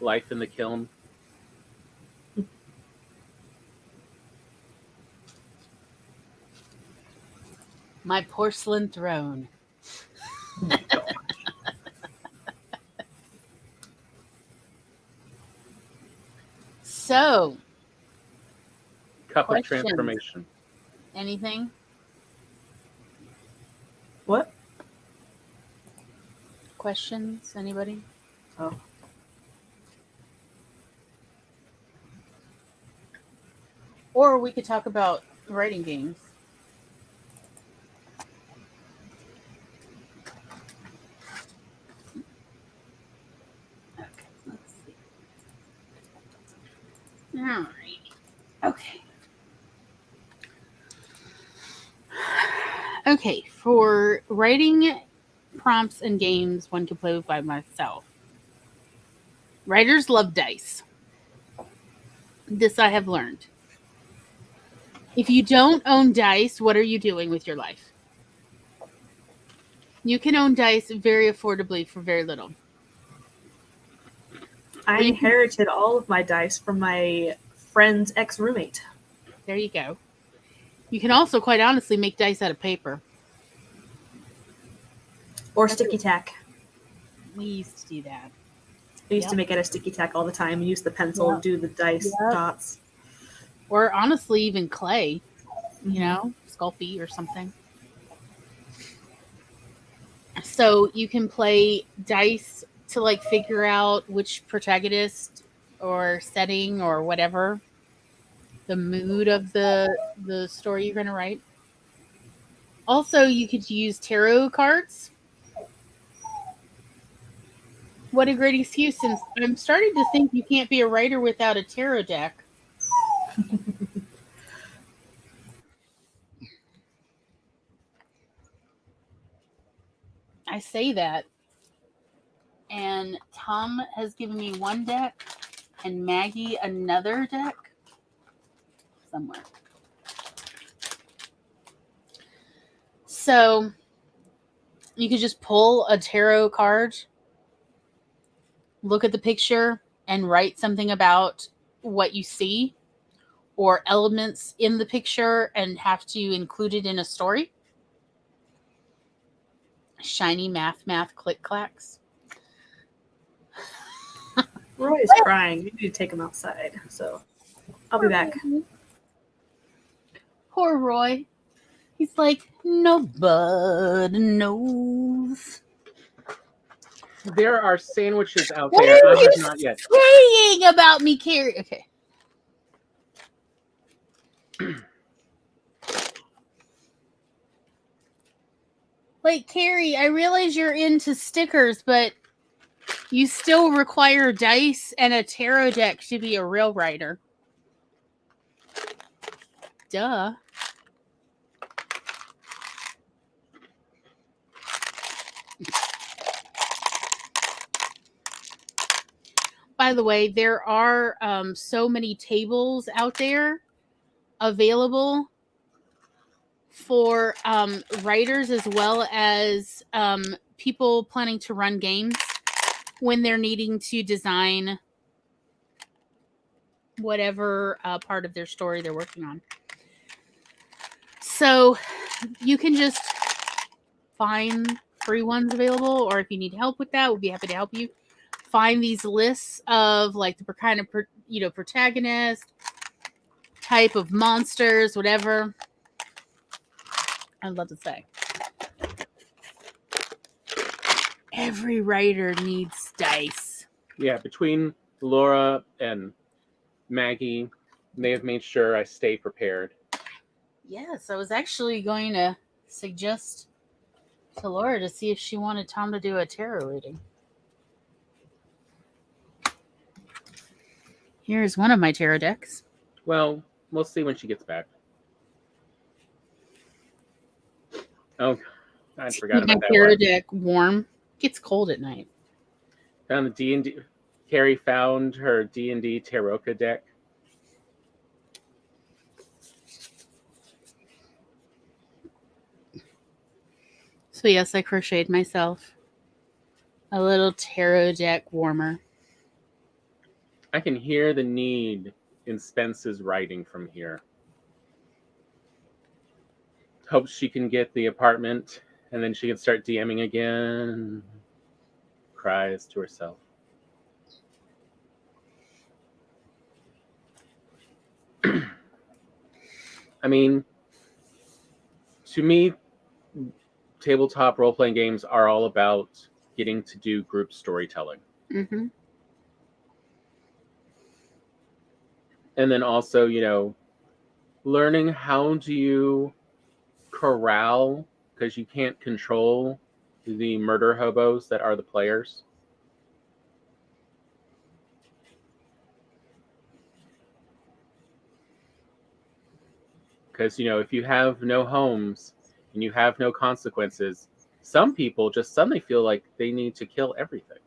Life in the Kiln. My Porcelain Throne. So, Cup Questions? of Transformation. anything? What? Questions? Anybody? Oh. Or we could talk about writing games. Okay, let's see. All right. Okay. Okay, for writing prompts and games one could play with by myself. Writers love dice. This I have learned. If you don't own dice, what are you doing with your life? You can own dice very affordably for very little. I Well, you can- inherited all of my dice from my friend's ex-roommate. There you go. You can also, quite honestly, make dice out of paper. Or sticky tack. We used to do that. I used to Yep. make out of sticky tack all the time. Use the pencil, Yep. do the dice Yep. dots. Or honestly, even clay, Mhm. you know, Sculpey or something. So you can play dice to like figure out which protagonist or setting or whatever the mood of the story you're going to write. Also, you could use tarot cards. What a great excuse, since I'm starting to think you can't be a writer without a tarot deck. I say that. And Tom has given me one deck and Maggie another deck somewhere. So you could just pull a tarot card, look at the picture, and write something about what you see or elements in the picture and have to include it in a story. Shiny math, click clacks. Roy is crying. We need to take him outside. So I'll be back. Poor Roy. He's like, nobody knows. There are sandwiches out What there. are I you have not yet. saying about me, Carrie? Okay. Like, Carrie, I realize you're into stickers, but you still require dice and a tarot deck to be a real writer. Duh. By the way, there are so many tables out there available for writers as well as people planning to run games when they're needing to design whatever part of their story they're working on. So you can just find free ones available, or if you need help with that, we'll be happy to help you find these lists of like the kind of protagonist, type of monsters, whatever. I'd love to say. Every writer needs dice. Yeah, between Laura and Maggie, they have made sure I stay prepared. Yes, I was actually going to suggest to Laura to see if she wanted Tom to do a tarot reading. Here's one of my tarot decks. Well, we'll see when she gets back. Oh, I forgot Keep my about that tarot one. deck warm. It gets cold at night. Found the D&D. Carrie found her D&D Taroka deck. So yes, I crocheted myself a little tarot deck warmer. I can hear the need in Spence's writing from here. Hopes she can get the apartment, and then she can start DMing again. Cries to herself. I mean, to me, tabletop role-playing games are all about getting to do group storytelling. Mm-hmm. And then also, learning how do you corral, because you can't control the murder hobos that are the players. Because, if you have no homes and you have no consequences, some people just suddenly feel like they need to kill everything.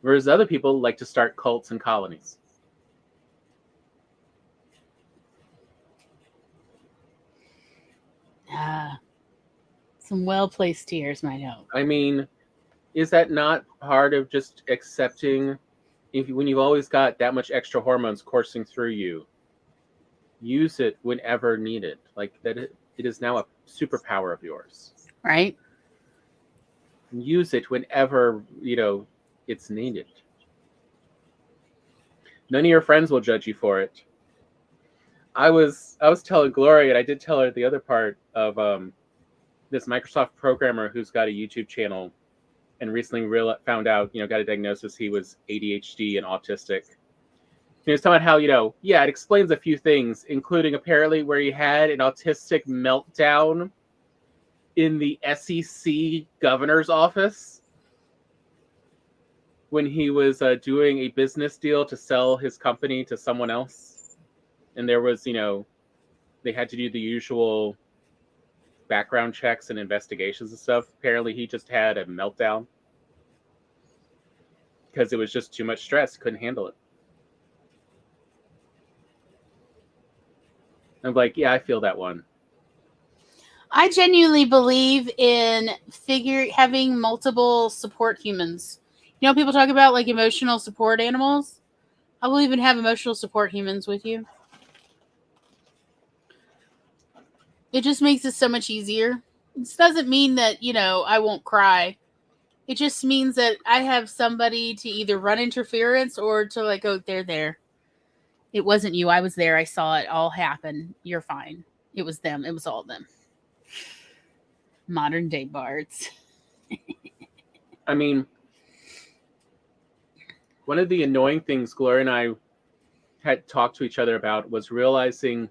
Whereas other people like to start cults and colonies. Some well-placed tears might help. I mean, is that not part of just accepting when you've always got that much extra hormones coursing through you? Use it whenever needed. Like that it is now a superpower of yours. Right? Use it whenever, it's needed. None of your friends will judge you for it. I was telling Gloria, and I did tell her the other part of this Microsoft programmer who's got a YouTube channel and recently found out, got a diagnosis he was ADHD and autistic. He was talking about how, it explains a few things, including apparently where he had an autistic meltdown in the SEC governor's office when he was doing a business deal to sell his company to someone else. And there was, they had to do the usual background checks and investigations and stuff. Apparently he just had a meltdown because it was just too much stress. Couldn't handle it. I'm like, yeah, I feel that one. I genuinely believe in having multiple support humans. People talk about like emotional support animals. I will even have emotional support humans with you. It just makes it so much easier. This doesn't mean that, I won't cry. It just means that I have somebody to either run interference or to like, oh, they're there. It wasn't you. I was there. I saw it all happen. You're fine. It was them. It was all them. Modern day bards. I mean, one of the annoying things Gloria and I had talked to each other about was realizing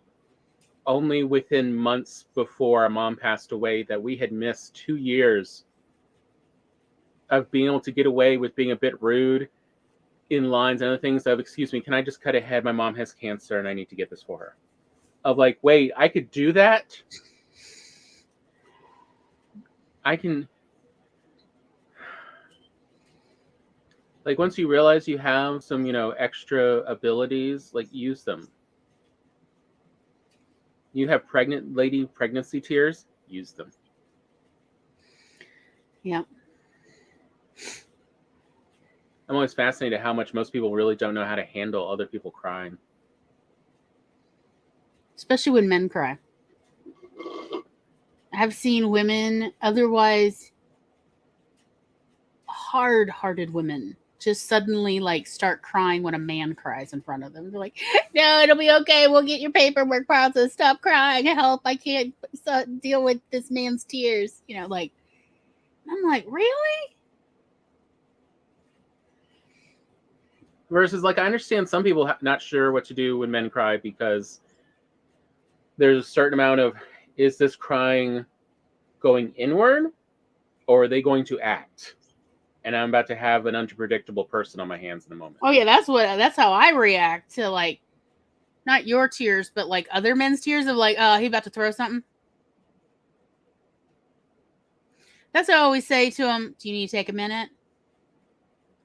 only within months before our mom passed away that we had missed 2 years of being able to get away with being a bit rude in lines and other things of, excuse me, can I just cut ahead? My mom has cancer and I need to get this for her. Of like, wait, I could do that? I can... Like, once you realize you have some, extra abilities, like, use them. You have pregnancy tears, use them. Yeah. I'm always fascinated how much most people really don't know how to handle other people crying. Especially when men cry. I've seen women, otherwise hard-hearted women, just suddenly like start crying when a man cries in front of them. They're like, no, it'll be okay. We'll get your paperwork processed. Stop crying. Help. I can't deal with this man's tears. You know, like, I'm like, really? Versus, like, I understand some people not sure what to do when men cry because there's a certain amount of, is this crying going inward or are they going to act? And I'm about to have an unpredictable person on my hands in a moment. Oh yeah, that's how I react to, like, not your tears, but like other men's tears of like, he about to throw something. That's what I always say to him. Do you need to take a minute?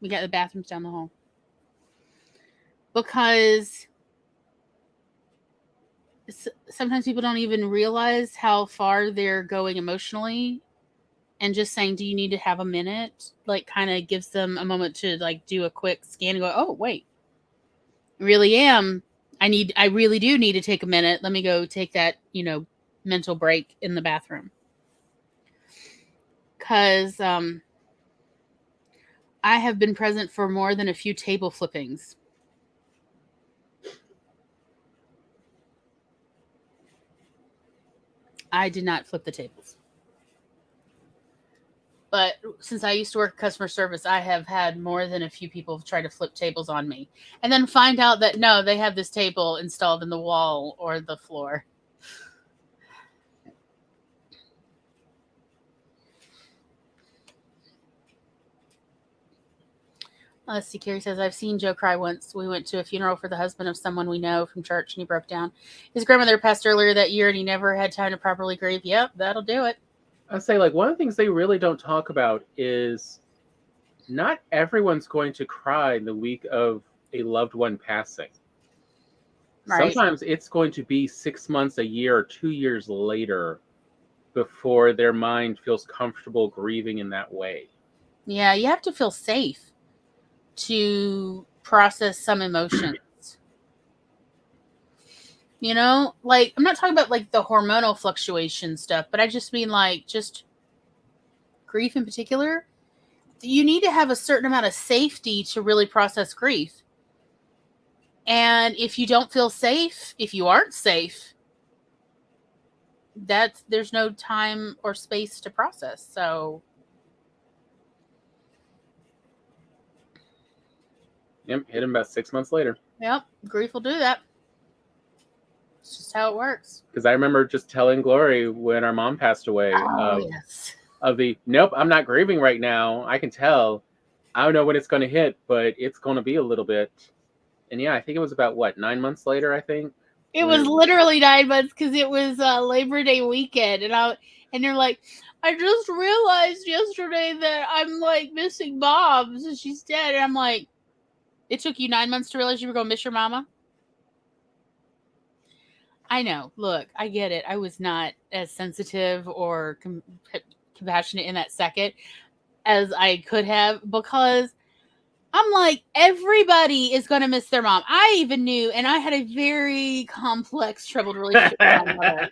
We got the bathrooms down the hall. Because sometimes people don't even realize how far they're going emotionally, and just saying, do you need to have a minute, like, kind of gives them a moment to like do a quick scan and go, oh wait, I really am, I really do need to take a minute. Let me go take that, mental break in the bathroom. Because I have been present for more than a few table flippings. I did not flip the tables. But since I used to work customer service, I have had more than a few people try to flip tables on me. And then find out that, no, they have this table installed in the wall or the floor. Let's see, Carrie says, I've seen Joe cry once. We went to a funeral for the husband of someone we know from church, and he broke down. His grandmother passed earlier that year, and he never had time to properly grieve. Yep, that'll do it. I say, like, one of the things they really don't talk about is not everyone's going to cry in the week of a loved one passing. Right. Sometimes it's going to be 6 months, a year, or 2 years later before their mind feels comfortable grieving in that way. Yeah, you have to feel safe to process some emotions. Like, I'm not talking about like the hormonal fluctuation stuff, but I just mean like just grief in particular. You need to have a certain amount of safety to really process grief. And if you don't feel safe, if you aren't safe, there's no time or space to process. So yep, hit him about 6 months later. Yep, grief will do that. It's just how it works. Because I remember just telling Glory when our mom passed away, yes, nope, I'm not grieving right now. I can tell. I don't know when it's going to hit, but it's going to be a little bit. And yeah, I think it was about 9 months later, I think. It was literally 9 months because it was Labor Day weekend. And they're like, I just realized yesterday that I'm like missing Mom. So she's dead. And I'm like, it took you 9 months to realize you were going to miss your mama? I know. Look, I get it. I was not as sensitive or compassionate in that second as I could have, because I'm like, everybody is going to miss their mom. I even knew, and I had a very complex, troubled relationship with my mother.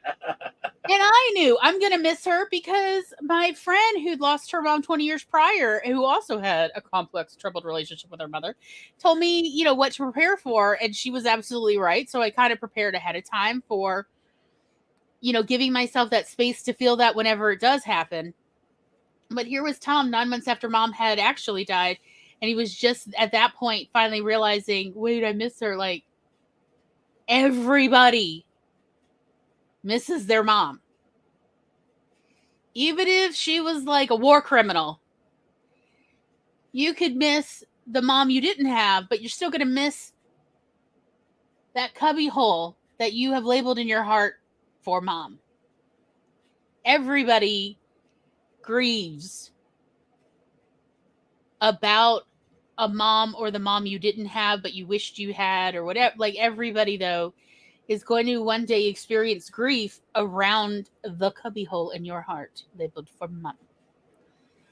And I knew I'm going to miss her because my friend who'd lost her mom 20 years prior, who also had a complex, troubled relationship with her mother, told me, what to prepare for. And she was absolutely right. So I kind of prepared ahead of time for, giving myself that space to feel that whenever it does happen. But here was Tom 9 months after Mom had actually died. And he was just at that point finally realizing, wait, I miss her. Like, everybody misses their mom. Even if she was like a war criminal, you could miss the mom you didn't have, but you're still going to miss that cubby hole that you have labeled in your heart for Mom. Everybody grieves about a mom or the mom you didn't have, but you wished you had, or whatever. Like, everybody, though, is going to one day experience grief around the cubbyhole in your heart labeled for Mom.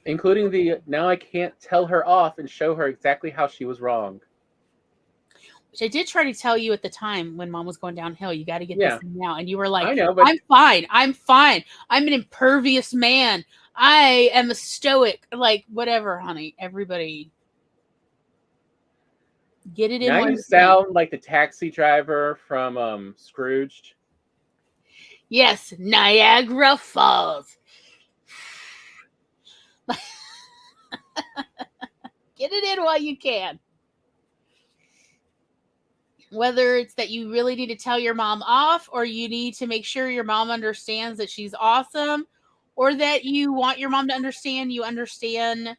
Including now I can't tell her off and show her exactly how she was wrong. Which I did try to tell you at the time when Mom was going downhill. You got to get this in now. And you were like, I know, but I'm fine. I'm an impervious man. I am a stoic. Like, whatever, honey. Everybody. Get it in Now while you you can. sound like the taxi driver from Scrooged. Yes, Niagara Falls. Get it in while you can. Whether it's that you really need to tell your mom off, or you need to make sure your mom understands that she's awesome, or that you want your mom to understand you understand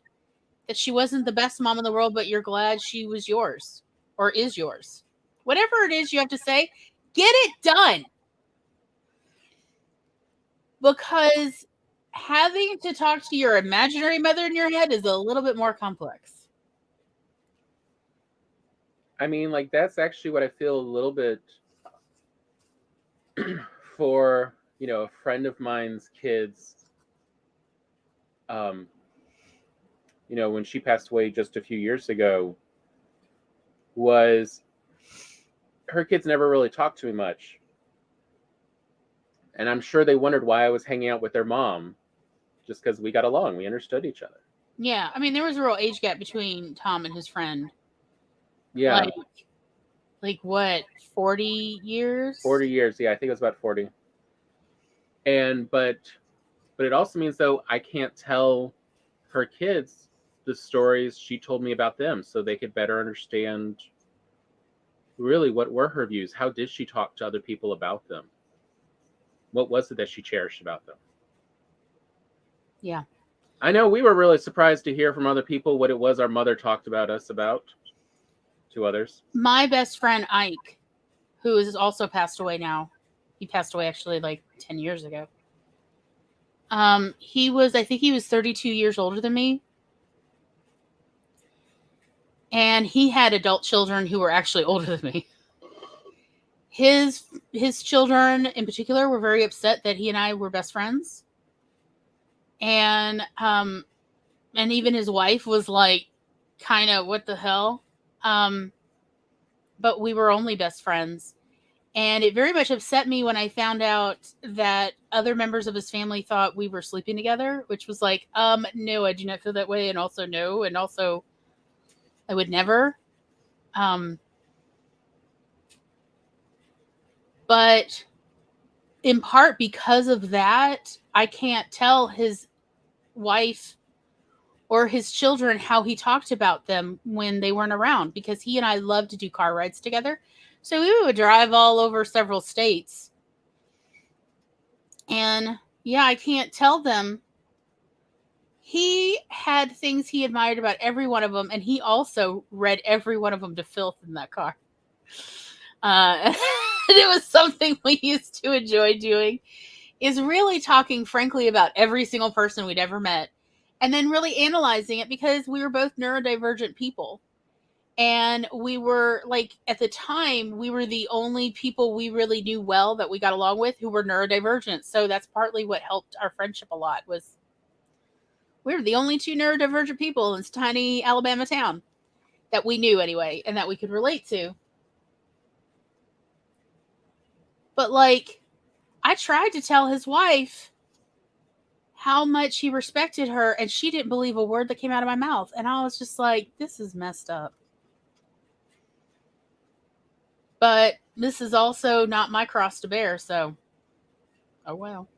that she wasn't the best mom in the world, but you're glad she was yours or is yours. Whatever it is you have to say, get it done. Because having to talk to your imaginary mother in your head is a little bit more complex. I mean, like, that's actually what I feel a little bit for, a friend of mine's kids. When she passed away just a few years ago, was her kids never really talked to me much. And I'm sure they wondered why I was hanging out with their mom, just because we got along. We understood each other. Yeah, I mean, there was a real age gap between Tom and his friend. Yeah. Like what, 40 years? 40 years, yeah, I think it was about 40. But it also means, though, I can't tell her kids the stories she told me about them, so they could better understand really what were her views. How did she talk to other people about them? What was it that she cherished about them? Yeah. I know we were really surprised to hear from other people what it was our mother talked about us about to others. My best friend, Ike, who is also passed away now. He passed away actually like 10 years ago. I think he was 32 years older than me. And he had adult children who were actually older than me. His children in particular were very upset that he and I were best friends. And even his wife was like, kind of, what the hell? But we were only best friends. And it very much upset me when I found out that other members of his family thought we were sleeping together, which was like, no, I do not feel that way. And also no. And also I would never. But in part because of that, I can't tell his wife or his children how he talked about them when they weren't around, because he and I loved to do car rides together. So we would drive all over several states. And yeah, I can't tell them. He had things he admired about every one of them, and he also read every one of them to filth in that car. It was something we used to enjoy doing, is really talking frankly about every single person we'd ever met, and then really analyzing it, because we were both neurodivergent people. And we were, like, at the time, we were the only people we really knew well that we got along with who were neurodivergent. So that's partly what helped our friendship a lot, was we were the only two neurodivergent people in this tiny Alabama town that we knew anyway, and that we could relate to. But, like, I tried to tell his wife how much he respected her, and she didn't believe a word that came out of my mouth. And I was just like, this is messed up. But this is also not my cross to bear, so oh well.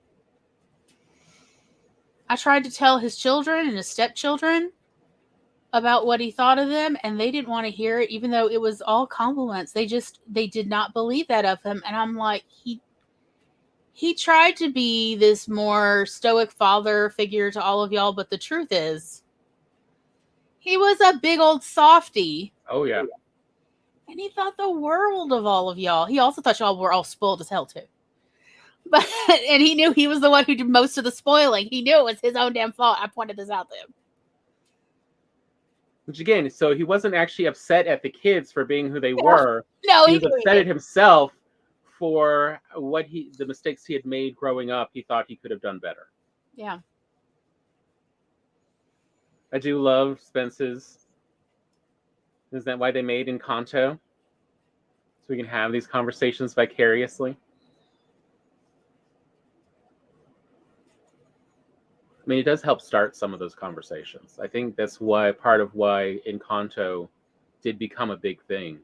I tried to tell his children and his stepchildren about what he thought of them, and they didn't want to hear it, even though it was all compliments. They did not believe that of him. And I'm like, he tried to be this more stoic father figure to all of y'all, but the truth is, he was a big old softy. Oh, yeah. And he thought the world of all of y'all. He also thought y'all were all spoiled as hell, too. But and he knew he was the one who did most of the spoiling. He knew it was his own damn fault. I pointed this out to him. Which, again, so he wasn't actually upset at the kids for being who they were. No, he was upset at himself for the mistakes he had made growing up. He thought he could have done better. Yeah. I do love Spence's. Isn't that why they made Encanto? So we can have these conversations vicariously. I mean, it does help start some of those conversations. I think that's part of why Encanto did become a big thing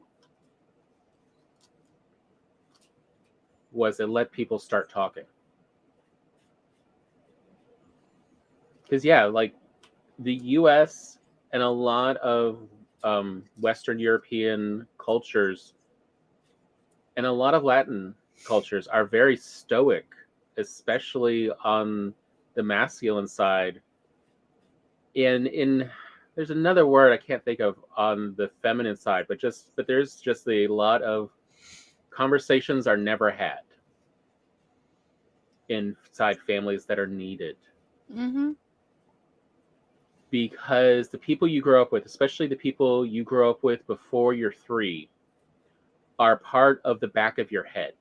was it let people start talking. Because, yeah, like the US and a lot of Western European cultures and a lot of Latin cultures are very stoic, especially on the masculine side. In there's another word I can't think of on the feminine side, but there's just a lot of conversations are never had inside families that are needed. Mm-hmm. Because the people you grow up with, especially the people you grow up with before you're 3, are part of the back of your head.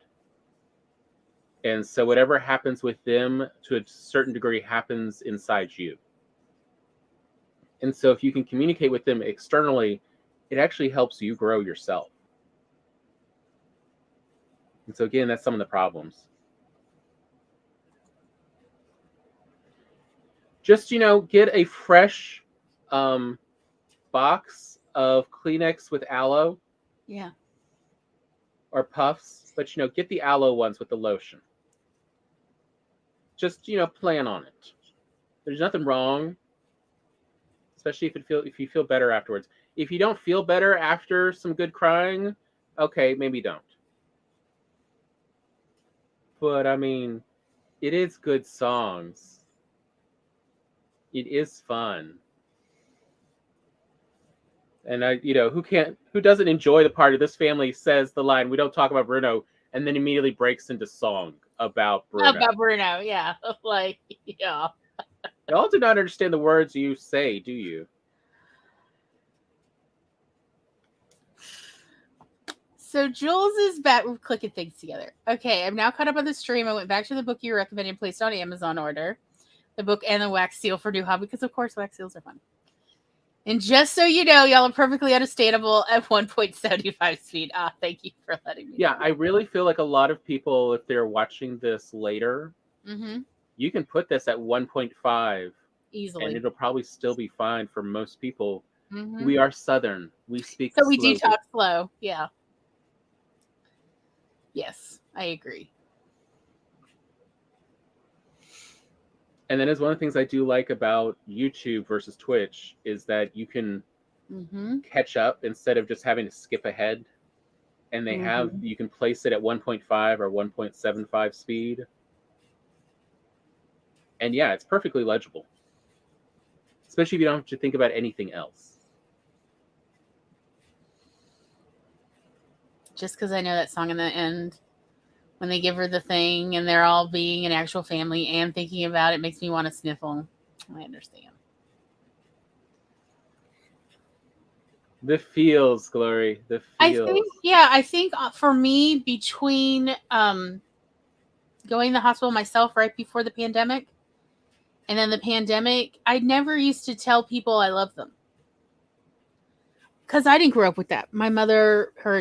And so whatever happens with them to a certain degree happens inside you. And so if you can communicate with them externally, it actually helps you grow yourself. And so again, that's some of the problems. Just, get a fresh box of Kleenex with aloe. Yeah. Or puffs, but get the aloe ones with the lotion. Just plan on it. There's nothing wrong, especially if you feel better afterwards. If you don't feel better after some good crying, okay, maybe don't. But I mean, it is good songs. It is fun. And who doesn't enjoy the part of this family says the line, "We don't talk about Bruno," and then immediately breaks into song about Bruno. About Bruno, yeah. Like, yeah. Y'all do not understand the words you say, do you? So Jules is back. We're clicking things together. Okay, I'm now caught up on the stream. I went back to the book you recommended and placed on Amazon order. The book and the wax seal for new hobby, because of course wax seals are fun. And just so you know, y'all are perfectly understandable at 1.75 speed. Thank you for letting me know. I really feel like a lot of people, if they're watching this later, you can put this at 1.5 easily, and it'll probably still be fine for most people. We are Southern. We speak so we slowly. do talk slow. Yeah. Yes, I agree. And then is one of the things I do like about YouTube versus Twitch is that you can catch up instead of just having to skip ahead. And they you can place it at 1.5 or 1.75 speed. And yeah, it's perfectly legible. Especially if you don't have to think about anything else. Just because I know that song in the end, when they give her the thing and they're all being an actual family and thinking about it, makes me want to sniffle. I understand. The feels, Glory. The feels. I think for me, between going to the hospital myself right before the pandemic and then the pandemic, I never used to tell people I love them. Because I didn't grow up with that. My mother, the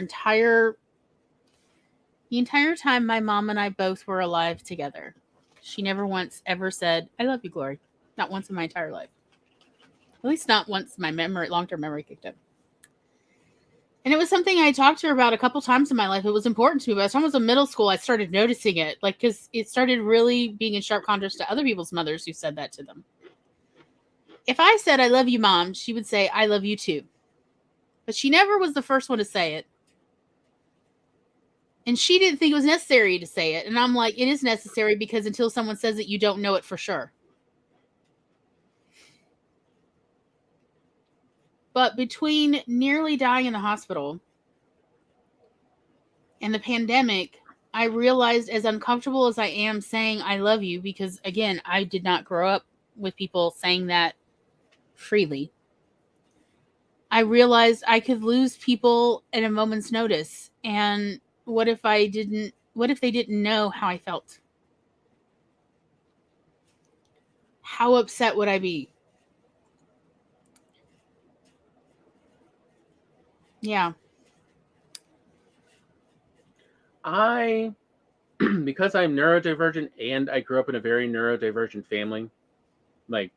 entire time my mom and I both were alive together, she never once ever said, "I love you, Glory." Not once in my entire life. At least not once my long-term memory kicked in. And it was something I talked to her about a couple times in my life. It was important to me. By the time I was in middle school, I started noticing it. Because it started really being in sharp contrast to other people's mothers who said that to them. If I said, "I love you, Mom," she would say, "I love you too." But she never was the first one to say it. And she didn't think it was necessary to say it. And I'm like, it is necessary because until someone says it, you don't know it for sure. But between nearly dying in the hospital and the pandemic, I realized, as uncomfortable as I am saying I love you, because again, I did not grow up with people saying that freely. I realized I could lose people at a moment's notice. And what if they didn't know how I felt? How upset would I be? Yeah. Because I'm neurodivergent and I grew up in a very neurodivergent family, Like,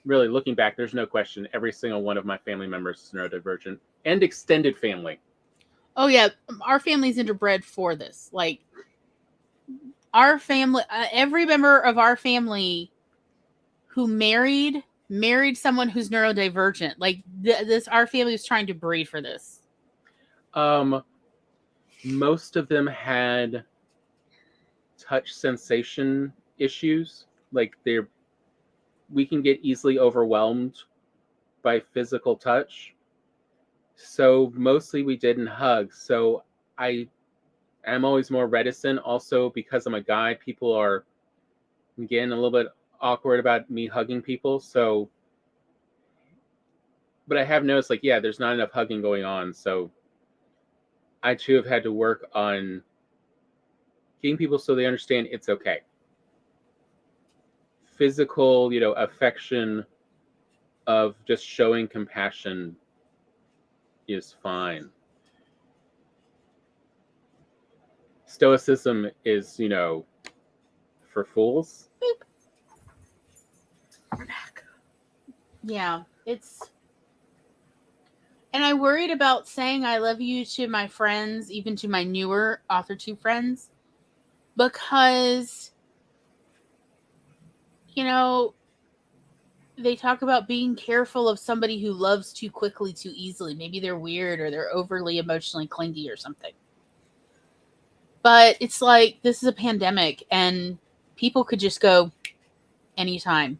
really looking back, there's no question. Every single one of my family members is neurodivergent and extended family. Oh yeah, our family's interbred for this. Like, our family, every member of our family who married someone who's neurodivergent. Like this, our family was trying to breed for this. Most of them had touch sensation issues. Like we can get easily overwhelmed by physical touch. So mostly we didn't hug. So I'm always more reticent. Also, because I'm a guy, people are getting a little bit awkward about me hugging people. So, but I have noticed, like, yeah, there's not enough hugging going on. So I too have had to work on getting people so they understand it's okay. Physical, affection of just showing compassion is fine. Stoicism is, for fools. Yeah, and I worried about saying I love you to my friends, even to my newer author 2 friends, because, they talk about being careful of somebody who loves too quickly, too easily. Maybe they're weird or they're overly emotionally clingy or something. But it's like, this is a pandemic and people could just go anytime.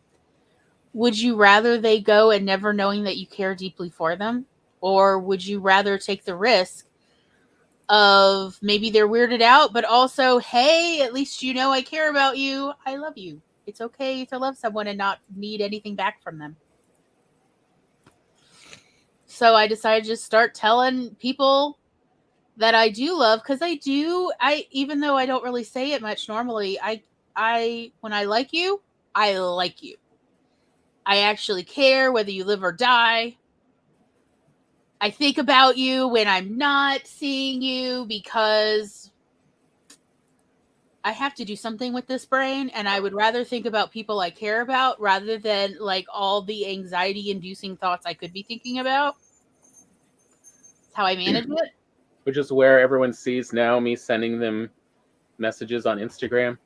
Would you rather they go and never knowing that you care deeply for them? Or would you rather take the risk of maybe they're weirded out, but also, hey, at least I care about you. I love you. It's okay to love someone and not need anything back from them. So I decided to just start telling people that I do love, because even though I don't really say it much normally, I when I like you, I like you. I actually care whether you live or die. I think about you when I'm not seeing you, because I have to do something with this brain, and I would rather think about people I care about rather than like all the anxiety inducing thoughts I could be thinking about. That's how I manage it. Which is where everyone sees now me sending them messages on Instagram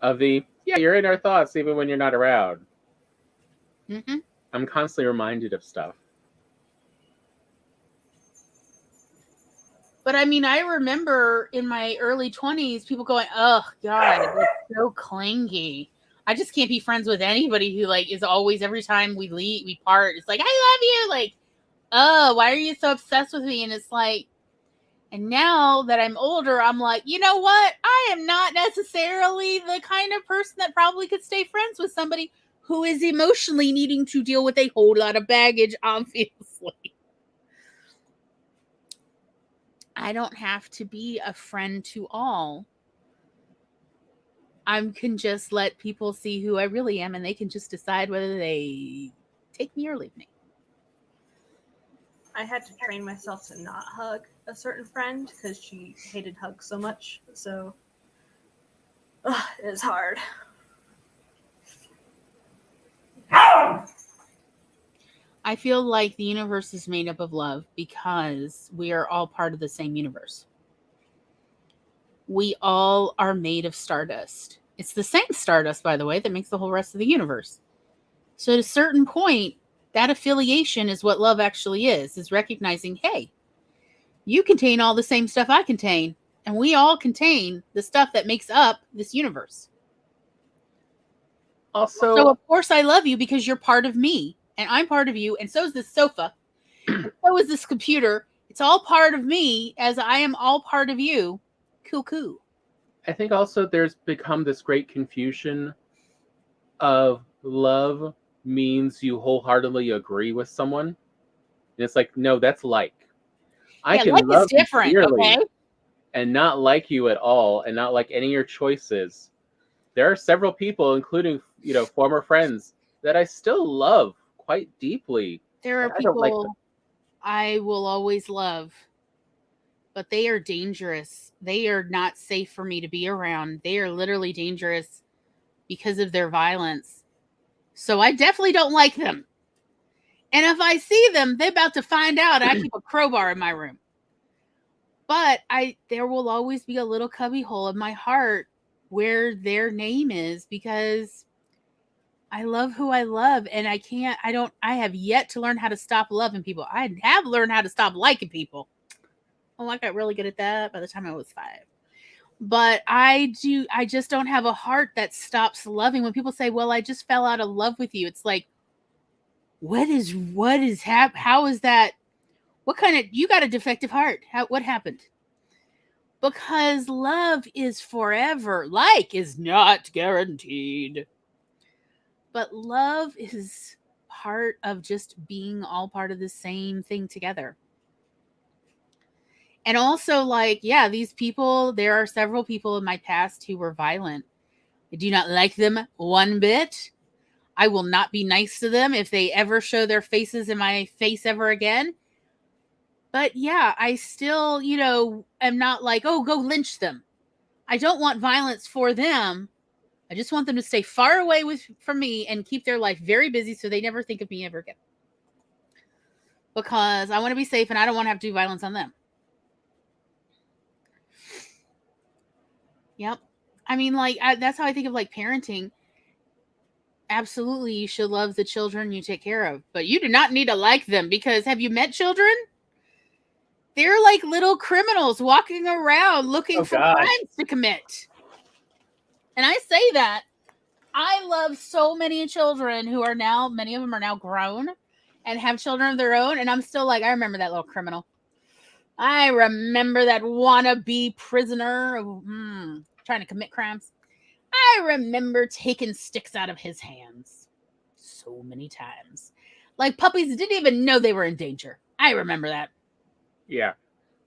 of you're in our thoughts even when you're not around. Mm-hmm. I'm constantly reminded of stuff. But I mean, I remember in my early 20s, people going, oh, God, that's so clingy. I just can't be friends with anybody who, like, is always, every time we part, it's like, I love you. Like, oh, why are you so obsessed with me? And it's like, and now that I'm older, I'm like, you know what? I am not necessarily the kind of person that probably could stay friends with somebody who is emotionally needing to deal with a whole lot of baggage, obviously. I don't have to be a friend to all. I can just let people see who I really am, and they can just decide whether they take me or leave me. I had to train myself to not hug a certain friend because she hated hugs so much. So it's hard. I feel like the universe is made up of love because we are all part of the same universe. We all are made of stardust. It's the same stardust, by the way, that makes the whole rest of the universe. So at a certain point, that affiliation is what love actually is recognizing, hey, you contain all the same stuff I contain, and we all contain the stuff that makes up this universe. Also, so of course I love you because you're part of me, and I'm part of you, and so is this sofa, and so is this computer. It's all part of me as I am all part of you. Cool. I think also there's become this great confusion of love means you wholeheartedly agree with someone. And it's like, no, that's like. I can like love is different, you dearly okay? and not like you at all and not like any of your choices. There are several people, including, former friends, that I still love quite deeply. There are people I will always love, but they are dangerous. They are not safe for me to be around. They are literally dangerous because of their violence. So I definitely don't like them. And if I see them, they're about to find out I keep a crowbar in my room. But there will always be a little cubby hole in my heart where their name is, because I love who I love, and I have yet to learn how to stop loving people. I have learned how to stop liking people. Oh, I got really good at that by the time I was 5. But I just don't have a heart that stops loving. When people say, well, I just fell out of love with you, it's like, how is that? You got a defective heart. What happened? Because love is forever. Like is not guaranteed. But love is part of just being all part of the same thing together. And also, like, yeah, these people, there are several people in my past who were violent. I do not like them one bit. I will not be nice to them if they ever show their faces in my face ever again. But yeah, I still, am not like, oh, go lynch them. I don't want violence for them. I just want them to stay far away from me and keep their life very busy so they never think of me ever again. Because I want to be safe and I don't want to have to do violence on them. Yep. I mean, like, that's how I think of, like, parenting. Absolutely, you should love the children you take care of. But you do not need to like them, because have you met children? They're like little criminals walking around looking for crimes to commit. And I say that. I love so many children who are now, many of them are now grown and have children of their own. And I'm still like, I remember that little criminal. I remember that wannabe prisoner trying to commit crimes. I remember taking sticks out of his hands so many times. Like puppies didn't even know they were in danger. I remember that. Yeah.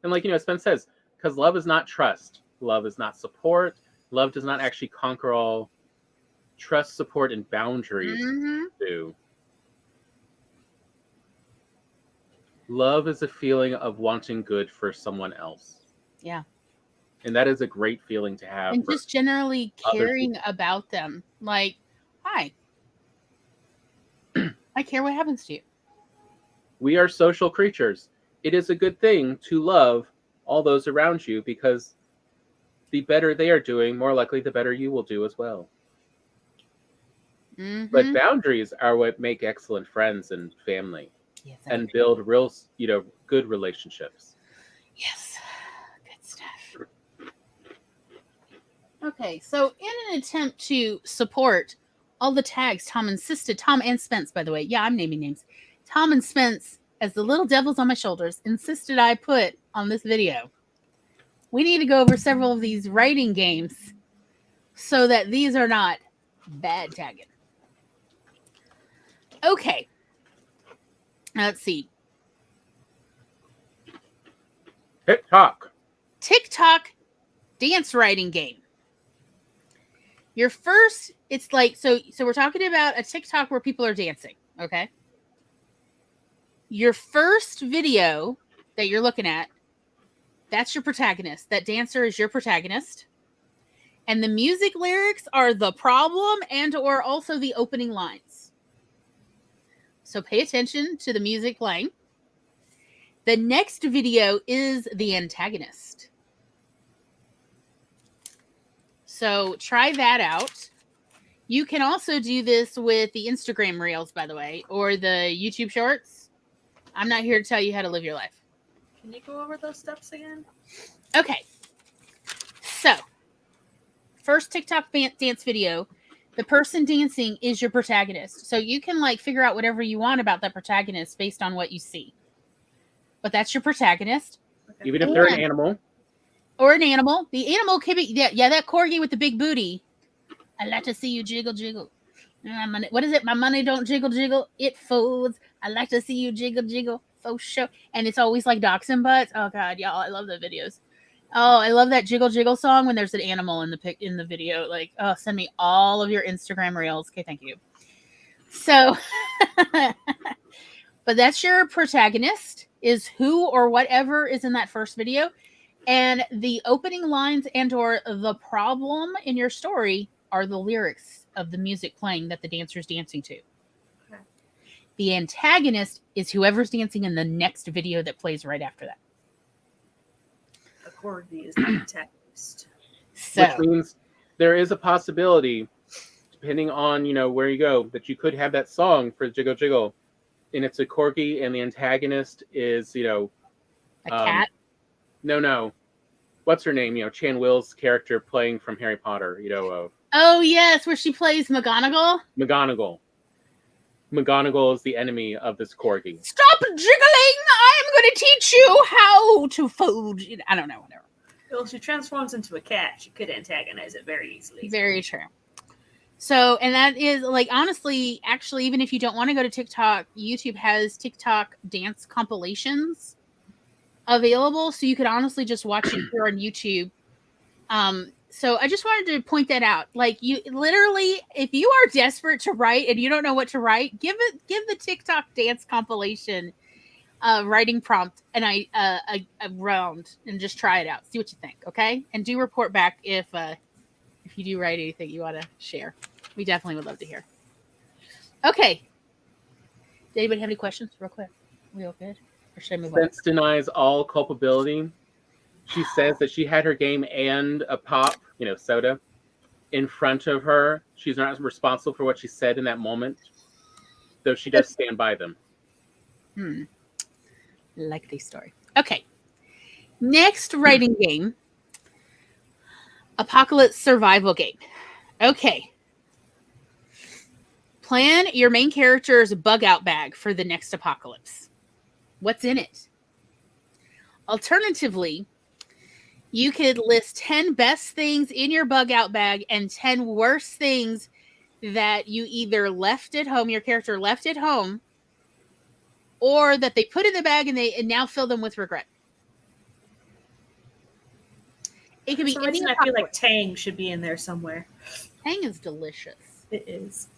And like, Spence says, because love is not trust. Love is not support. Love does not actually conquer all. Trust, support, and boundaries do. Love is a feeling of wanting good for someone else. Yeah. And that is a great feeling to have. And just generally caring about them. Like, hi. I care what happens to you. We are social creatures. It is a good thing to love all those around you, because the better they are doing, more likely the better you will do as well. But boundaries are what make excellent friends and family. Yes, and build real, good relationships. Yes. Good stuff. Okay, so in an attempt to support all the tags Tom and Spence, by the way. Yeah, I'm naming names. Tom and Spence, as the little devils on my shoulders, insisted I put on this video. We need to go over several of these writing games so that these are not bad tagging. Okay. Let's see. TikTok dance writing game. Your first, it's like, so we're talking about a TikTok where people are dancing, okay? Your first video that you're looking at, that's your protagonist. That dancer is your protagonist. And the music lyrics are the problem and or also the opening lines. So pay attention to the music playing. The next video is the antagonist. So try that out. You can also do this with the Instagram Reels, by the way, or the YouTube Shorts. I'm not here to tell you how to live your life. Can you go over those steps again? Okay. So, first TikTok dance video, the person dancing is your protagonist. So you can like figure out whatever you want about that protagonist based on what you see. But that's your protagonist. Okay. Even if they're an animal. Or an animal. The animal can be, that corgi with the big booty. I like to see you jiggle, jiggle. What is it? My money don't jiggle, jiggle. It folds. I like to see you jiggle, jiggle. Faux show. And it's always like dachshund butts. Oh, God, y'all. I love the videos. Oh, I love that jiggle, jiggle song when there's an animal in the video. Like, oh, send me all of your Instagram Reels. Okay, thank you. So, but that's your protagonist, is who or whatever is in that first video. And the opening lines and or the problem in your story are the lyrics of the music playing that the dancer's dancing to. Okay. The antagonist is whoever's dancing in the next video that plays right after that. A corgi is the antagonist. So, Which means there is a possibility, depending on, where you go, that you could have that song for Jiggle Jiggle, and it's a corgi, and the antagonist is, a cat. No. What's her name? Chan Will's character playing from Harry Potter. Oh yes, where she plays McGonagall. McGonagall is the enemy of this corgi. Stop jiggling! I'm going to teach you how to food. I don't know, whatever. Well, if she transforms into a cat, she could antagonize it very easily. Very true. So, and that is like, honestly, actually, even if you don't want to go to TikTok, YouTube has TikTok dance compilations available. So you could honestly just watch it here on YouTube. So I just wanted to point that out. Like, you literally, if you are desperate to write and you don't know what to write, give the TikTok dance compilation writing prompt and a round and just try it out. See what you think, okay? And do report back if you do write anything you want to share. We definitely would love to hear. Okay. Did anybody have any questions real quick? We all good? Or should I move on? Spence denies all culpability. She says that she had her game and a pop, soda, in front of her. She's not responsible for what she said in that moment, though she does stand by them. Likely story. Okay. Next writing game. Apocalypse survival game. Okay. Plan your main character's bug out bag for the next apocalypse. What's in it? Alternatively, you could list 10 best things in your bug out bag and 10 worst things that you either left at home, your character left at home, or that they put in the bag and now fill them with regret. It could be For some reason, I feel like Tang should be in there somewhere. Tang is delicious. It is.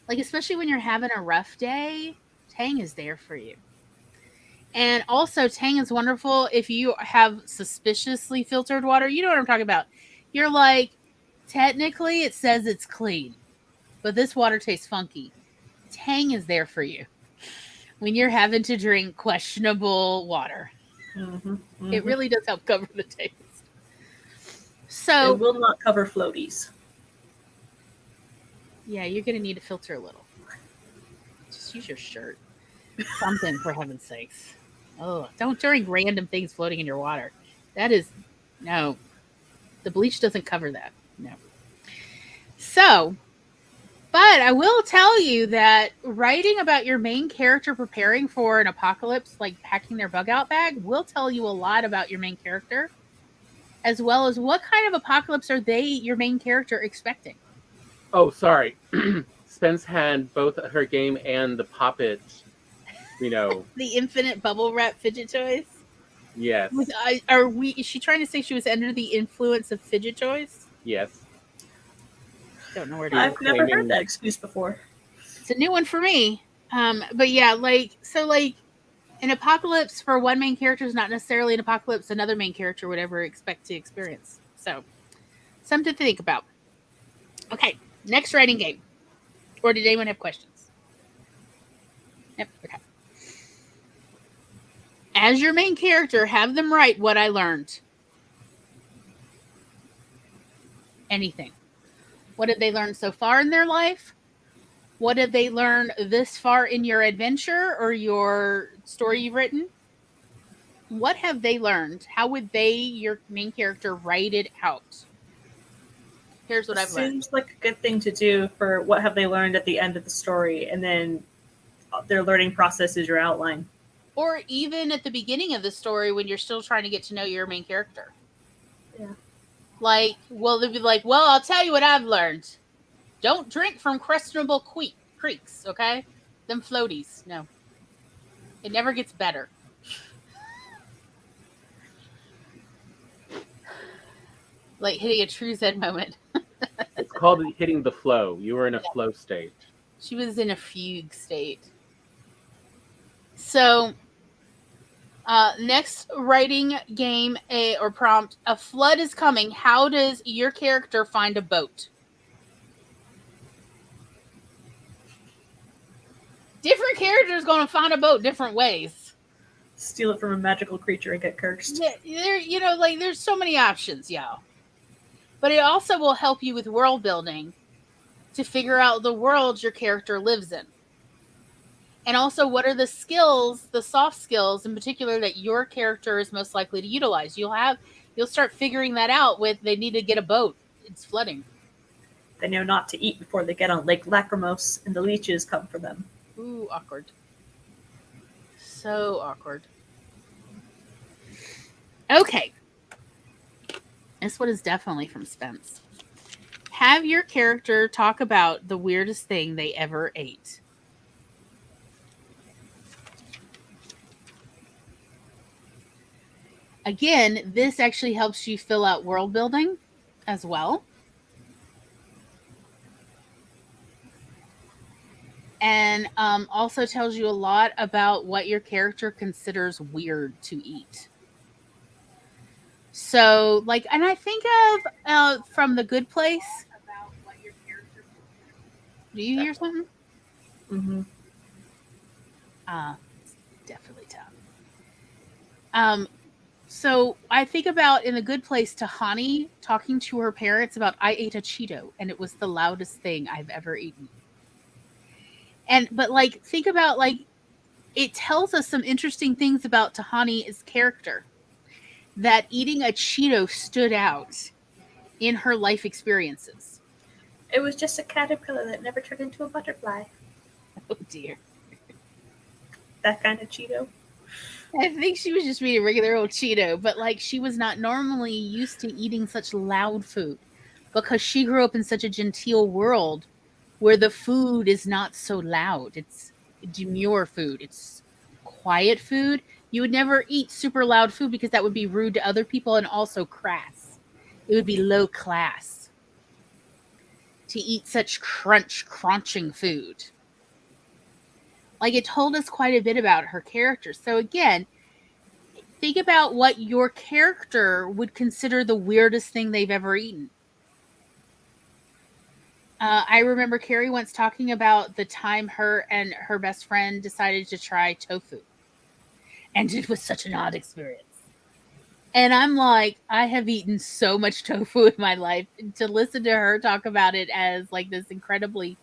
Like, especially when you're having a rough day, Tang is there for you. And also, Tang is wonderful if you have suspiciously filtered water. You know what I'm talking about. You're like, technically, it says it's clean, but this water tastes funky. Tang is there for you when you're having to drink questionable water. It really does help cover the taste. So it will not cover floaties. Yeah, you're going to need to filter a little. Just use your shirt. Something, for heaven's sakes. Oh, don't drink random things floating in your water. That is, no. The bleach doesn't cover that. No. So, but I will tell you that writing about your main character preparing for an apocalypse, like packing their bug out bag, will tell you a lot about your main character, as well as what kind of apocalypse are your main character, expecting. Oh, sorry. Spence had both her game and the Poppet, The infinite bubble wrap fidget toys? Yes. Is she trying to say she was under the influence of fidget toys? Yes. Don't know where to I've never heard that excuse before. It's a new one for me. But yeah, an apocalypse for one main character is not necessarily an apocalypse another main character would ever expect to experience. So, something to think about. Okay, next writing game. Or did anyone have questions? Yep, okay. As your main character, have them write what I learned. Anything. What have they learned so far in their life? What have they learned this far in your adventure or your story you've written? What have they learned? How would your main character, write it out? Here's what I've learned. Seems like a good thing to do for what have they learned at the end of the story, and then their learning process is your outline. Or even at the beginning of the story when you're still trying to get to know your main character. Yeah. They'll be like, well, I'll tell you what I've learned. Don't drink from questionable creeks, okay? Them floaties, no. It never gets better. Like hitting a true Zen moment. It's called hitting the flow. You were in a flow state. She was in a fugue state. So, next writing game or prompt, a flood is coming. How does your character find a boat? going to find a boat different ways. Steal it from a magical creature and get cursed. Yeah, like there's so many options, y'all. But it also will help you with world building to figure out the world your character lives in. And also, what are the skills, the soft skills in particular, that your character is most likely to utilize? You'll start figuring that out with they need to get a boat. It's flooding. They know not to eat before they get on Lake Lachrymose, and the leeches come for them. Ooh, awkward. So awkward. Okay. This one is definitely from Spence. Have your character talk about the weirdest thing they ever ate. Again, this actually helps you fill out world building as well. And also tells you a lot about what your character considers weird to eat. So, like, and I think of from The Good Place. Do you hear something? Mm-hmm. It's definitely tough. So I think about in The Good Place, Tahani talking to her parents about, I ate a Cheeto and it was the loudest thing I've ever eaten. But like, think about, like, it tells us some interesting things about Tahani's character. That eating a Cheeto stood out in her life experiences. It was just a caterpillar that never turned into a butterfly. Oh dear. That kind of Cheeto. I think she was just being a regular old Cheeto, but like she was not normally used to eating such loud food because she grew up in such a genteel world where the food is not so loud. It's demure food. It's quiet food. You would never eat super loud food because that would be rude to other people and also crass. It would be low class to eat such crunching food. Like, it told us quite a bit about her character. So again, think about what your character would consider the weirdest thing they've ever eaten. I remember Carrie once talking about the time her and her best friend decided to try tofu. And it was such an odd experience. And I'm like, I have eaten so much tofu in my life. And to listen to her talk about it as like this incredibly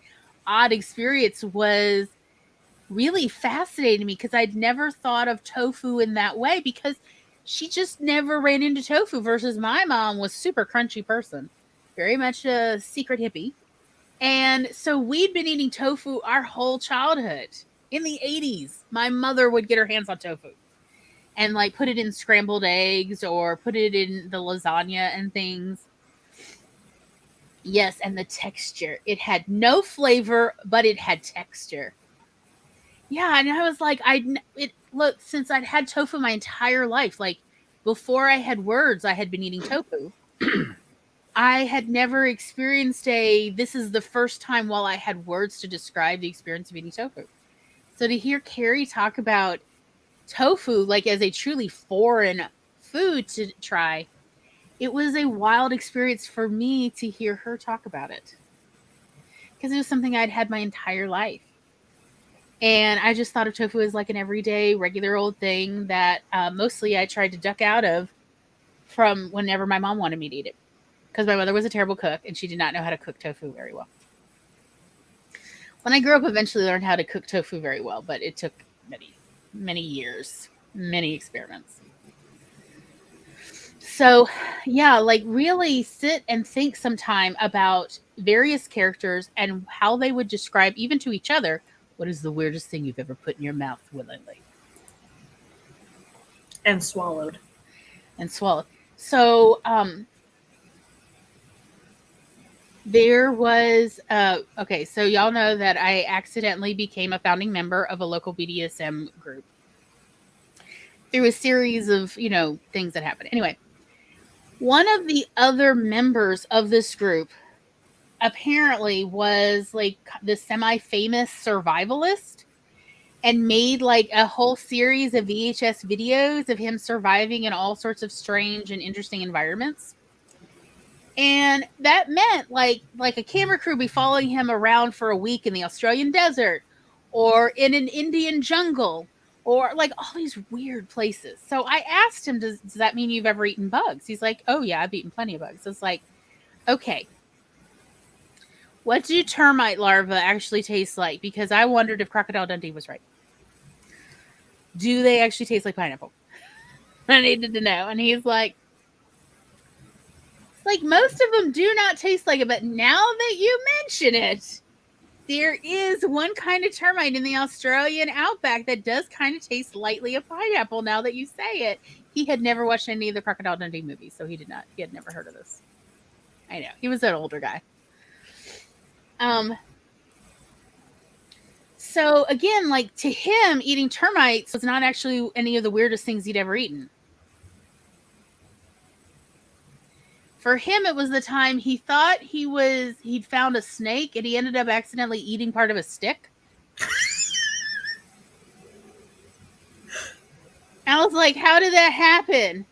odd experience was really fascinating to me because I'd never thought of tofu in that way because she just never ran into tofu versus my mom was super crunchy person. Very much a secret hippie. And so we'd been eating tofu our whole childhood. In the 80s, my mother would get her hands on tofu and like put it in scrambled eggs or put it in the lasagna and things. Yes, and the texture. It had no flavor, but it had texture. Yeah, and I was like, look, since I'd had tofu my entire life, like before I had words, I had been eating tofu. I had never experienced this is the first time while I had words to describe the experience of eating tofu. So to hear Carrie talk about tofu, like as a truly foreign food to try, it was a wild experience for me to hear her talk about it. Because it was something I'd had my entire life. And I just thought of tofu as like an everyday, regular old thing that mostly I tried to duck out of from whenever my mom wanted me to eat it. Because my mother was a terrible cook and she did not know how to cook tofu very well. When I grew up, eventually learned how to cook tofu very well, but it took many years, many experiments. So, yeah, like really sit and think sometime about various characters and how they would describe, even to each other, what is the weirdest thing you've ever put in your mouth willingly? And swallowed. So, there was, okay, so y'all know that I accidentally became a founding member of a local BDSM group through a series of, things that happened. Anyway, one of the other members of this group apparently was like the semi-famous survivalist and made like a whole series of VHS videos of him surviving in all sorts of strange and interesting environments. And that meant like a camera crew be following him around for a week in the Australian desert or in an Indian jungle, or like all these weird places. So I asked him, does that mean you've ever eaten bugs? He's like, oh yeah, I've eaten plenty of bugs. It's like, okay, what do termite larvae actually taste like? Because I wondered if Crocodile Dundee was right. Do they actually taste like pineapple? I needed to know. And he's like most of them do not taste like it, but now that you mention it, there is one kind of termite in the Australian outback that does kind of taste lightly of pineapple now that you say it. He had never watched any of the Crocodile Dundee movies, so he had never heard of this. I know. He was an older guy. So again, like to him, eating termites was not actually any of the weirdest things he'd ever eaten. For him, it was the time he thought he'd found a snake and he ended up accidentally eating part of a stick. I was like, how did that happen?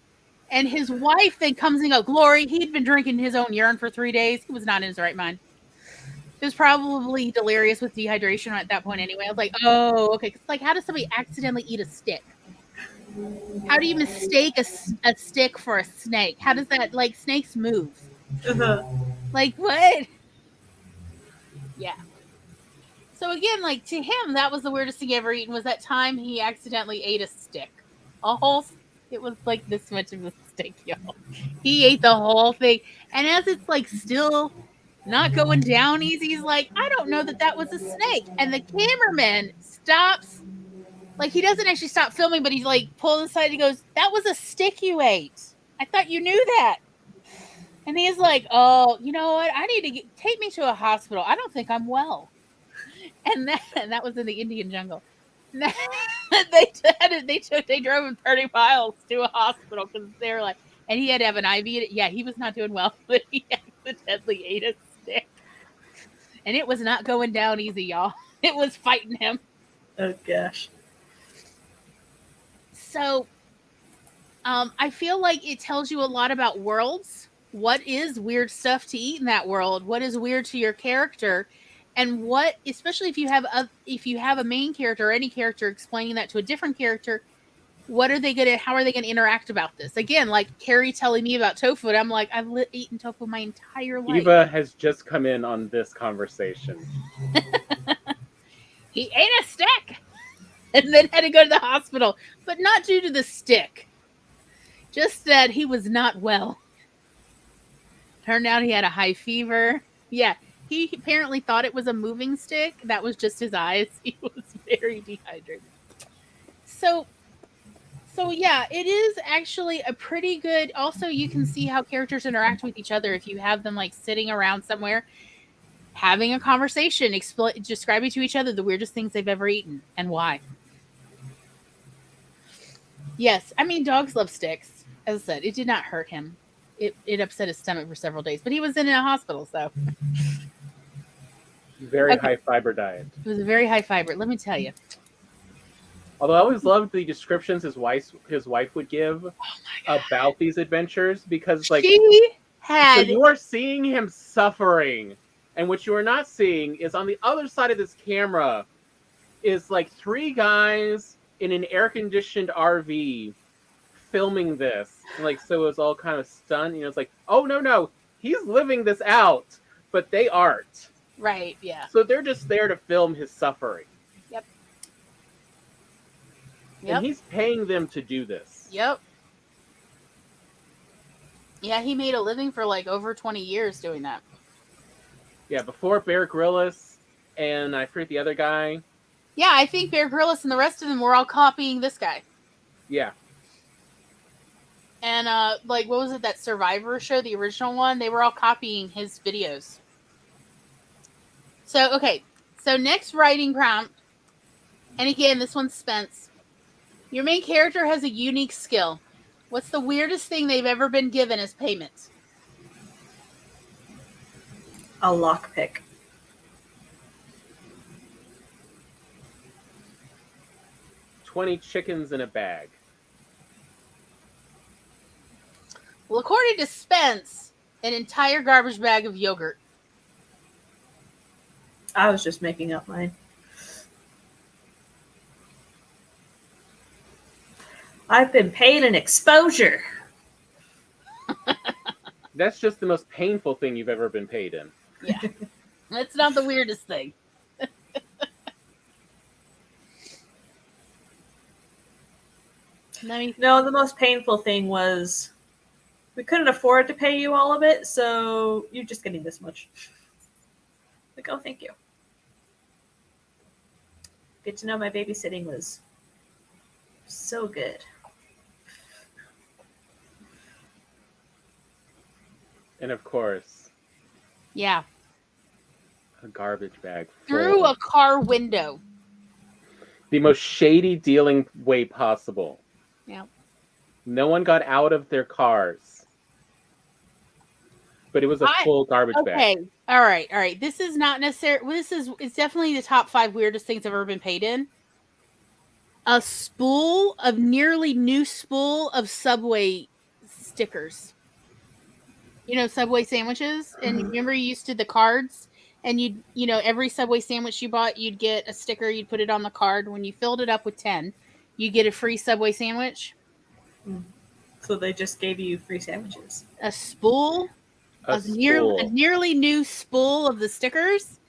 And his wife then comes and goes, Glory, he'd been drinking his own urine for 3 days. He was not in his right mind. He was probably delirious with dehydration at that point anyway. I was like, oh, okay. It's like, how does somebody accidentally eat a stick? How do you mistake a stick for a snake? How does that, like, snakes move? Like, what? Yeah. So again, like, to him, that was the weirdest thing he ever eaten, was that time he accidentally ate a stick. It was like this much of a stick, y'all. He ate the whole thing. And as it's, like, still not going down easy, he's like, I don't know that was a snake. And the cameraman stops. Like, he doesn't actually stop filming, but he's like pulling aside. He goes, that was a stick you ate. I thought you knew that. And he's like, oh, you know what? I need to take me to a hospital. I don't think I'm well. And that was in the Indian jungle. They drove him 30 miles to a hospital because they were like, and he had to have an IV. Yeah, he was not doing well, but he accidentally ate a stick. And it was not going down easy, y'all. It was fighting him. Oh, gosh. So, I feel like it tells you a lot about worlds. What is weird stuff to eat in that world? What is weird to your character? And what, especially if you have a main character or any character explaining that to a different character, how are they going to interact about this? Again, like Carrie telling me about tofu, and I'm like, I've eaten tofu my entire life. Eva has just come in on this conversation. He ate a stick and then had to go to the hospital, but not due to the stick. Just that he was not well. Turned out he had a high fever. Yeah, he apparently thought it was a moving stick. That was just his eyes. He was very dehydrated. So yeah, it is actually a pretty good. Also, you can see how characters interact with each other if you have them like sitting around somewhere, having a conversation, describing to each other the weirdest things they've ever eaten and why. Yes, I mean, dogs love sticks. As I said, it did not hurt him. It upset his stomach for several days, but he was in a hospital, so. Very high fiber diet. It was a very high fiber, let me tell you. Although I always loved the descriptions his wife would give about these adventures, because like so you are seeing him suffering, and what you are not seeing is on the other side of this camera is like 3 guys in an air-conditioned RV filming this. Like, so it was all kind of stunned. You know, it's like, oh no, he's living this out, but they aren't. Right, yeah. So they're just there to film his suffering. Yep. And he's paying them to do this. Yep. Yeah, he made a living for like over 20 years doing that. Yeah, before Bear Grylls and I forget the other guy. Yeah, I think Bear Grylls and the rest of them were all copying this guy. Yeah. And like, what was it, that Survivor show, the original one? They were all copying his videos. So, okay. So next writing prompt. And again, this one's Spence. Your main character has a unique skill. What's the weirdest thing they've ever been given as payment? A lockpick. $20 chickens in a bag. Well, according to Spence, an entire garbage bag of yogurt. I was just making up mine. I've been paid an exposure. That's just the most painful thing you've ever been paid in. Yeah. That's not the weirdest thing. No, the most painful thing was we couldn't afford to pay you all of it, so you're just getting this much. Like, oh, thank you. Good to know my babysitting was so good. And of course, Yeah. a garbage bag. Through a car window. The most shady dealing way possible. Yeah. No one got out of their cars. But it was a full garbage bag. Okay. All right. This is not necessarily, it's definitely the top 5 weirdest things I've ever been paid in. A nearly new spool of Subway stickers. You know, Subway sandwiches? And remember you used to the cards? And every Subway sandwich you bought, you'd get a sticker, you'd put it on the card. When you filled it up with 10, you get a free Subway sandwich. So they just gave you free sandwiches. A spool? A nearly new spool of the stickers,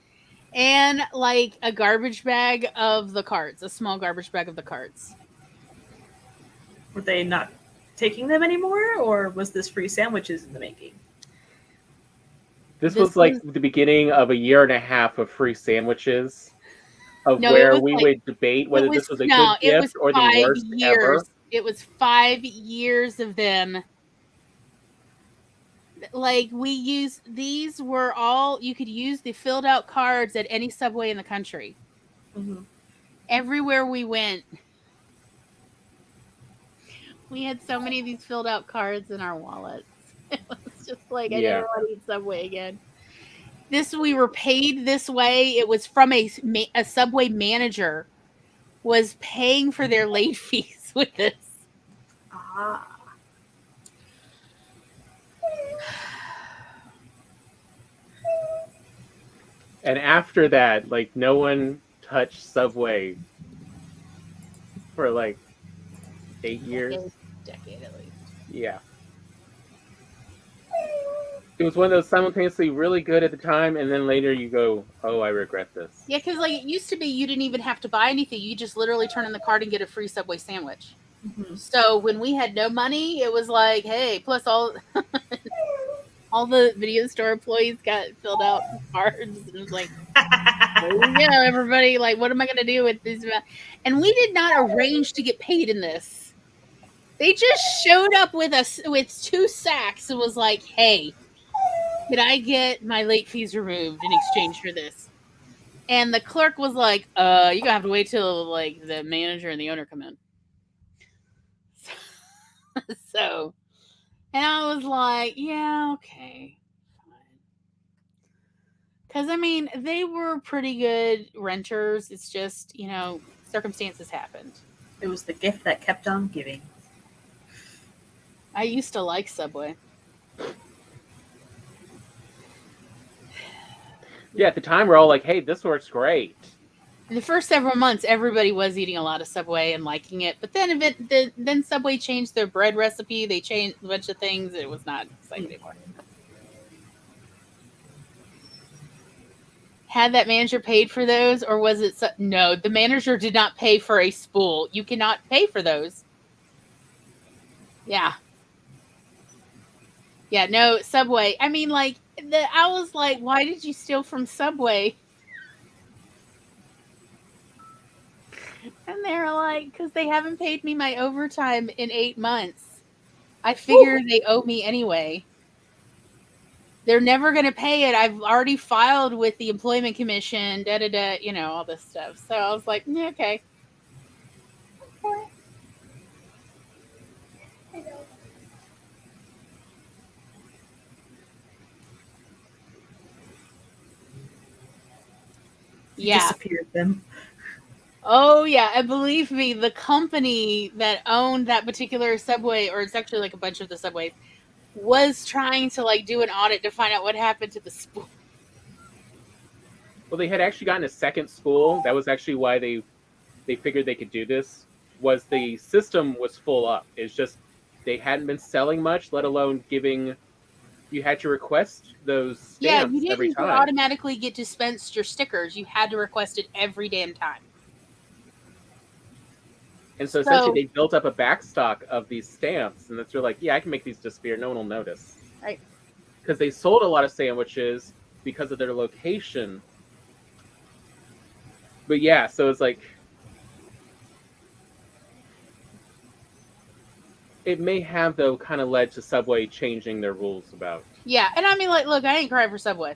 and like a garbage bag of the cards, a small garbage bag of the cards. Were they not taking them anymore, or was this free sandwiches in the making? This was like the beginning of a year and a half of free sandwiches, we would debate whether this was a good gift or the worst ever. It was 5 years of them. Like, these were all, you could use the filled out cards at any Subway in the country. Mm-hmm. Everywhere we went. We had so many of these filled out cards in our wallets. It was just like, I never want to eat Subway again. We were paid this way. It was from a Subway manager was paying for their late fees with this. Ah. And after that, like, no one touched Subway for like 8 years. Decade at least. Yeah. It was one of those simultaneously really good at the time, and then later you go, oh, I regret this. Yeah, because like it used to be you didn't even have to buy anything. You just literally turn in the card and get a free Subway sandwich. Mm-hmm. So when we had no money, it was like, hey, plus all the video store employees got filled out cards, and it was like, yeah, everybody, like, what am I going to do with this? And we did not arrange to get paid in this. They just showed up with us with 2 sacks and was like, hey, could I get my late fees removed in exchange for this? And the clerk was like, you're going to have to wait till like the manager and the owner come in. So, and I was like, yeah, okay, fine. Because, I mean, they were pretty good renters. It's just, circumstances happened. It was the gift that kept on giving. I used to like Subway. Yeah, at the time we're all like, hey, this works great. In the first several months, everybody was eating a lot of Subway and liking it. But then then Subway changed their bread recipe. They changed a bunch of things. It was not exciting anymore. Had that manager paid for those, or was it... No, the manager did not pay for a spool. You cannot pay for those. Yeah. Yeah, no, Subway. I mean, like, I was like, why did you steal from Subway? And they're like, because they haven't paid me my overtime in 8 months. I figure they owe me anyway. They're never going to pay it. I've already filed with the Employment Commission, all this stuff. So I was like, yeah, okay. Yeah. Disappeared them. Oh, yeah. And believe me, the company that owned that particular Subway, or it's actually like a bunch of the Subways, was trying to like do an audit to find out what happened to the spool. Well, they had actually gotten a second spool. That was actually why they figured they could do this. was the system was full up. It's just they hadn't been selling much, let alone giving. You had to request those Yeah, stamps you every didn't time. automatically get dispensed your stickers. You had to request it every damn time. And so essentially they built up a backstock of these stamps, and they're like, yeah, I can make these disappear. No one will notice. Right. Because they sold a lot of sandwiches because of their location. But yeah, so it's like, it may have, though, kind of led to Subway changing their rules about. Yeah, and I mean, like, look, I ain't crying for Subway.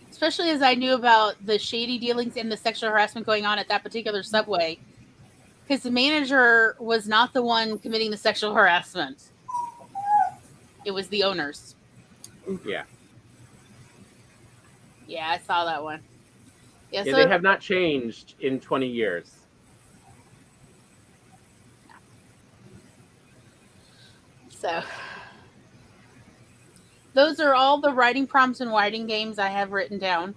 Especially as I knew about the shady dealings and the sexual harassment going on at that particular Subway. Because the manager was not the one committing the sexual harassment. It was the owners. Yeah. Yeah, I saw that one. Yeah, so they have not changed in 20 years. So, those are all the writing prompts and writing games I have written down.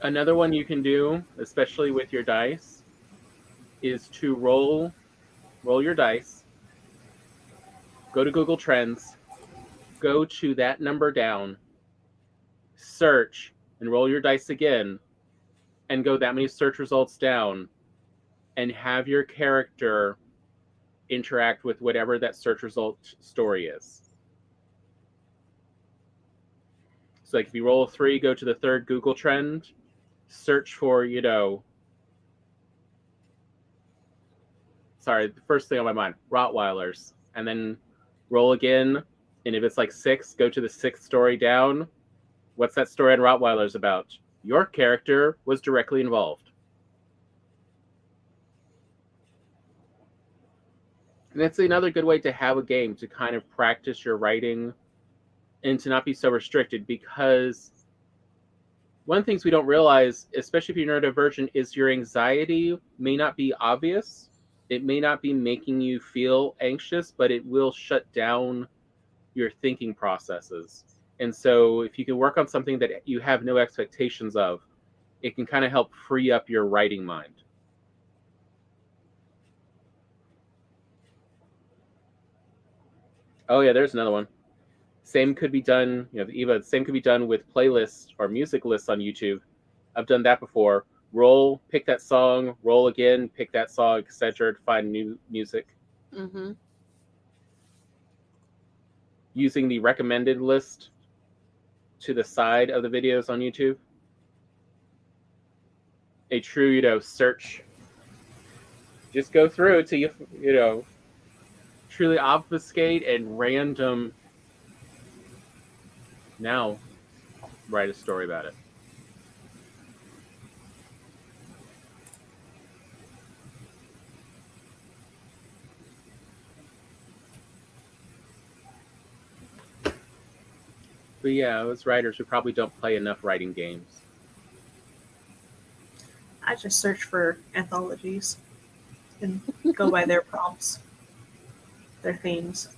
Another one you can do, especially with your dice, is to roll your dice, go to Google Trends, go to that number down, search, and roll your dice again, and go that many search results down, and have your character interact with whatever that search result story is. So like if you roll a 3, go to the third Google trend, search for, sorry, the first thing on my mind, Rottweilers, and then roll again, and if it's like 6, go to the 6th story down. What's that story on Rottweilers about? Your character was directly involved. And that's another good way to have a game to kind of practice your writing and to not be so restricted, because one of the things we don't realize, especially if you're neurodivergent, is your anxiety may not be obvious. It may not be making you feel anxious, but it will shut down your thinking processes. And so if you can work on something that you have no expectations of, it can kind of help free up your writing mind. Oh yeah, there's another one. Same could be done, Eva, same could be done with playlists or music lists on YouTube. I've done that before. Roll, pick that song, roll again, pick that song, etc. to find new music. Mm-hmm. Using the recommended list to the side of the videos on YouTube. A true, search. Just go through till you truly obfuscate and random. Now, write a story about it. But yeah, as writers, we probably don't play enough writing games. I just search for anthologies and go by their prompts, their themes.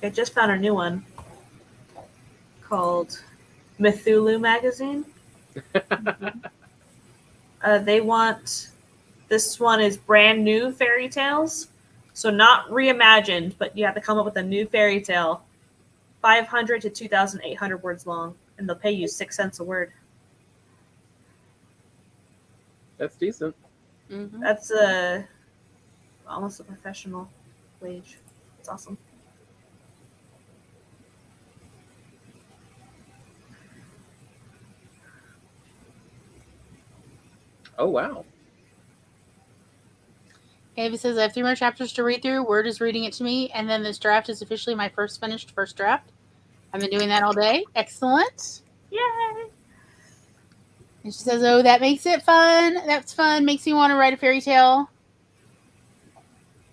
I just found a new one called Cthulhu Magazine. They want, this one is brand new fairy tales. So not reimagined, but you have to come up with a new fairy tale, 500 to 2,800 words long, and they'll pay you 6 cents a word. That's decent. Mm-hmm. That's almost a professional wage. It's awesome. Oh, wow. Ava says, I have 3 more chapters to read through. Word is reading it to me. And then this draft is officially my first draft. I've been doing that all day. Excellent. Yay! And she says, oh, that makes it fun. That's fun. Makes me want to write a fairy tale.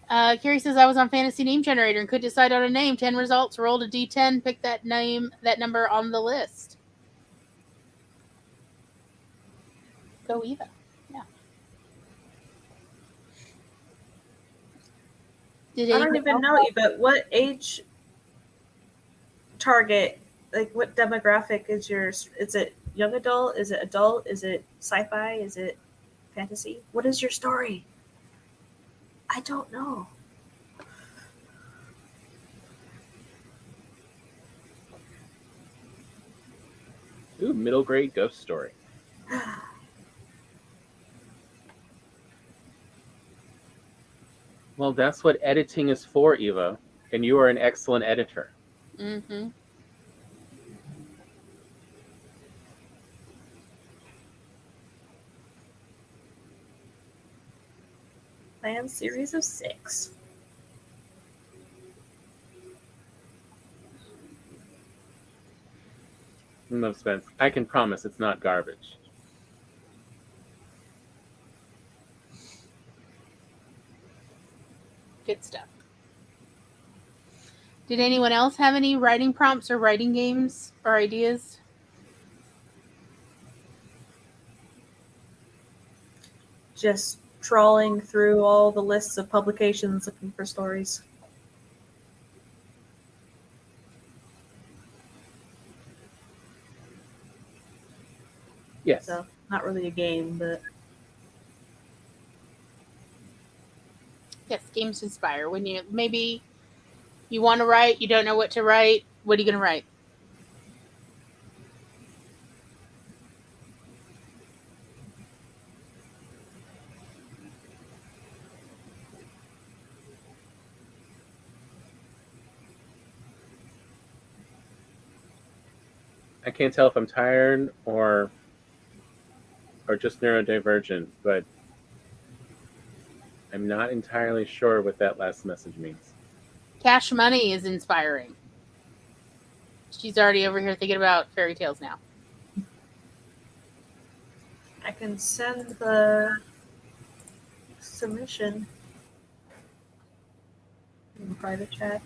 Carrie says, I was on Fantasy Name Generator and could decide on a name. 10 results. Rolled a D10. Pick that number on the list. Go Eva. Yeah. I don't even know, Eva. What age target, like what demographic is yours? Is it young adult? Is it adult? Is it sci-fi? Is it fantasy? What is your story? I don't know. Ooh, middle grade ghost story. Well, that's what editing is for, Eva, and you are an excellent editor. Mm-hmm. Planned series of 6. No Spence. I can promise it's not garbage. Good stuff. Did anyone else have any writing prompts or writing games or ideas? Just trawling through all the lists of publications looking for stories. Yes. So, not really a game, but Yes, games inspire. When you maybe you want to write, you don't know what to write. What are you going to write? I can't tell if I'm tired or just neurodivergent, but I'm not entirely sure what that last message means. Cash Money is inspiring. She's already over here thinking about fairy tales now. I can send the submission in private chat.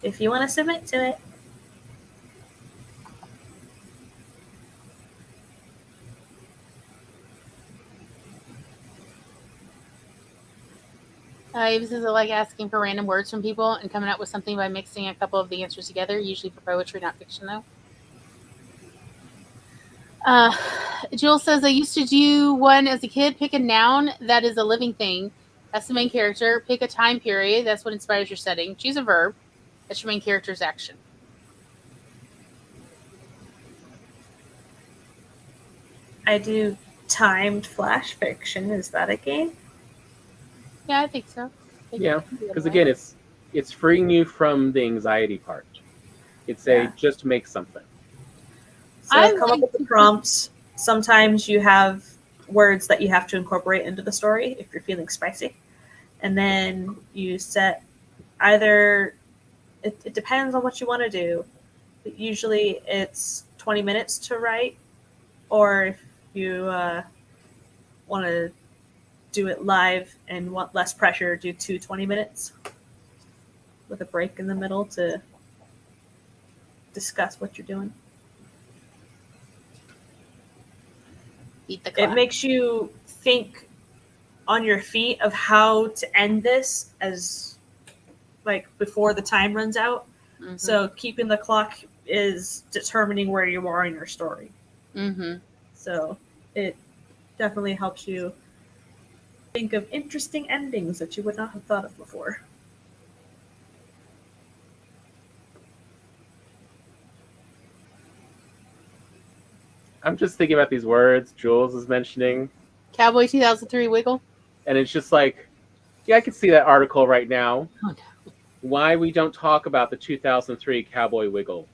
If you want to submit to it. This is like asking for random words from people and coming up with something by mixing a couple of the answers together, usually for poetry, not fiction, though. Jules says, I used to do one as a kid. Pick a noun that is a living thing. That's the main character. Pick a time period. That's what inspires your setting. Choose a verb. That's your main character's action. I do timed flash fiction. Is that a game? Yeah, I think so. Yeah, because again, it's freeing you from the anxiety part. It's just make something. So I come up with the prompts. Sometimes you have words that you have to incorporate into the story if you're feeling spicy. And then you set either, it depends on what you want to do. But usually it's 20 minutes to write, or if you want to do it live and want less pressure, do 20 minutes with a break in the middle to discuss what you're doing. It makes you think on your feet of how to end this as like before the time runs out. Mm-hmm. So keeping the clock is determining where you are in your story. Mm-hmm. So it definitely helps you think of interesting endings that you would not have thought of before. I'm just thinking about these words Jules is mentioning. Cowboy 2003 Wiggle. And it's just like, yeah, I can see that article right now. Oh, no. Why we don't talk about the 2003 Cowboy Wiggle.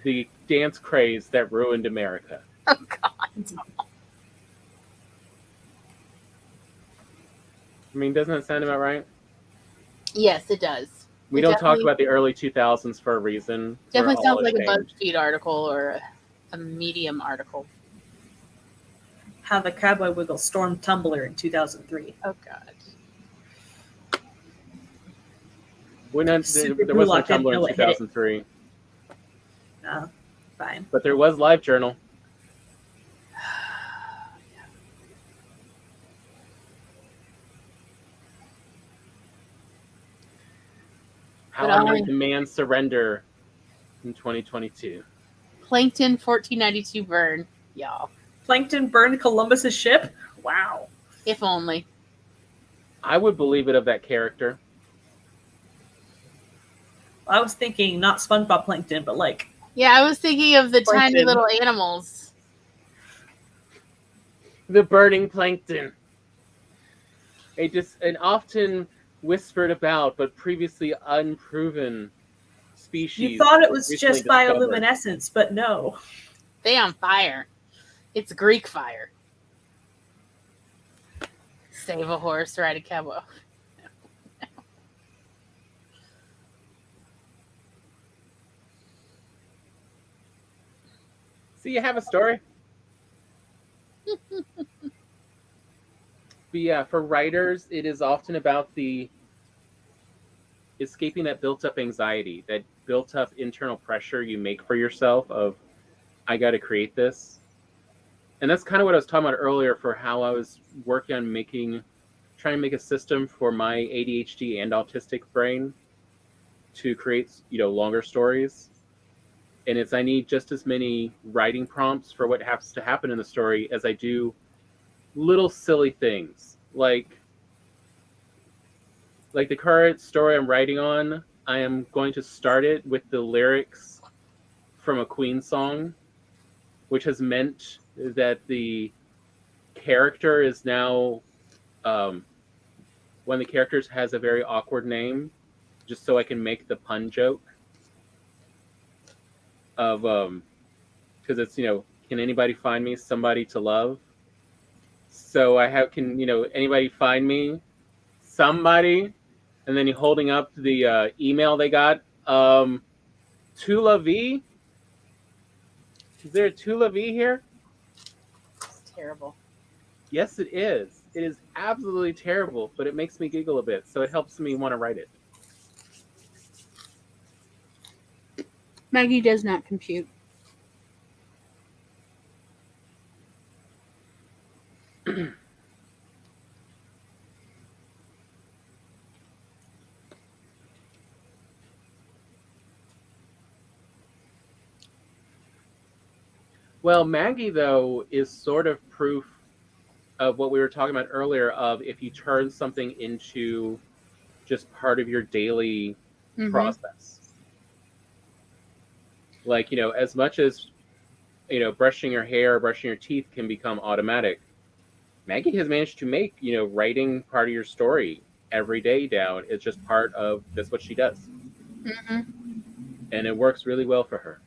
The dance craze that ruined America. Oh, God. I mean, doesn't that sound about right? Yes, it does. We don't talk about the early 2000s for a reason. Definitely sounds like a BuzzFeed article or a Medium article. How the Cowboy Wiggle stormed Tumblr in 2003. Oh, God. There was no Tumblr in 2003. No, fine. But there was LiveJournal. How But I I- made the man surrender in 2022. Plankton 1492 burn, y'all. Plankton burned Columbus's ship? Wow. If only. I would believe it of that character. I was thinking not SpongeBob Plankton, but like Yeah, I was thinking of the tiny Plankton. little animals. The burning plankton. An often whispered about but previously unproven species. You thought it was recently just discovered. bioluminescence, but no. They on fire. It's Greek fire. Save a horse, ride a cowboy. See, you have a story. But yeah, for writers, it is often about the escaping that built up anxiety, that built up internal pressure you make for yourself of, I got to create this. And that's kind of what I was talking about earlier for how I was working on trying to make a system for my ADHD and autistic brain to create, longer stories. And I need just as many writing prompts for what has to happen in the story as I do little silly things. Like the current story I'm writing on, I am going to start it with the lyrics from a Queen song, which has meant that the character is now, one of the characters has a very awkward name, just so I can make the pun joke of, because it's, can anybody find me somebody to love? So can anybody find me somebody? And then you're holding up the email they got. Tula V? Is there a Tula V here? It's terrible. Yes, it is. It is absolutely terrible, but it makes me giggle a bit, so it helps me want to write it. Maggie does not compute. Well, Maggie, though, is sort of proof of what we were talking about earlier of if you turn something into just part of your daily process. Like, as much as, brushing your hair, brushing your teeth can become automatic, Maggie has managed to make, writing part of your story every day down. It's just that's what she does. And it works really well for her.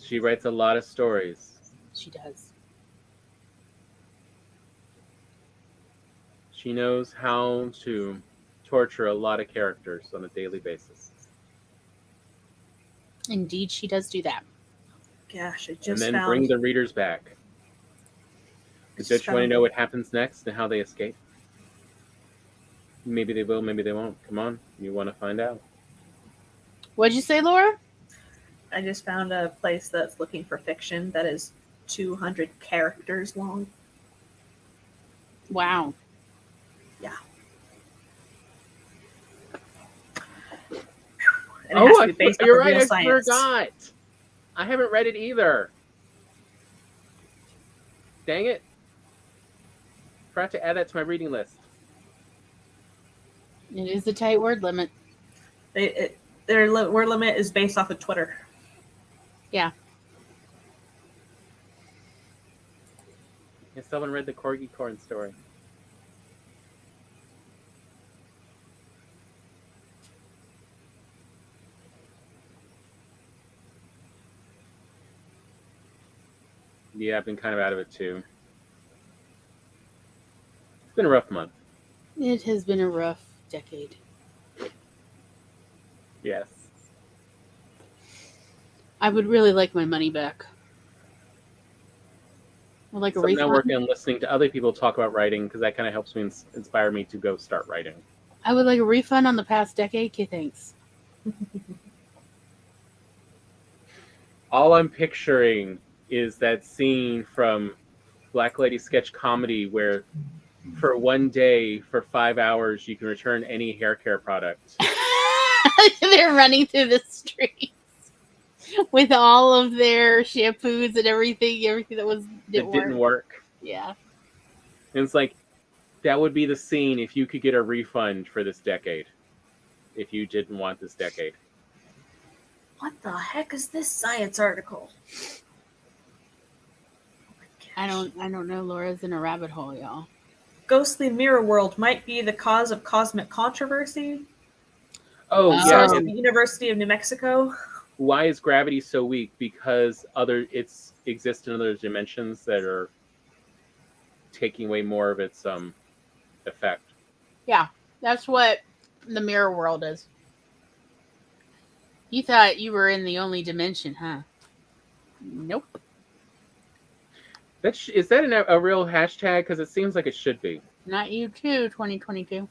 She writes a lot of stories. She does. She knows how to torture a lot of characters on a daily basis. Indeed, she does do that. Gosh, I just And then found... bring the readers back. Don't you want to know what happens next and how they escape? Maybe they will, maybe they won't. Come on, you want to find out. What'd you say, Laura? I just found a place that's looking for fiction that is 200 characters long. Wow. Yeah. And it has to be based you're off of right, real I science. forgot. I haven't read it either. Dang it. Forgot to add that to my reading list. It is a tight word limit. Their word limit is based off of Twitter. Yeah. I still haven't read the Corgi Corn story. Yeah, I've been kind of out of it too. It's been a rough month. It has been a rough decade. Yes. I would really like my money back. I'd like a So I'm now refund. working on listening to other people talk about writing because that kind of helps me inspire me to go start writing. I would like a refund on the past decade. Okay, thanks. All I'm picturing is that scene from Black Lady Sketch Comedy where for one day, for 5 hours, you can return any hair care product. They're running through the streets with all of their shampoos and everything that Didn't work. Yeah. And it's like, that would be the scene if you could get a refund for this decade. If you didn't want this decade. What the heck is this science article? I don't know. Laura's in a rabbit hole, y'all. Ghostly mirror world might be the cause of cosmic controversy. Oh, yeah. Source at the University of New Mexico. Why is gravity so weak? Because it exists in other dimensions that are taking away more of its effect. Yeah, that's what the mirror world is. You thought you were in the only dimension, huh? Nope. Is that a real hashtag? Because it seems like it should be. Not you too, 2022.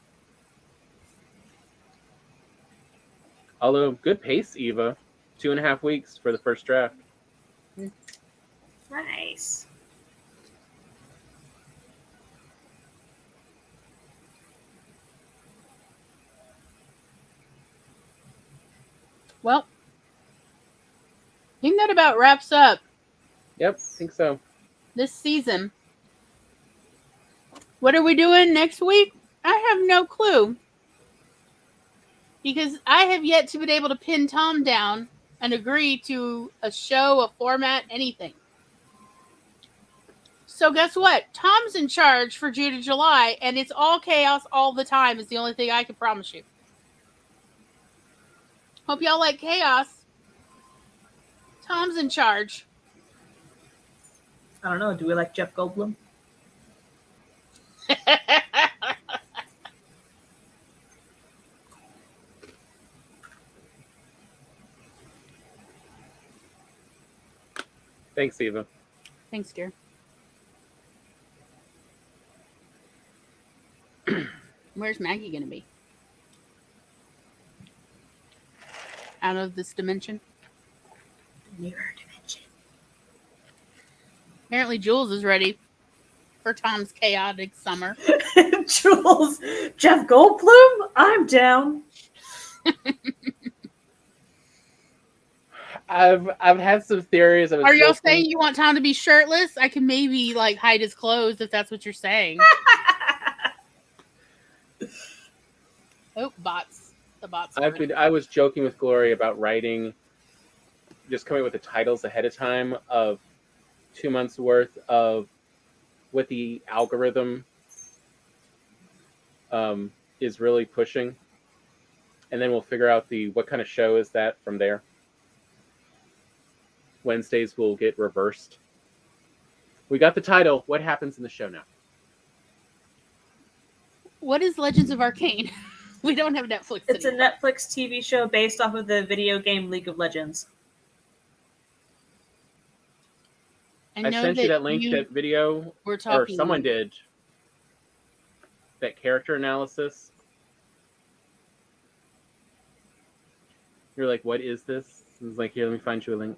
Although, good pace, Eva. 2.5 weeks for the first draft. Nice. Well, I think that about wraps up. Yep, I think so. This season. What are we doing next week? I have no clue. Because I have yet to be able to pin Tom down and agree to a show, a format, anything. So guess what? Tom's in charge for June and July, and it's all chaos all the time is the only thing I can promise you. Hope y'all like chaos. Tom's in charge. I don't know. Do we like Jeff Goldblum? Thanks, Eva. Thanks, dear. Where's Maggie going to be? Out of this dimension? Neurodivergent. Apparently Jules is ready for Tom's chaotic summer. Jules, Jeff Goldblum? I'm down. I've had some theories. Are y'all saying you want Tom to be shirtless? I can maybe hide his clothes if that's what you're saying. Oh, bots. The bots. I was joking with Glory about writing, just coming up with the titles ahead of time of 2 months worth of what the algorithm is really pushing, and then we'll figure out what kind of show is that from there. Wednesdays will get reversed. We got the title. What happens in the show now? What is Legends of Arcane? We don't have Netflix. It's anymore. a Netflix TV show based off of the video game League of Legends. I sent you that link, that video, we're talking, or someone did, that character analysis. You're like, what is this? It's like, here, let me find you a link.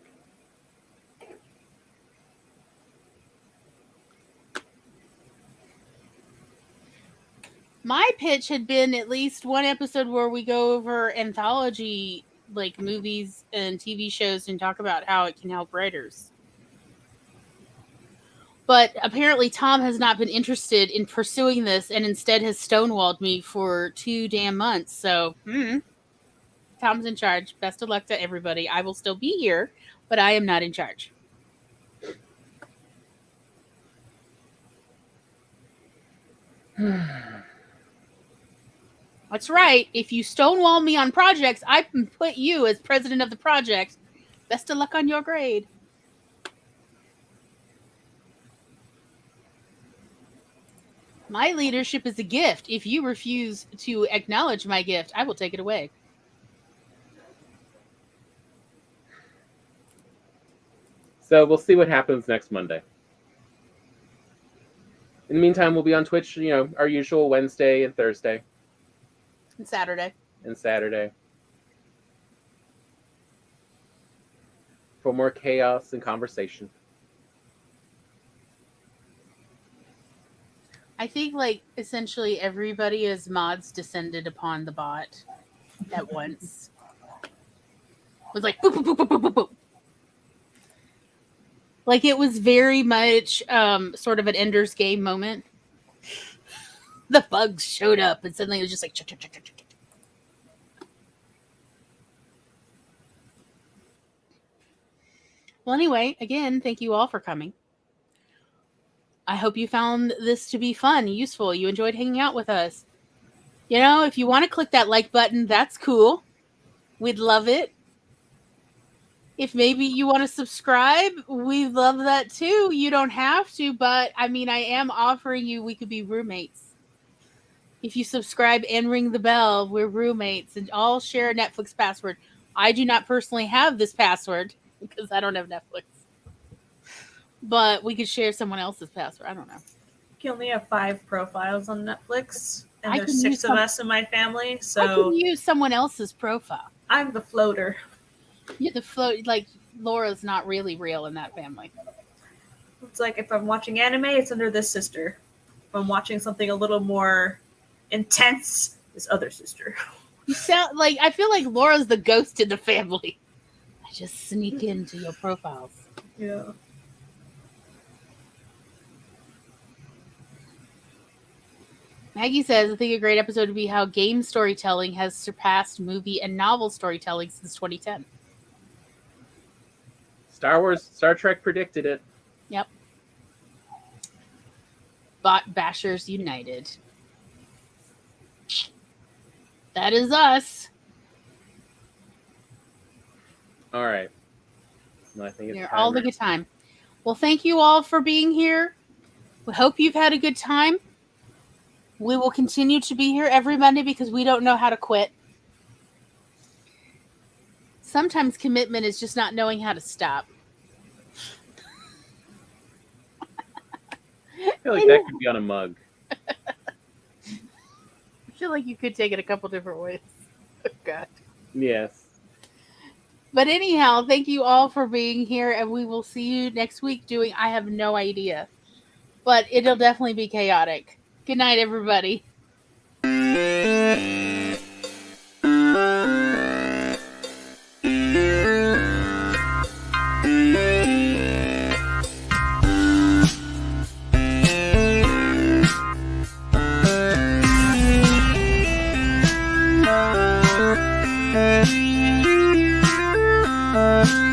My pitch had been at least one episode where we go over anthology, movies and TV shows and talk about how it can help writers. But apparently Tom has not been interested in pursuing this and instead has stonewalled me for 2 damn months. So, Tom's in charge. Best of luck to everybody. I will still be here, but I am not in charge. That's right. If you stonewall me on projects, I can put you as president of the project. Best of luck on your grade. My leadership is a gift. If you refuse to acknowledge my gift, I will take it away. So we'll see what happens next Monday. In the meantime, we'll be on Twitch, our usual Wednesday and Thursday. And Saturday. For more chaos and conversation. I think like essentially everybody as mods descended upon the bot at once. It was like boop, boop, boop, boop, boop, boop, boop. Like it was very much sort of an Ender's Game moment. The bugs showed up and suddenly it was just like chuk, chuk, chuk, chuk, chuk. Well, anyway, again, thank you all for coming. I hope you found this to be fun, useful. You enjoyed hanging out with us. You know, if you want to click that like button, that's cool. We'd love it. If maybe you want to subscribe, we love that too. You don't have to, but I mean, I am offering you, we could be roommates. If you subscribe and ring the bell, we're roommates and all share a Netflix password. I do not personally have this password because I don't have Netflix. But we could share someone else's password. I don't know. You only have 5 profiles on Netflix, and I there's can 6 use of us in my family, I so can use someone else's profile. I'm the floater. Yeah, the float, like Laura's not really real in that family. It's like if I'm watching anime, it's under this sister. If I'm watching something a little more intense, this other sister. You sound like, I feel like Laura's the ghost in the family. I just sneak into your profiles. Yeah. Maggie says, I think a great episode would be how game storytelling has surpassed movie and novel storytelling since 2010. Star Trek predicted it. Yep. Bot Bashers United. That is us. All right. I think it's You're time all the good time. Well, thank you all for being here. We hope you've had a good time. We will continue to be here every Monday because we don't know how to quit. Sometimes commitment is just not knowing how to stop. I feel like that could be on a mug. I feel like you could take it a couple different ways. Oh, God. Yes. But anyhow, thank you all for being here, and we will see you next week doing, I have no idea. But it'll definitely be chaotic. Good night, everybody. Thank you.